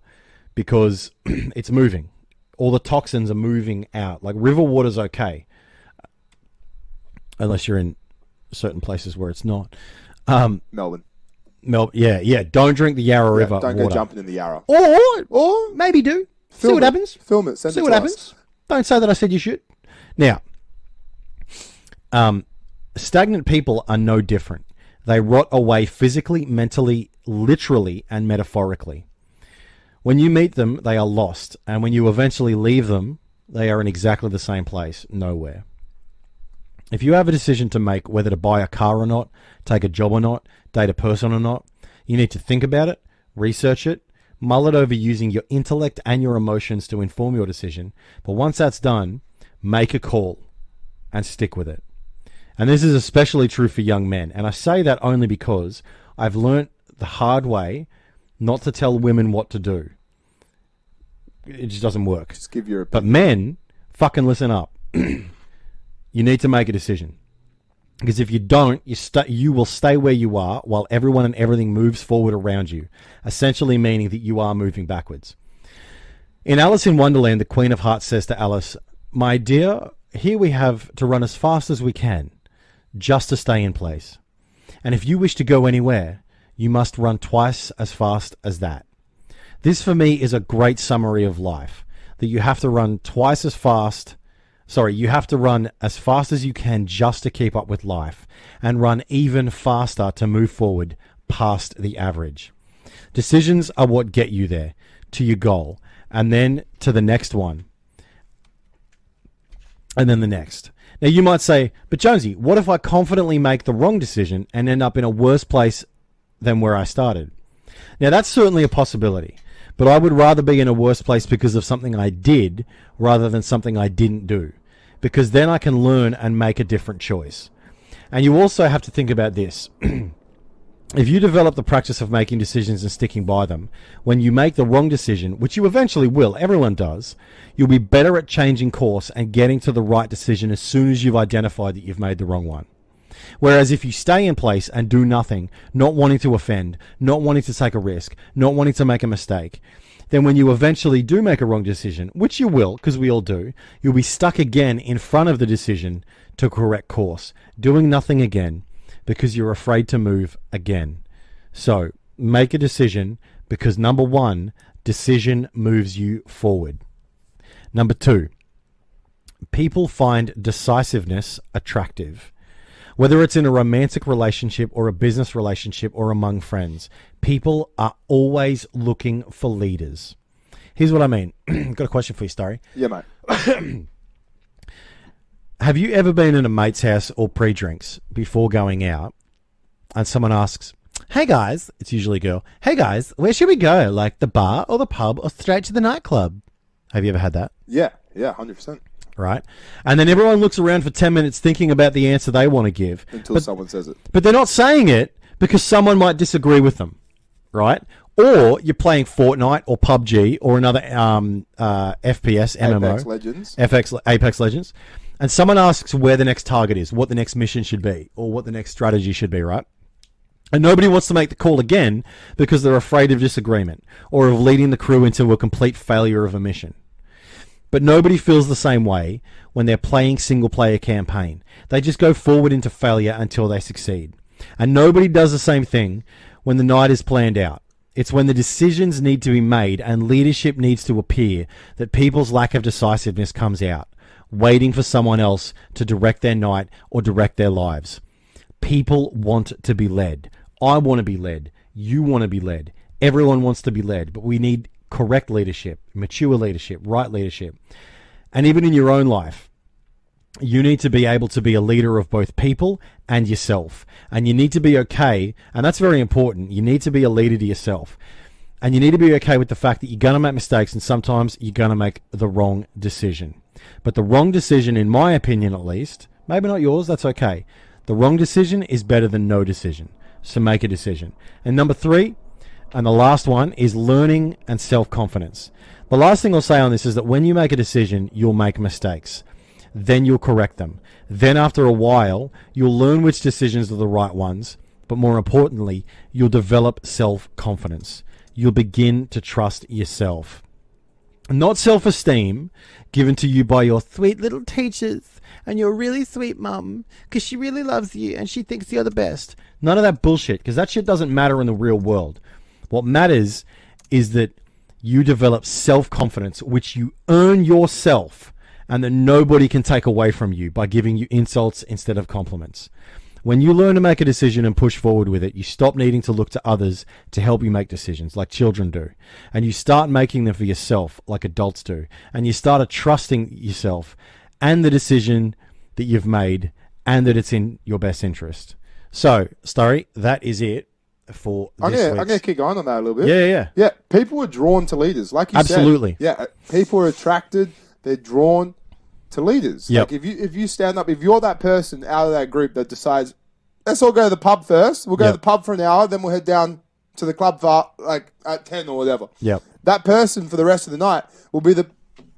because it's moving. All the toxins are moving out. Like river water's okay, unless you're in certain places where it's not. Melbourne. Yeah. Don't drink the Yarra River Don't water. go jumping in the Yarra. Or maybe do. See Film what it. happens. Film it. Send See it what to happens. us. Don't say that I said you should. Now, stagnant people are no different. They rot away physically, mentally, literally, and metaphorically. When you meet them, they are lost. And when you eventually leave them, they are in exactly the same place, nowhere. If you have a decision to make whether to buy a car or not, take a job or not, date a person or not, you need to think about it, research it, mull it over using your intellect and your emotions to inform your decision. But once that's done, make a call and stick with it. And this is especially true for young men. And I say that only because I've learnt the hard way not to tell women what to do. It just doesn't work. Just give your But opinion. men, fucking listen up. You need to make a decision. Because if you don't, you will stay where you are while everyone and everything moves forward around you, essentially meaning that you are moving backwards. In Alice in Wonderland, the Queen of Hearts says to Alice, "My dear, here we have to run as fast as we can, just to stay in place. And if you wish to go anywhere, you must run twice as fast as that." This for me is a great summary of life, that you have to run twice as fast. You have to run as fast as you can just to keep up with life, and run even faster to move forward past the average. Decisions are what get you there, to your goal, and then to the next one, and then the next. Now you might say, but Jonesy, what if I confidently make the wrong decision and end up in a worse place than where I started? Now that's certainly a possibility, but I would rather be in a worse place because of something I did rather than something I didn't do, because then I can learn and make a different choice. And you also have to think about this. If you develop the practice of making decisions and sticking by them, when you make the wrong decision, which you eventually will, everyone does, you'll be better at changing course and getting to the right decision as soon as you've identified that you've made the wrong one. Whereas if you stay in place and do nothing, not wanting to offend, not wanting to take a risk, not wanting to make a mistake, then when you eventually do make a wrong decision, which you will, because we all do, you'll be stuck again in front of the decision to correct course, doing nothing again, because you're afraid to move again. So make a decision, because number one, decision moves you forward. Number two, people find decisiveness attractive. Whether it's in a romantic relationship or a business relationship or among friends, people are always looking for leaders. Here's what I mean. Got a question for you, Starry. Yeah, mate. Have you ever been in a mate's house or pre-drinks before going out and someone asks, "Hey guys," it's usually a girl, "Hey guys, where should we go? Like the bar or the pub or straight to the nightclub?" Have you ever had that? Yeah, 100%. Right? And then everyone looks around for 10 minutes thinking about the answer they want to give. Until someone says it. But they're not saying it because someone might disagree with them, right? Or you're playing Fortnite or PUBG or another FPS, MMO. Apex Legends. And someone asks where the next target is, what the next mission should be, or what the next strategy should be, right? And nobody wants to make the call again because they're afraid of disagreement or of leading the crew into a complete failure of a mission. But nobody feels the same way when they're playing single-player campaign. They just go forward into failure until they succeed. And nobody does the same thing when the night is planned out. It's when the decisions need to be made and leadership needs to appear that people's lack of decisiveness comes out, waiting for someone else to direct their night or direct their lives. People want to be led. I want to be led. You want to be led. Everyone wants to be led, but we need correct leadership, mature leadership, right leadership. And even in your own life, you need to be able to be a leader of both people and yourself. And you need to be okay, and that's very important. You need to be a leader to yourself. And you need to be okay with the fact that you're going to make mistakes and sometimes you're going to make the wrong decision. But the wrong decision, in my opinion at least, maybe not yours, that's okay. The wrong decision is better than no decision. So make a decision. And number three, and the last one, is learning and self-confidence. The last thing I'll say on this is that when you make a decision, you'll make mistakes. Then you'll correct them. Then after a while, you'll learn which decisions are the right ones. But more importantly, you'll develop self-confidence. You'll begin to trust yourself. Not self-esteem given to you by your sweet little teachers and your really sweet mum because she really loves you and she thinks you're the best. None of that bullshit, because that shit doesn't matter in the real world. What matters is that you develop self-confidence, which you earn yourself and that nobody can take away from you by giving you insults instead of compliments. When you learn to make a decision and push forward with it, you stop needing to look to others to help you make decisions like children do. And you start making them for yourself like adults do. And you start trusting yourself and the decision that you've made and that it's in your best interest. So, Starry, that is it for this week's... I'm going to keep going on that a little bit. Yeah. Yeah, people are drawn to leaders, like you said. Absolutely. Yeah, people are attracted, they're drawn to leaders. Yep. Like if you stand up, if you're that person out of that group that decides, let's all go to the pub first. We'll go to the pub for an hour, then we'll head down to the club for at 10 or whatever. Yep. That person for the rest of the night will be the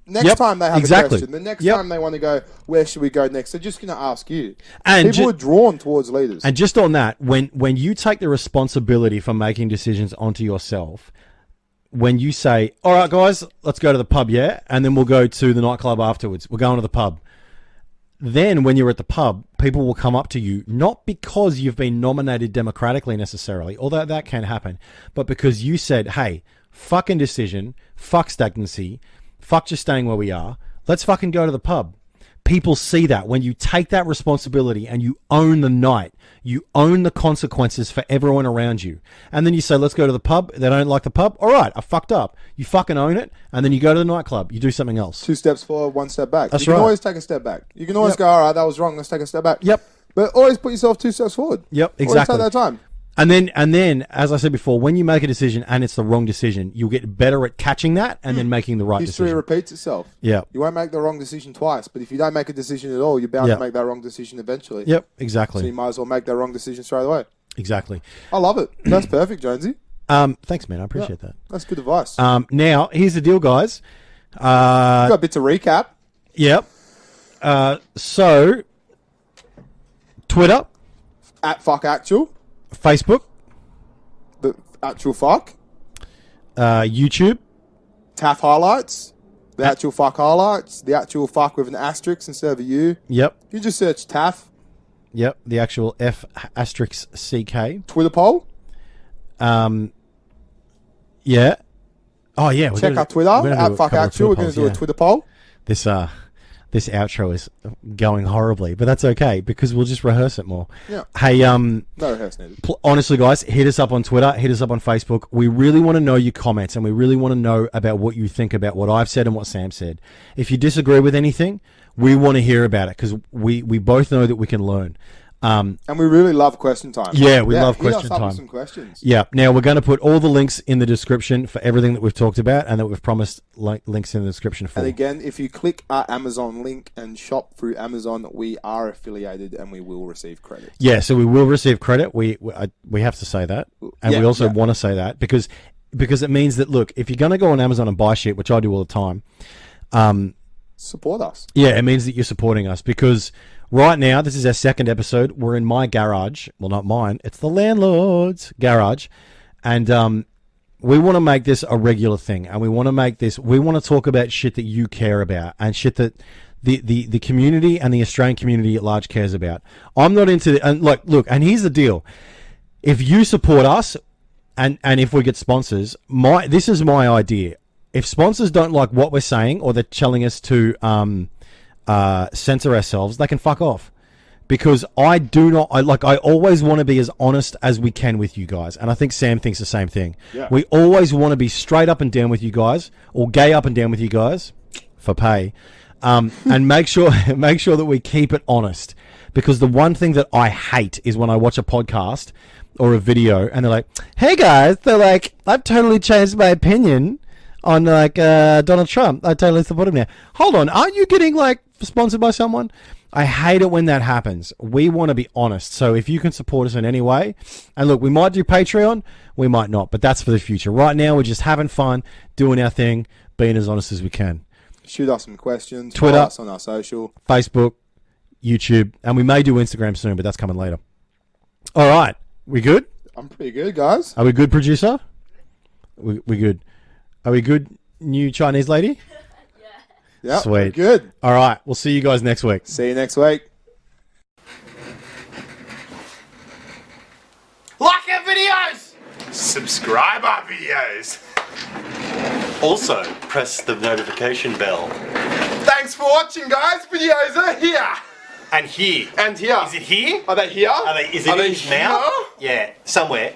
next time they have a question. The next time they want to go, where should we go next? They're just going to ask you. And people are drawn towards leaders. And just on that, when you take the responsibility for making decisions onto yourself, when you say, all right, guys, let's go to the pub, yeah? And then we'll go to the nightclub afterwards. We're going to the pub. Then when you're at the pub, people will come up to you, not because you've been nominated democratically necessarily, although that can happen, but because you said, hey, fuck indecision, fuck stagnancy, fuck just staying where we are, let's fucking go to the pub. People see that when you take that responsibility and you own the night, you own the consequences for everyone around you. And then you say, let's go to the pub. They don't like the pub. All right, I fucked up. You fucking own it. And then you go to the nightclub. You do something else. 2 steps forward, 1 step back. That's you can right. always take a step back. You can always go, all right, that was wrong. Let's take a step back. Yep. But always put yourself 2 steps forward. Yep, exactly. Always take that time. And then, as I said before, when you make a decision and it's the wrong decision, you'll get better at catching that and then making the right History decision. repeats itself. Yeah. You won't make the wrong decision twice, but if you don't make a decision at all, you're bound to make that wrong decision eventually. Yep, exactly. So you might as well make that wrong decision straight away. Exactly. I love it. That's perfect, Jonesy. Thanks, man. I appreciate that. That's good advice. Now, here's the deal, guys. Got a bit to recap. Yep. So, Twitter, @FuckActual, Facebook, the actual fuck, YouTube, TAF highlights, the actual fuck highlights, the actual fuck with an asterisk instead of a U. Yep. You just search TAF. Yep. The actual F***CK. Twitter poll. Yeah. Oh yeah. Check our Twitter @FuckActual. We're going to do a Twitter poll. This outro is going horribly, but that's okay because we'll just rehearse it more. Yeah. Hey, no rehearse needed. Honestly, guys, hit us up on Twitter, hit us up on Facebook. We really want to know your comments, and we really want to know about what you think about what I've said and what Sam said. If you disagree with anything, we want to hear about it because we both know that we can learn. And we really love question time. Yeah, we love question hit us up time. with some questions. Yeah. Now we're going to put all the links in the description for everything that we've talked about and that we've promised links in the description for. And again, if you click our Amazon link and shop through Amazon, we are affiliated and we will receive credit. Yeah, so we will receive credit. We have to say that, and we also want to say that because it means that look, if you're going to go on Amazon and buy shit, which I do all the time, support us. Yeah, it means that you're supporting us because. Right now, this is our second episode. We're in my garage. Well, not mine. It's the landlord's garage. And we want to make this a regular thing. And we want to talk about shit that you care about and shit that the community and the Australian community at large cares about. I'm not into... And look, and here's the deal. If you support us and if we get sponsors, this is my idea. If sponsors don't like what we're saying or they're telling us to... censor ourselves, they can fuck off because I always want to be as honest as we can with you guys, and I think Sam thinks the same thing. We always want to be straight up and down with you guys, or gay up and down with you guys for pay, and make sure that we keep it honest, because the one thing that I hate is when I watch a podcast or a video and they're like, hey guys, they're like, I've totally changed my opinion on Donald Trump. I totally support him now. Hold on, aren't you getting sponsored by someone? I hate it when that happens. We want to be honest. So if you can support us in any way, and look, we might do Patreon, we might not, but that's for the future. Right now, we're just having fun, doing our thing, being as honest as we can. Shoot us some questions. Twitter, follow us on our social, Facebook, YouTube, and we may do Instagram soon, but that's coming later. All right, we good? I'm pretty good, guys. Are we good, producer? We good? Are we good? new Chinese lady? Yeah, Sweet. good. All right, we'll see you guys next week. See you next week. Like our videos! Subscribe our videos! Also, press the notification bell. Thanks for watching, guys. Videos are here. And here. And here. Is it here? Are they here? Is it in his mouth? Yeah, somewhere.